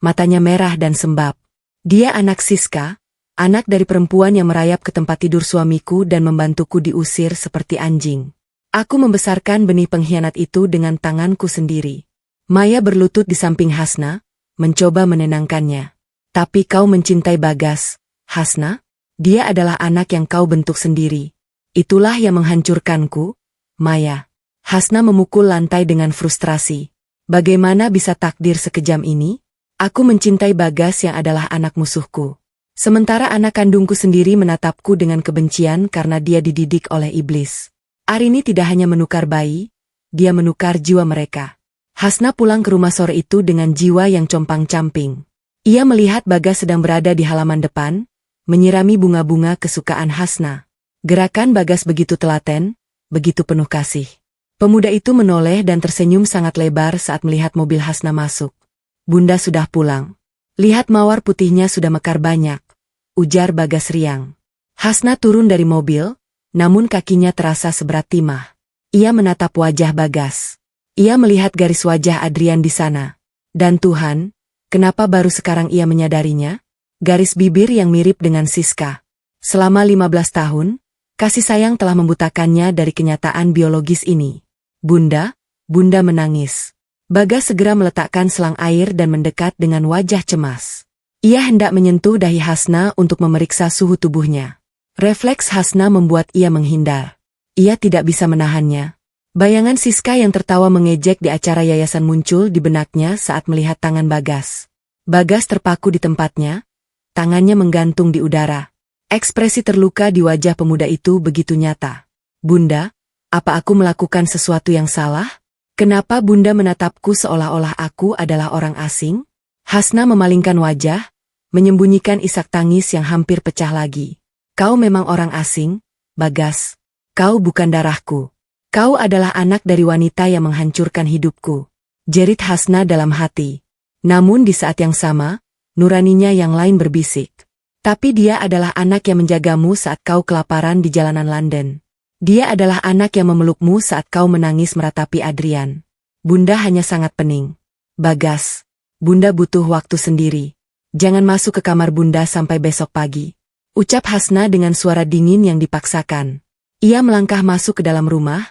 matanya merah dan sembab. Dia anak Siska, anak dari perempuan yang merayap ke tempat tidur suamiku dan membantuku diusir seperti anjing. Aku membesarkan benih pengkhianat itu dengan tanganku sendiri. Maya berlutut di samping Hasna, mencoba menenangkannya. Tapi kau mencintai Bagas, Hasna? Dia adalah anak yang kau bentuk sendiri. Itulah yang menghancurkanku, Maya. Hasna memukul lantai dengan frustrasi. Bagaimana bisa takdir sekejam ini? Aku mencintai Bagas yang adalah anak musuhku. Sementara anak kandungku sendiri menatapku dengan kebencian karena dia dididik oleh iblis. Arini tidak hanya menukar bayi, dia menukar jiwa mereka. Hasna pulang ke rumah sore itu dengan jiwa yang compang-camping. Ia melihat Bagas sedang berada di halaman depan, menyirami bunga-bunga kesukaan Hasna. Gerakan Bagas begitu telaten, begitu penuh kasih. Pemuda itu menoleh dan tersenyum sangat lebar saat melihat mobil Hasna masuk. Bunda sudah pulang. Lihat mawar putihnya sudah mekar banyak, ujar Bagas riang. Hasna turun dari mobil, namun kakinya terasa seberat timah. Ia menatap wajah Bagas. Ia melihat garis wajah Adrian di sana. Dan Tuhan, kenapa baru sekarang ia menyadarinya? Garis bibir yang mirip dengan Siska. Selama 15 tahun, kasih sayang telah membutakannya dari kenyataan biologis ini. Bunda menangis. Bagas segera meletakkan selang air dan mendekat dengan wajah cemas. Ia hendak menyentuh dahi Hasna untuk memeriksa suhu tubuhnya. Refleks Hasna membuat ia menghindar. Ia tidak bisa menahannya. Bayangan Siska yang tertawa mengejek di acara yayasan muncul di benaknya saat melihat tangan Bagas. Bagas terpaku di tempatnya, tangannya menggantung di udara. Ekspresi terluka di wajah pemuda itu begitu nyata. Bunda, apa aku melakukan sesuatu yang salah? Kenapa Bunda menatapku seolah-olah aku adalah orang asing? Hasna memalingkan wajah, menyembunyikan isak tangis yang hampir pecah lagi. Kau memang orang asing, Bagas. Kau bukan darahku. Kau adalah anak dari wanita yang menghancurkan hidupku. Jerit Hasna dalam hati. Namun di saat yang sama, nuraninya yang lain berbisik. Tapi dia adalah anak yang menjagamu saat kau kelaparan di jalanan London. Dia adalah anak yang memelukmu saat kau menangis meratapi Adrian. Bunda hanya sangat pening. Bagas, Bunda butuh waktu sendiri. Jangan masuk ke kamar Bunda sampai besok pagi. Ucap Hasna dengan suara dingin yang dipaksakan. Ia melangkah masuk ke dalam rumah,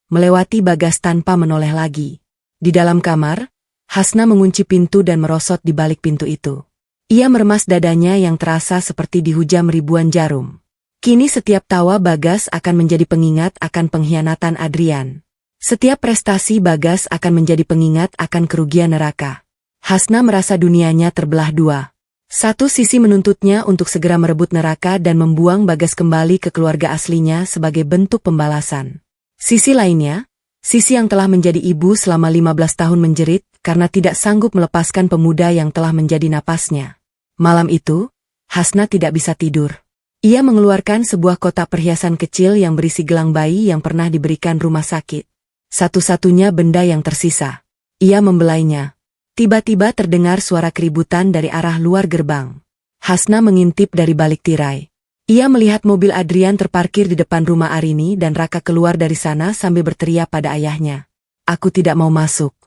melewati Bagas tanpa menoleh lagi. Di dalam kamar, Hasna mengunci pintu dan merosot di balik pintu itu. Ia meremas dadanya yang terasa seperti dihujam ribuan jarum. Kini setiap tawa Bagas akan menjadi pengingat akan pengkhianatan Adrian. Setiap prestasi Bagas akan menjadi pengingat akan kerugian Raka. Hasna merasa dunianya terbelah dua. Satu sisi menuntutnya untuk segera merebut Raka dan membuang Bagas kembali ke keluarga aslinya sebagai bentuk pembalasan. Sisi lainnya, sisi yang telah menjadi ibu selama 15 tahun menjerit karena tidak sanggup melepaskan pemuda yang telah menjadi napasnya. Malam itu, Hasna tidak bisa tidur. Ia mengeluarkan sebuah kotak perhiasan kecil yang berisi gelang bayi yang pernah diberikan rumah sakit. Satu-satunya benda yang tersisa. Ia membelainya. Tiba-tiba terdengar suara keributan dari arah luar gerbang. Hasna mengintip dari balik tirai. Ia melihat mobil Adrian terparkir di depan rumah Arini dan Raka keluar dari sana sambil berteriak pada ayahnya. Aku tidak mau masuk.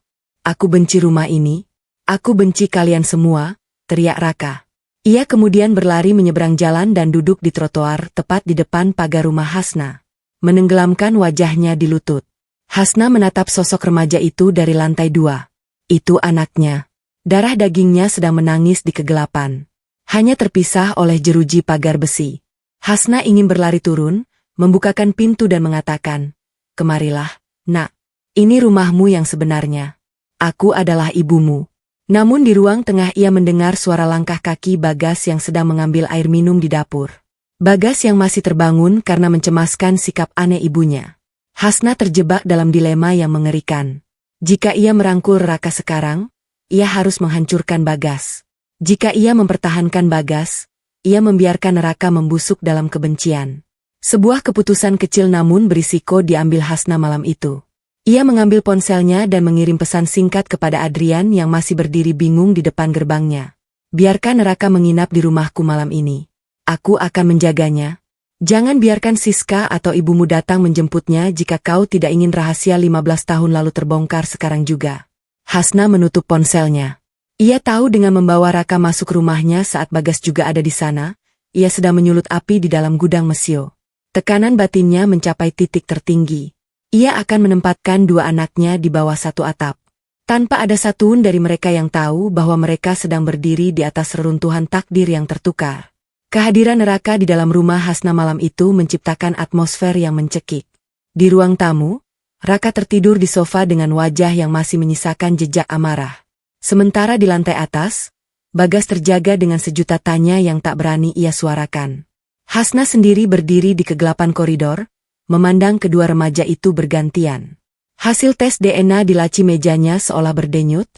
Aku benci rumah ini. Aku benci kalian semua, teriak Raka. Ia kemudian berlari menyeberang jalan dan duduk di trotoar tepat di depan pagar rumah Hasna. Menenggelamkan wajahnya di lutut. Hasna menatap sosok remaja itu dari lantai 2. Itu anaknya. Darah dagingnya sedang menangis di kegelapan. Hanya terpisah oleh jeruji pagar besi. Hasna ingin berlari turun, membukakan pintu dan mengatakan, "Kemarilah, nak. Ini rumahmu yang sebenarnya." Aku adalah ibumu. Namun di ruang tengah ia mendengar suara langkah kaki Bagas yang sedang mengambil air minum di dapur. Bagas yang masih terbangun karena mencemaskan sikap aneh ibunya. Hasna terjebak dalam dilema yang mengerikan. Jika ia merangkul Raka sekarang, ia harus menghancurkan Bagas. Jika ia mempertahankan Bagas, ia membiarkan Raka membusuk dalam kebencian. Sebuah keputusan kecil namun berisiko diambil Hasna malam itu. Ia mengambil ponselnya dan mengirim pesan singkat kepada Adrian yang masih berdiri bingung di depan gerbangnya. Biarkan Raka menginap di rumahku malam ini. Aku akan menjaganya. Jangan biarkan Siska atau ibumu datang menjemputnya jika kau tidak ingin rahasia 15 tahun lalu terbongkar sekarang juga. Hasna menutup ponselnya. Ia tahu dengan membawa Raka masuk rumahnya saat Bagas juga ada di sana, ia sedang menyulut api di dalam gudang Mesio. Tekanan batinnya mencapai titik tertinggi. Ia akan menempatkan dua anaknya di bawah satu atap. Tanpa ada satupun dari mereka yang tahu bahwa mereka sedang berdiri di atas reruntuhan takdir yang tertukar. Kehadiran Raka di dalam rumah Hasna malam itu menciptakan atmosfer yang mencekik. Di ruang tamu, Raka tertidur di sofa dengan wajah yang masih menyisakan jejak amarah. Sementara di lantai atas, Bagas terjaga dengan sejuta tanya yang tak berani ia suarakan. Hasna sendiri berdiri di kegelapan koridor, memandang kedua remaja itu bergantian. Hasil tes DNA di laci mejanya seolah berdenyut,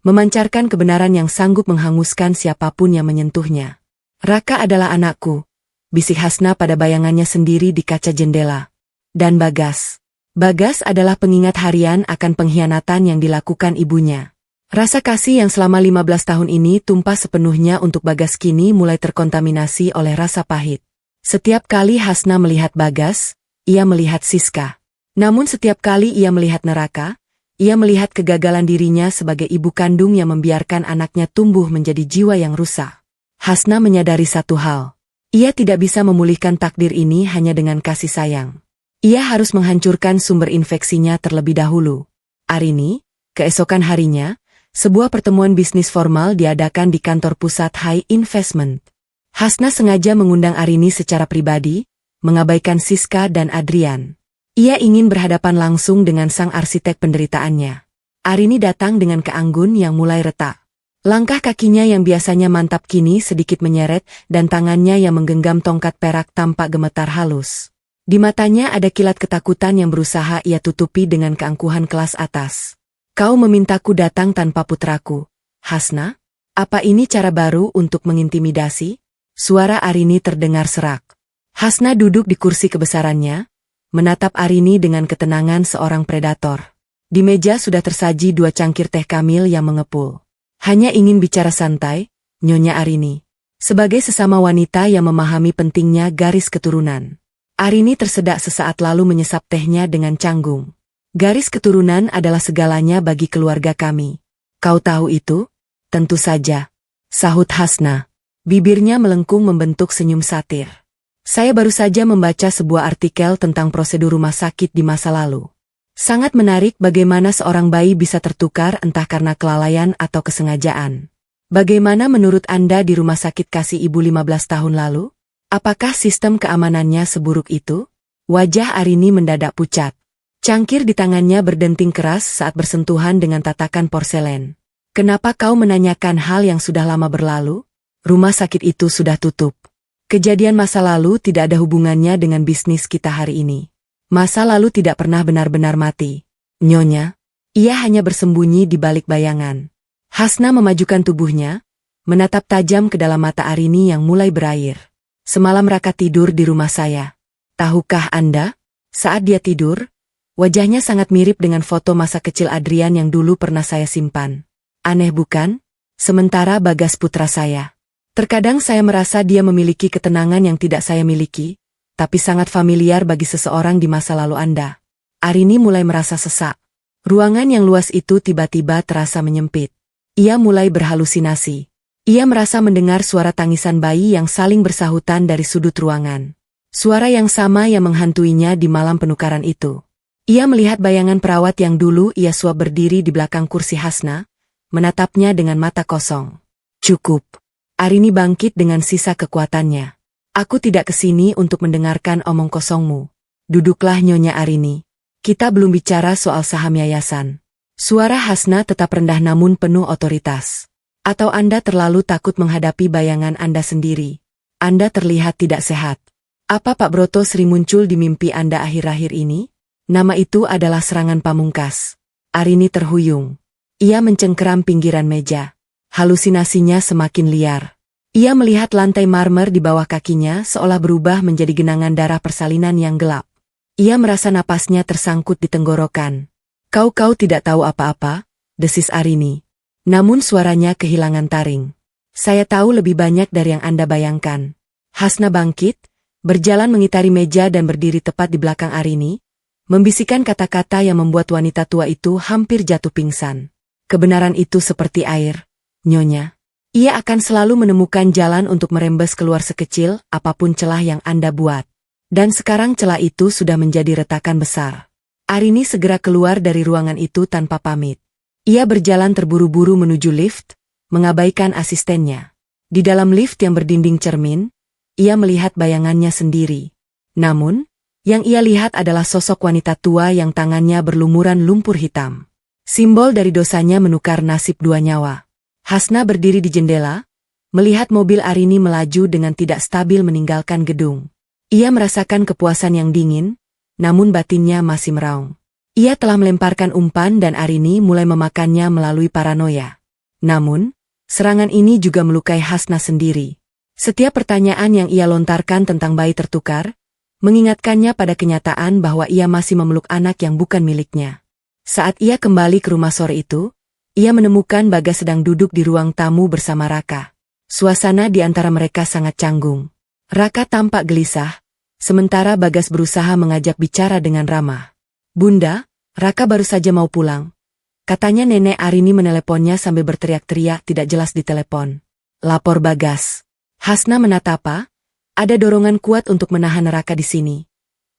memancarkan kebenaran yang sanggup menghanguskan siapapun yang menyentuhnya. Raka adalah anakku, bisik Hasna pada bayangannya sendiri di kaca jendela. Dan Bagas. Bagas adalah pengingat harian akan pengkhianatan yang dilakukan ibunya. Rasa kasih yang selama 15 tahun ini tumpah sepenuhnya untuk Bagas kini mulai terkontaminasi oleh rasa pahit. Setiap kali Hasna melihat Bagas, ia melihat Siska. Namun setiap kali ia melihat Neraka, ia melihat kegagalan dirinya sebagai ibu kandung yang membiarkan anaknya tumbuh menjadi jiwa yang rusak. Hasna menyadari satu hal. Ia tidak bisa memulihkan takdir ini hanya dengan kasih sayang. Ia harus menghancurkan sumber infeksinya terlebih dahulu. Arini, keesokan harinya, sebuah pertemuan bisnis formal diadakan di kantor pusat High Investment. Hasna sengaja mengundang Arini secara pribadi, mengabaikan Siska dan Adrian. Ia ingin berhadapan langsung dengan sang arsitek penderitaannya. Arini datang dengan keanggun yang mulai retak. Langkah kakinya yang biasanya mantap kini sedikit menyeret dan tangannya yang menggenggam tongkat perak tampak gemetar halus. Di matanya ada kilat ketakutan yang berusaha ia tutupi dengan keangkuhan kelas atas. Kau memintaku datang tanpa putraku, Hasna? Apa ini cara baru untuk mengintimidasi? Suara Arini terdengar serak. Hasna duduk di kursi kebesarannya, menatap Arini dengan ketenangan seorang predator. Di meja sudah tersaji 2 cangkir teh kamil yang mengepul. Hanya ingin bicara santai, Nyonya Arini. Sebagai sesama wanita yang memahami pentingnya garis keturunan. Arini tersedak sesaat lalu menyesap tehnya dengan canggung. Garis keturunan adalah segalanya bagi keluarga kami. Kau tahu itu? Tentu saja. Sahut Hasna. Bibirnya melengkung membentuk senyum satir. Saya baru saja membaca sebuah artikel tentang prosedur rumah sakit di masa lalu. Sangat menarik bagaimana seorang bayi bisa tertukar entah karena kelalaian atau kesengajaan. Bagaimana menurut Anda di rumah sakit kasih ibu 15 tahun lalu? Apakah sistem keamanannya seburuk itu? Wajah Arini mendadak pucat. Cangkir di tangannya berdenting keras saat bersentuhan dengan tatakan porselen. Kenapa kau menanyakan hal yang sudah lama berlalu? Rumah sakit itu sudah tutup. Kejadian masa lalu tidak ada hubungannya dengan bisnis kita hari ini. Masa lalu tidak pernah benar-benar mati. Nyonya, ia hanya bersembunyi di balik bayangan. Hasna memajukan tubuhnya, menatap tajam ke dalam mata Arini yang mulai berair. Semalam Raka tidur di rumah saya. Tahukah Anda? Saat dia tidur, wajahnya sangat mirip dengan foto masa kecil Adrian yang dulu pernah saya simpan. Aneh bukan? Sementara Bagas putra saya. Terkadang saya merasa dia memiliki ketenangan yang tidak saya miliki, tapi sangat familiar bagi seseorang di masa lalu Anda. Arini mulai merasa sesak. Ruangan yang luas itu tiba-tiba terasa menyempit. Ia mulai berhalusinasi. Ia merasa mendengar suara tangisan bayi yang saling bersahutan dari sudut ruangan. Suara yang sama yang menghantuinya di malam penukaran itu. Ia melihat bayangan perawat yang dulu ia suap berdiri di belakang kursi Hasna, menatapnya dengan mata kosong. Cukup. Arini bangkit dengan sisa kekuatannya. Aku tidak kesini untuk mendengarkan omong kosongmu. Duduklah Nyonya Arini. Kita belum bicara soal saham yayasan. Suara Hasna tetap rendah namun penuh otoritas. Atau Anda terlalu takut menghadapi bayangan Anda sendiri? Anda terlihat tidak sehat. Apa Pak Broto sering muncul di mimpi Anda akhir-akhir ini? Nama itu adalah serangan pamungkas. Arini terhuyung. Ia mencengkeram pinggiran meja. Halusinasinya semakin liar. Ia melihat lantai marmer di bawah kakinya seolah berubah menjadi genangan darah persalinan yang gelap. Ia merasa napasnya tersangkut di tenggorokan. Kau tidak tahu apa-apa, desis Arini. Namun suaranya kehilangan taring. Saya tahu lebih banyak dari yang Anda bayangkan. Hasna bangkit, berjalan mengitari meja dan berdiri tepat di belakang Arini, membisikkan kata-kata yang membuat wanita tua itu hampir jatuh pingsan. Kebenaran itu seperti air, Nyonya. Ia akan selalu menemukan jalan untuk merembes keluar sekecil apapun celah yang Anda buat. Dan sekarang celah itu sudah menjadi retakan besar. Arini segera keluar dari ruangan itu tanpa pamit. Ia berjalan terburu-buru menuju lift, mengabaikan asistennya. Di dalam lift yang berdinding cermin, ia melihat bayangannya sendiri. Namun, yang ia lihat adalah sosok wanita tua yang tangannya berlumuran lumpur hitam. Simbol dari dosanya menukar nasib dua nyawa. Hasna berdiri di jendela, melihat mobil Arini melaju dengan tidak stabil meninggalkan gedung. Ia merasakan kepuasan yang dingin, namun batinnya masih meraung. Ia telah melemparkan umpan dan Arini mulai memakannya melalui paranoia. Namun, serangan ini juga melukai Hasna sendiri. Setiap pertanyaan yang ia lontarkan tentang bayi tertukar, mengingatkannya pada kenyataan bahwa ia masih memeluk anak yang bukan miliknya. Saat ia kembali ke rumah sore itu, ia menemukan Bagas sedang duduk di ruang tamu bersama Raka. Suasana di antara mereka sangat canggung. Raka tampak gelisah, sementara Bagas berusaha mengajak bicara dengan ramah. Bunda, Raka baru saja mau pulang. Katanya nenek Arini meneleponnya sambil berteriak-teriak tidak jelas di telepon. Lapor Bagas. Hasna menatapa, ada dorongan kuat untuk menahan Raka di sini.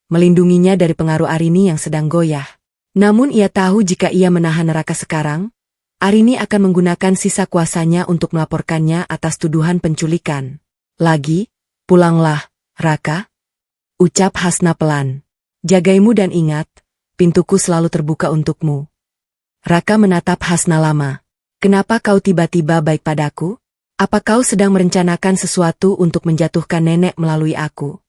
Melindunginya dari pengaruh Arini yang sedang goyah. Namun ia tahu jika ia menahan Raka sekarang, Arini akan menggunakan sisa kuasanya untuk melaporkannya atas tuduhan penculikan. Lagi, pulanglah, Raka. Ucap Hasna pelan. Jagaimu dan ingat, pintuku selalu terbuka untukmu. Raka menatap Hasna lama. Kenapa kau tiba-tiba baik padaku? Apa kau sedang merencanakan sesuatu untuk menjatuhkan nenek melalui aku?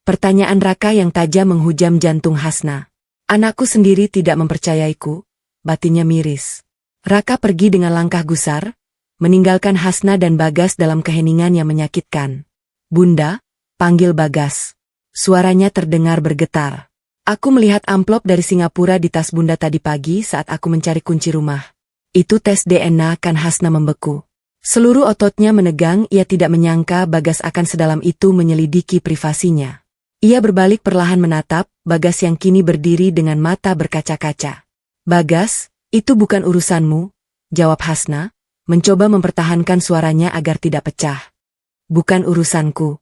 Pertanyaan Raka yang tajam menghujam jantung Hasna. Anakku sendiri tidak mempercayaiku, batinnya miris. Raka pergi dengan langkah gusar, meninggalkan Hasna dan Bagas dalam keheningan yang menyakitkan. Bunda, panggil Bagas. Suaranya terdengar bergetar. Aku melihat amplop dari Singapura di tas Bunda tadi pagi saat aku mencari kunci rumah. Itu tes DNA, kan? Hasna membeku. Seluruh ototnya menegang, ia tidak menyangka Bagas akan sedalam itu menyelidiki privasinya. Ia berbalik perlahan menatap Bagas yang kini berdiri dengan mata berkaca-kaca. Bagas, itu bukan urusanmu, jawab Hasna, mencoba mempertahankan suaranya agar tidak pecah. Bukan urusanku.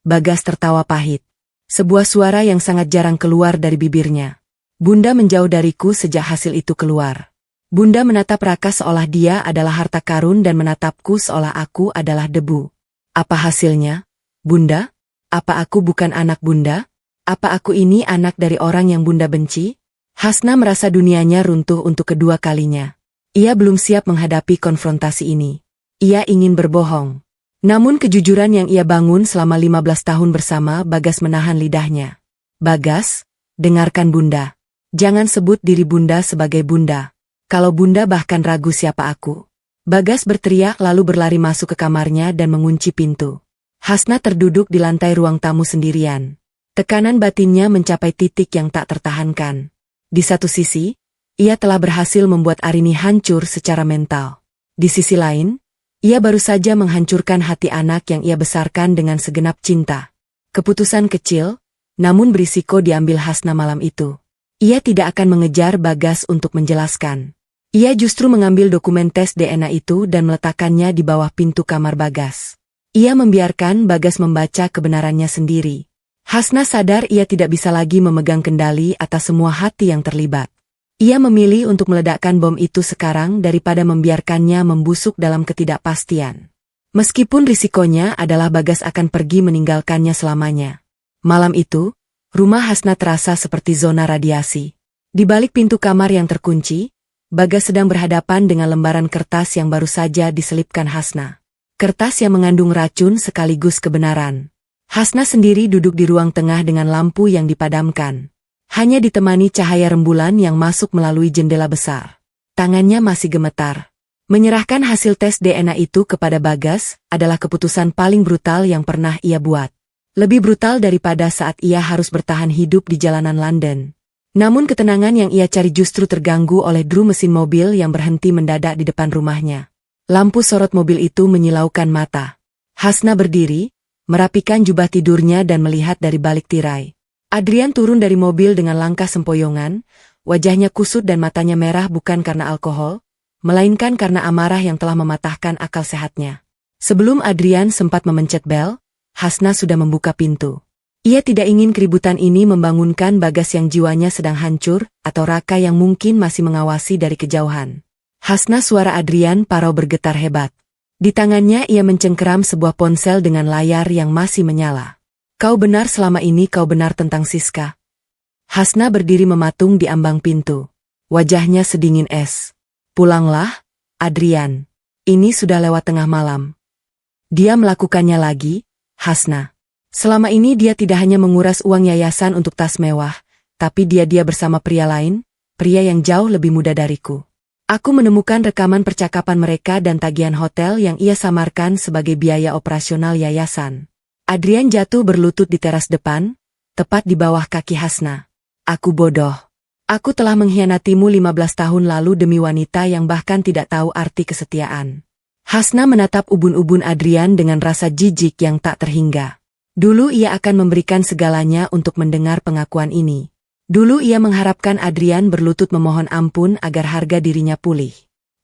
Bagas tertawa pahit. Sebuah suara yang sangat jarang keluar dari bibirnya. Bunda menjauh dariku sejak hasil itu keluar. Bunda menatap Raka seolah dia adalah harta karun dan menatapku seolah aku adalah debu. Apa hasilnya, Bunda? Apa aku bukan anak Bunda? Apa aku ini anak dari orang yang Bunda benci? Hasna merasa dunianya runtuh untuk kedua kalinya. Ia belum siap menghadapi konfrontasi ini. Ia ingin berbohong. Namun kejujuran yang ia bangun selama 15 tahun bersama Bagas menahan lidahnya. Bagas, dengarkan Bunda. Jangan sebut diri Bunda sebagai Bunda. Kalau Bunda bahkan ragu siapa aku. Bagas berteriak lalu berlari masuk ke kamarnya dan mengunci pintu. Hasna terduduk di lantai ruang tamu sendirian. Tekanan batinnya mencapai titik yang tak tertahankan. Di satu sisi, ia telah berhasil membuat Arini hancur secara mental. Di sisi lain, ia baru saja menghancurkan hati anak yang ia besarkan dengan segenap cinta. Keputusan kecil, namun berisiko diambil Hasna malam itu. Ia tidak akan mengejar Bagas untuk menjelaskan. Ia justru mengambil dokumen tes DNA itu dan meletakkannya di bawah pintu kamar Bagas. Ia membiarkan Bagas membaca kebenarannya sendiri. Hasna sadar ia tidak bisa lagi memegang kendali atas semua hati yang terlibat. Ia memilih untuk meledakkan bom itu sekarang daripada membiarkannya membusuk dalam ketidakpastian. Meskipun risikonya adalah Bagas akan pergi meninggalkannya selamanya. Malam itu, rumah Hasna terasa seperti zona radiasi. Di balik pintu kamar yang terkunci, Bagas sedang berhadapan dengan lembaran kertas yang baru saja diselipkan Hasna. Kertas yang mengandung racun sekaligus kebenaran. Hasna sendiri duduk di ruang tengah dengan lampu yang dipadamkan. Hanya ditemani cahaya rembulan yang masuk melalui jendela besar. Tangannya masih gemetar. Menyerahkan hasil tes DNA itu kepada Bagas adalah keputusan paling brutal yang pernah ia buat. Lebih brutal daripada saat ia harus bertahan hidup di jalanan London. Namun ketenangan yang ia cari justru terganggu oleh dru mesin mobil yang berhenti mendadak di depan rumahnya. Lampu sorot mobil itu menyilaukan mata. Hasna berdiri, merapikan jubah tidurnya dan melihat dari balik tirai. Adrian turun dari mobil dengan langkah sempoyongan, wajahnya kusut dan matanya merah bukan karena alkohol, melainkan karena amarah yang telah mematahkan akal sehatnya. Sebelum Adrian sempat memencet bel, Hasna sudah membuka pintu. Ia tidak ingin keributan ini membangunkan Bagas yang jiwanya sedang hancur, atau Raka yang mungkin masih mengawasi dari kejauhan. Hasna, suara Adrian parau bergetar hebat. Di tangannya ia mencengkeram sebuah ponsel dengan layar yang masih menyala. Kau benar selama ini, kau benar tentang Siska. Hasna berdiri mematung di ambang pintu. Wajahnya sedingin es. Pulanglah, Adrian. Ini sudah lewat tengah malam. Dia melakukannya lagi, Hasna. Selama ini dia tidak hanya menguras uang yayasan untuk tas mewah, tapi dia bersama pria lain, pria yang jauh lebih muda dariku. Aku menemukan rekaman percakapan mereka dan tagihan hotel yang ia samarkan sebagai biaya operasional yayasan. Adrian jatuh berlutut di teras depan, tepat di bawah kaki Hasna. Aku bodoh. Aku telah mengkhianatimu 15 tahun lalu demi wanita yang bahkan tidak tahu arti kesetiaan. Hasna menatap ubun-ubun Adrian dengan rasa jijik yang tak terhingga. Dulu ia akan memberikan segalanya untuk mendengar pengakuan ini. Dulu ia mengharapkan Adrian berlutut memohon ampun agar harga dirinya pulih.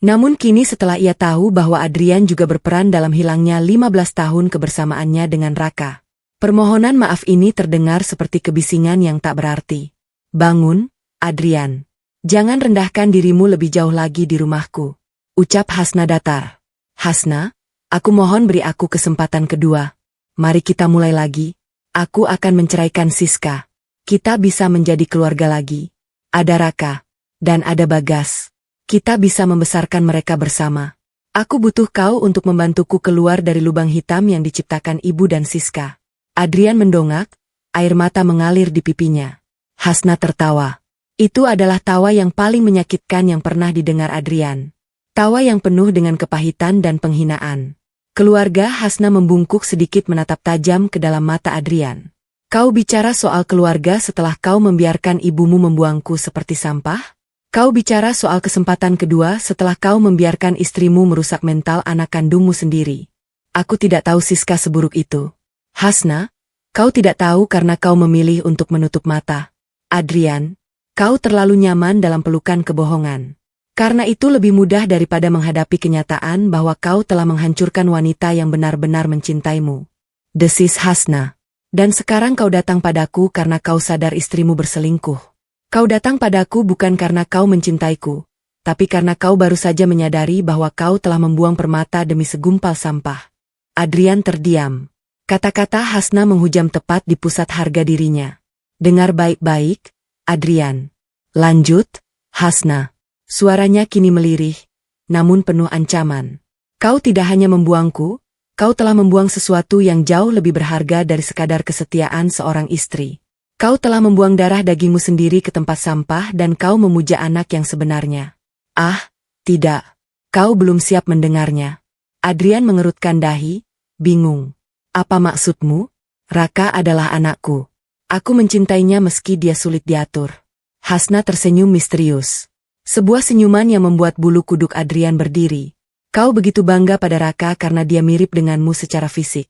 Namun kini setelah ia tahu bahwa Adrian juga berperan dalam hilangnya 15 tahun kebersamaannya dengan Raka. Permohonan maaf ini terdengar seperti kebisingan yang tak berarti. Bangun, Adrian. Jangan rendahkan dirimu lebih jauh lagi di rumahku. Ucap Hasna datar. Hasna, aku mohon beri aku kesempatan kedua. Mari kita mulai lagi. Aku akan menceraikan Siska. Kita bisa menjadi keluarga lagi. Ada Raka. Dan ada Bagas. Kita bisa membesarkan mereka bersama. Aku butuh kau untuk membantuku keluar dari lubang hitam yang diciptakan ibu dan Siska. Adrian mendongak, air mata mengalir di pipinya. Hasna tertawa. Itu adalah tawa yang paling menyakitkan yang pernah didengar Adrian. Tawa yang penuh dengan kepahitan dan penghinaan. Keluarga Hasna membungkuk sedikit menatap tajam ke dalam mata Adrian. Kau bicara soal keluarga setelah kau membiarkan ibumu membuangku seperti sampah? Kau bicara soal kesempatan kedua setelah kau membiarkan istrimu merusak mental anak kandungmu sendiri. Aku tidak tahu Siska seburuk itu. Hasna, kau tidak tahu karena kau memilih untuk menutup mata. Adrian, kau terlalu nyaman dalam pelukan kebohongan. Karena itu lebih mudah daripada menghadapi kenyataan bahwa kau telah menghancurkan wanita yang benar-benar mencintaimu. Desis Hasna. Dan sekarang kau datang padaku karena kau sadar istrimu berselingkuh. Kau datang padaku bukan karena kau mencintaiku, tapi karena kau baru saja menyadari bahwa kau telah membuang permata demi segumpal sampah. Adrian terdiam. Kata-kata Hasna menghujam tepat di pusat harga dirinya. Dengar baik-baik, Adrian. Lanjut, Hasna. Suaranya kini melirih, namun penuh ancaman. Kau tidak hanya membuangku, kau telah membuang sesuatu yang jauh lebih berharga dari sekadar kesetiaan seorang istri. Kau telah membuang darah dagingmu sendiri ke tempat sampah dan kau memuja anak yang sebenarnya. Ah, tidak. Kau belum siap mendengarnya. Adrian mengerutkan dahi, bingung. Apa maksudmu? Raka adalah anakku. Aku mencintainya meski dia sulit diatur. Hasna tersenyum misterius. Sebuah senyuman yang membuat bulu kuduk Adrian berdiri. Kau begitu bangga pada Raka karena dia mirip denganmu secara fisik.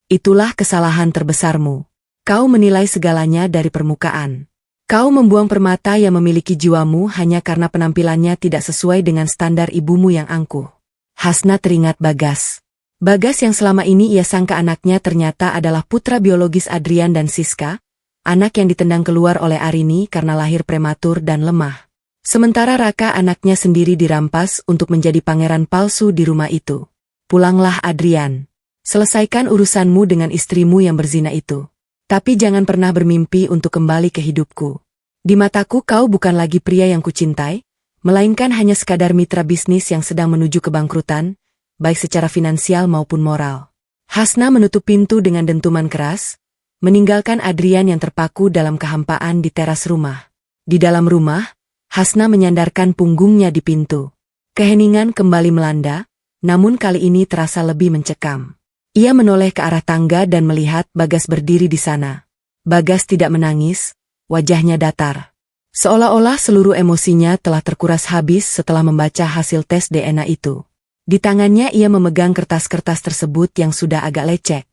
Itulah kesalahan terbesarmu. Kau menilai segalanya dari permukaan. Kau membuang permata yang memiliki jiwamu hanya karena penampilannya tidak sesuai dengan standar ibumu yang angkuh. Hasna teringat Bagas. Bagas yang selama ini ia sangka anaknya ternyata adalah putra biologis Adrian dan Siska, anak yang ditendang keluar oleh Arini karena lahir prematur dan lemah. Sementara Raka anaknya sendiri dirampas untuk menjadi pangeran palsu di rumah itu. Pulanglah Adrian. Selesaikan urusanmu dengan istrimu yang berzina itu. Tapi jangan pernah bermimpi untuk kembali ke hidupku. Di mataku kau bukan lagi pria yang kucintai, melainkan hanya sekadar mitra bisnis yang sedang menuju kebangkrutan, baik secara finansial maupun moral. Hasna menutup pintu dengan dentuman keras, meninggalkan Adrian yang terpaku dalam kehampaan di teras rumah. Di dalam rumah, Hasna menyandarkan punggungnya di pintu. Keheningan kembali melanda, namun kali ini terasa lebih mencekam. Ia menoleh ke arah tangga dan melihat Bagas berdiri di sana. Bagas tidak menangis, wajahnya datar. Seolah-olah seluruh emosinya telah terkuras habis setelah membaca hasil tes DNA itu. Di tangannya ia memegang kertas-kertas tersebut yang sudah agak lecek.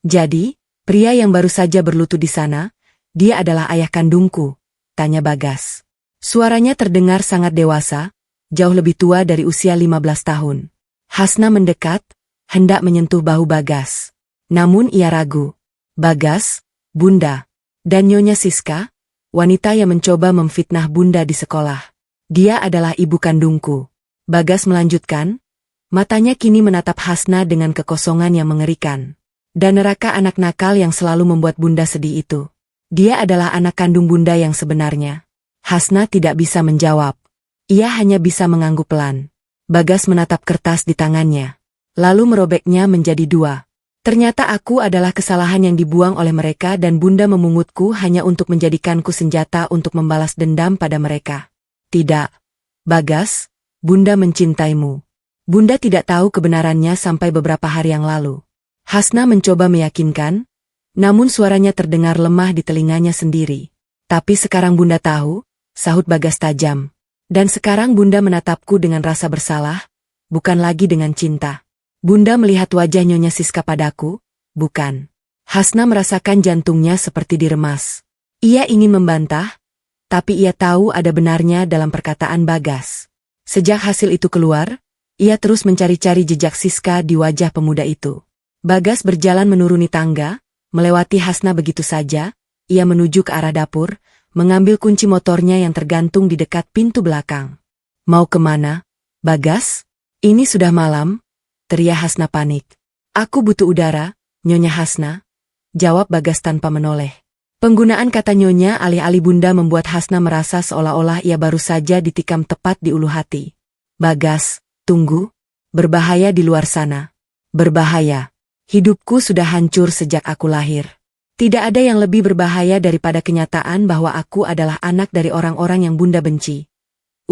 Jadi, pria yang baru saja berlutut di sana, dia adalah ayah kandungku, tanya Bagas. Suaranya terdengar sangat dewasa, jauh lebih tua dari usia 15 tahun. Hasna mendekat, hendak menyentuh bahu Bagas. Namun ia ragu. Bagas, Bunda, dan Nyonya Siska, wanita yang mencoba memfitnah Bunda di sekolah. Dia adalah ibu kandungku. Bagas melanjutkan, matanya kini menatap Hasna dengan kekosongan yang mengerikan. Dan neraka anak nakal yang selalu membuat Bunda sedih itu. Dia adalah anak kandung Bunda yang sebenarnya. Hasna tidak bisa menjawab. Ia hanya bisa mengangguk pelan. Bagas menatap kertas di tangannya. Lalu merobeknya menjadi dua. Ternyata aku adalah kesalahan yang dibuang oleh mereka dan Bunda memungutku hanya untuk menjadikanku senjata untuk membalas dendam pada mereka. Tidak. Bagas, Bunda mencintaimu. Bunda tidak tahu kebenarannya sampai beberapa hari yang lalu. Hasna mencoba meyakinkan, namun suaranya terdengar lemah di telinganya sendiri. Tapi sekarang Bunda tahu, sahut Bagas tajam. Dan sekarang Bunda menatapku dengan rasa bersalah, bukan lagi dengan cinta. Bunda melihat wajah Nyonya Siska padaku, bukan. Hasna merasakan jantungnya seperti diremas. Ia ingin membantah, tapi ia tahu ada benarnya dalam perkataan Bagas. Sejak hasil itu keluar, ia terus mencari-cari jejak Siska di wajah pemuda itu. Bagas berjalan menuruni tangga, melewati Hasna begitu saja, ia menuju ke arah dapur, mengambil kunci motornya yang tergantung di dekat pintu belakang. Mau kemana, Bagas? Ini sudah malam, teriak Hasna panik. Aku butuh udara, Nyonya Hasna, jawab Bagas tanpa menoleh. Penggunaan kata Nyonya alih-alih Bunda membuat Hasna merasa seolah-olah ia baru saja ditikam tepat di ulu hati. Bagas, tunggu, berbahaya di luar sana. Berbahaya. Hidupku sudah hancur sejak aku lahir. Tidak ada yang lebih berbahaya daripada kenyataan bahwa aku adalah anak dari orang-orang yang Bunda benci.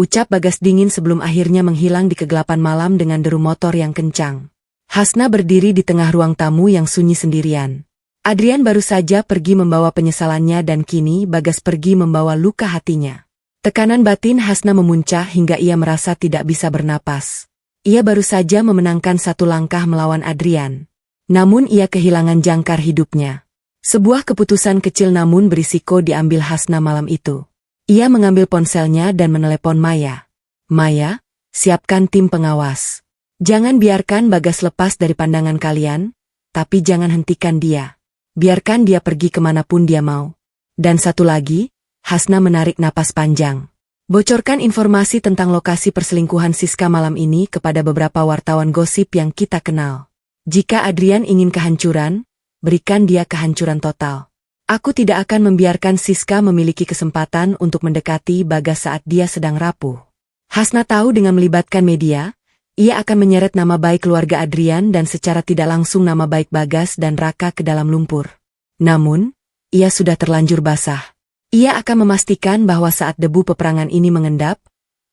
Ucap Bagas dingin sebelum akhirnya menghilang di kegelapan malam dengan deru motor yang kencang. Hasna berdiri di tengah ruang tamu yang sunyi sendirian. Adrian baru saja pergi membawa penyesalannya dan kini Bagas pergi membawa luka hatinya. Tekanan batin Hasna memuncah hingga ia merasa tidak bisa bernapas. Ia baru saja memenangkan satu langkah melawan Adrian. Namun ia kehilangan jangkar hidupnya. Sebuah keputusan kecil namun berisiko diambil Hasna malam itu. Ia mengambil ponselnya dan menelepon Maya. Maya, siapkan tim pengawas. Jangan biarkan Bagas lepas dari pandangan kalian, tapi jangan hentikan dia. Biarkan dia pergi kemanapun dia mau. Dan satu lagi, Hasna menarik napas panjang. Bocorkan informasi tentang lokasi perselingkuhan Siska malam ini kepada beberapa wartawan gosip yang kita kenal. Jika Adrian ingin kehancuran, berikan dia kehancuran total. Aku tidak akan membiarkan Siska memiliki kesempatan untuk mendekati Bagas saat dia sedang rapuh. Hasna tahu dengan melibatkan media, ia akan menyeret nama baik keluarga Adrian dan secara tidak langsung nama baik Bagas dan Raka ke dalam lumpur. Namun, ia sudah terlanjur basah. Ia akan memastikan bahwa saat debu peperangan ini mengendap,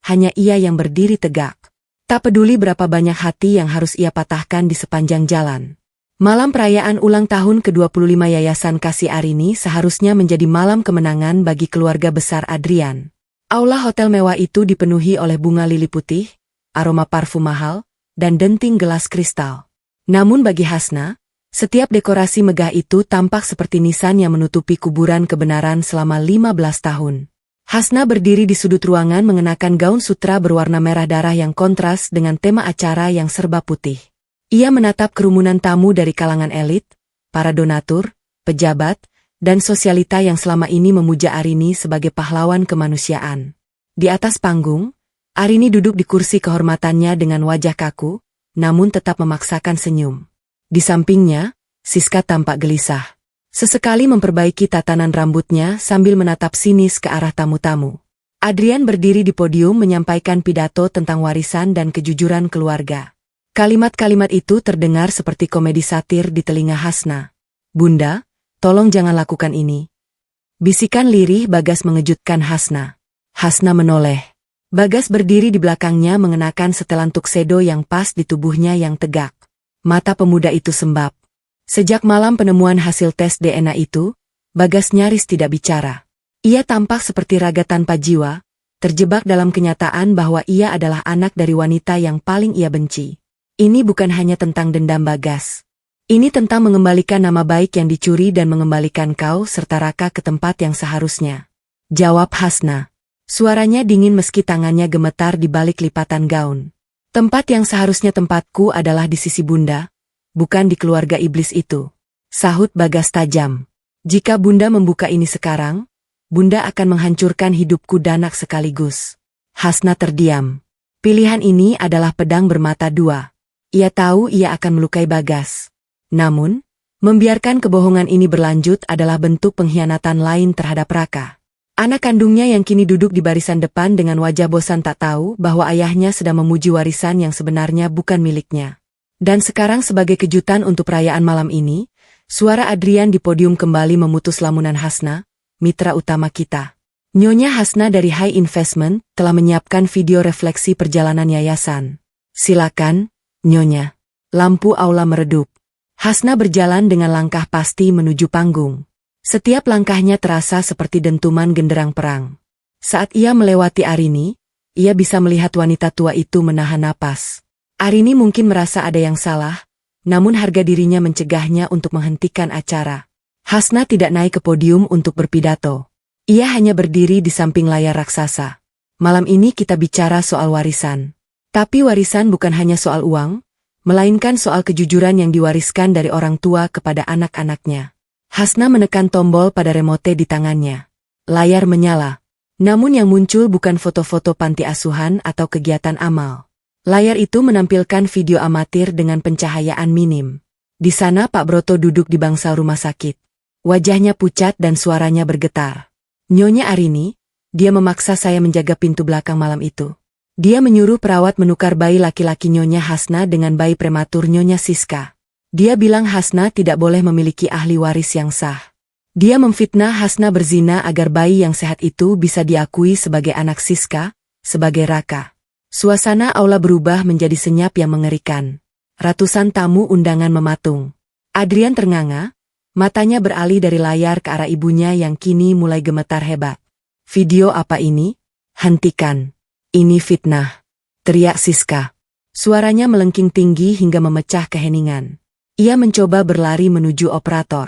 hanya ia yang berdiri tegak. Tak peduli berapa banyak hati yang harus ia patahkan di sepanjang jalan. Malam perayaan ulang tahun ke-25 Yayasan Kasih Arini seharusnya menjadi malam kemenangan bagi keluarga besar Adrian. Aula hotel mewah itu dipenuhi oleh bunga lili putih, aroma parfum mahal, dan denting gelas kristal. Namun bagi Hasna, setiap dekorasi megah itu tampak seperti nisan yang menutupi kuburan kebenaran selama 15 tahun. Hasna berdiri di sudut ruangan mengenakan gaun sutra berwarna merah darah yang kontras dengan tema acara yang serba putih. Ia menatap kerumunan tamu dari kalangan elit, para donatur, pejabat, dan sosialita yang selama ini memuja Arini sebagai pahlawan kemanusiaan. Di atas panggung, Arini duduk di kursi kehormatannya dengan wajah kaku, namun tetap memaksakan senyum. Di sampingnya, Siska tampak gelisah. Sesekali memperbaiki tatanan rambutnya sambil menatap sinis ke arah tamu-tamu. Adrian berdiri di podium menyampaikan pidato tentang warisan dan kejujuran keluarga. Kalimat-kalimat itu terdengar seperti komedi satir di telinga Hasna. "Bunda, tolong jangan lakukan ini." Bisikan lirih Bagas mengejutkan Hasna. Hasna menoleh. Bagas berdiri di belakangnya mengenakan setelan tuxedo yang pas di tubuhnya yang tegak. Mata pemuda itu sembab. Sejak malam penemuan hasil tes DNA itu, Bagas nyaris tidak bicara. Ia tampak seperti raga tanpa jiwa, terjebak dalam kenyataan bahwa ia adalah anak dari wanita yang paling ia benci. Ini bukan hanya tentang dendam Bagas. Ini tentang mengembalikan nama baik yang dicuri dan mengembalikan kau serta Raka ke tempat yang seharusnya. Jawab Hasna. Suaranya dingin meski tangannya gemetar di balik lipatan gaun. Tempat yang seharusnya tempatku adalah di sisi Bunda, bukan di keluarga iblis itu. Sahut Bagas tajam. Jika Bunda membuka ini sekarang, Bunda akan menghancurkan hidupku danak sekaligus. Hasna terdiam. Pilihan ini adalah pedang bermata dua. Ia tahu ia akan melukai Bagas. Namun, membiarkan kebohongan ini berlanjut adalah bentuk pengkhianatan lain terhadap Raka. Anak kandungnya yang kini duduk di barisan depan dengan wajah bosan tak tahu bahwa ayahnya sedang memuji warisan yang sebenarnya bukan miliknya. Dan sekarang sebagai kejutan untuk perayaan malam ini, suara Adrian di podium kembali memutus lamunan Hasna, mitra utama kita. Nyonya Hasna dari High Investment telah menyiapkan video refleksi perjalanan yayasan. Silakan, Nyonya. Lampu aula meredup. Hasna berjalan dengan langkah pasti menuju panggung. Setiap langkahnya terasa seperti dentuman genderang perang. Saat ia melewati Arini, ia bisa melihat wanita tua itu menahan napas. Arini mungkin merasa ada yang salah, namun harga dirinya mencegahnya untuk menghentikan acara. Hasna tidak naik ke podium untuk berpidato. Ia hanya berdiri di samping layar raksasa. Malam ini kita bicara soal warisan. Tapi warisan bukan hanya soal uang, melainkan soal kejujuran yang diwariskan dari orang tua kepada anak-anaknya. Hasna menekan tombol pada remote di tangannya. Layar menyala. Namun yang muncul bukan foto-foto panti asuhan atau kegiatan amal. Layar itu menampilkan video amatir dengan pencahayaan minim. Di sana Pak Broto duduk di bangsal rumah sakit. Wajahnya pucat dan suaranya bergetar. "Nyonya Arini, dia memaksa saya menjaga pintu belakang malam itu. Dia menyuruh perawat menukar bayi laki-laki Nyonya Hasna dengan bayi prematur Nyonya Siska. Dia bilang Hasna tidak boleh memiliki ahli waris yang sah. Dia memfitnah Hasna berzina agar bayi yang sehat itu bisa diakui sebagai anak Siska, sebagai Raka." Suasana aula berubah menjadi senyap yang mengerikan. Ratusan tamu undangan mematung. Adrian ternganga, matanya beralih dari layar ke arah ibunya yang kini mulai gemetar hebat. "Video apa ini? Hentikan. Ini fitnah," teriak Siska. Suaranya melengking tinggi hingga memecah keheningan. Ia mencoba berlari menuju operator.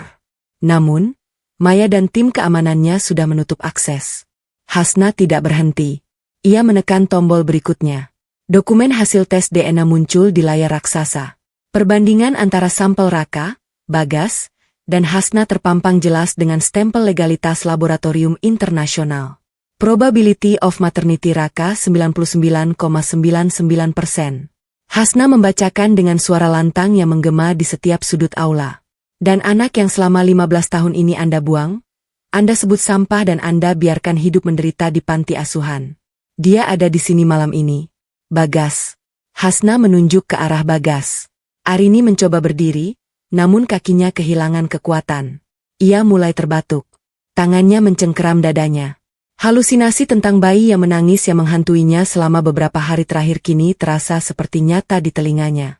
Namun, Maya dan tim keamanannya sudah menutup akses. Hasna tidak berhenti. Ia menekan tombol berikutnya. Dokumen hasil tes DNA muncul di layar raksasa. Perbandingan antara sampel Raka, Bagas, dan Hasna terpampang jelas dengan stempel legalitas laboratorium internasional. Probability of maternity Raka 99,99%. Hasna membacakan dengan suara lantang yang menggema di setiap sudut aula. "Dan anak yang selama 15 tahun ini Anda buang, Anda sebut sampah dan Anda biarkan hidup menderita di panti asuhan. Dia ada di sini malam ini. Bagas." Hasna menunjuk ke arah Bagas. Arini mencoba berdiri, namun kakinya kehilangan kekuatan. Ia mulai terbatuk. Tangannya mencengkeram dadanya. Halusinasi tentang bayi yang menangis yang menghantuinya selama beberapa hari terakhir kini terasa seperti nyata di telinganya.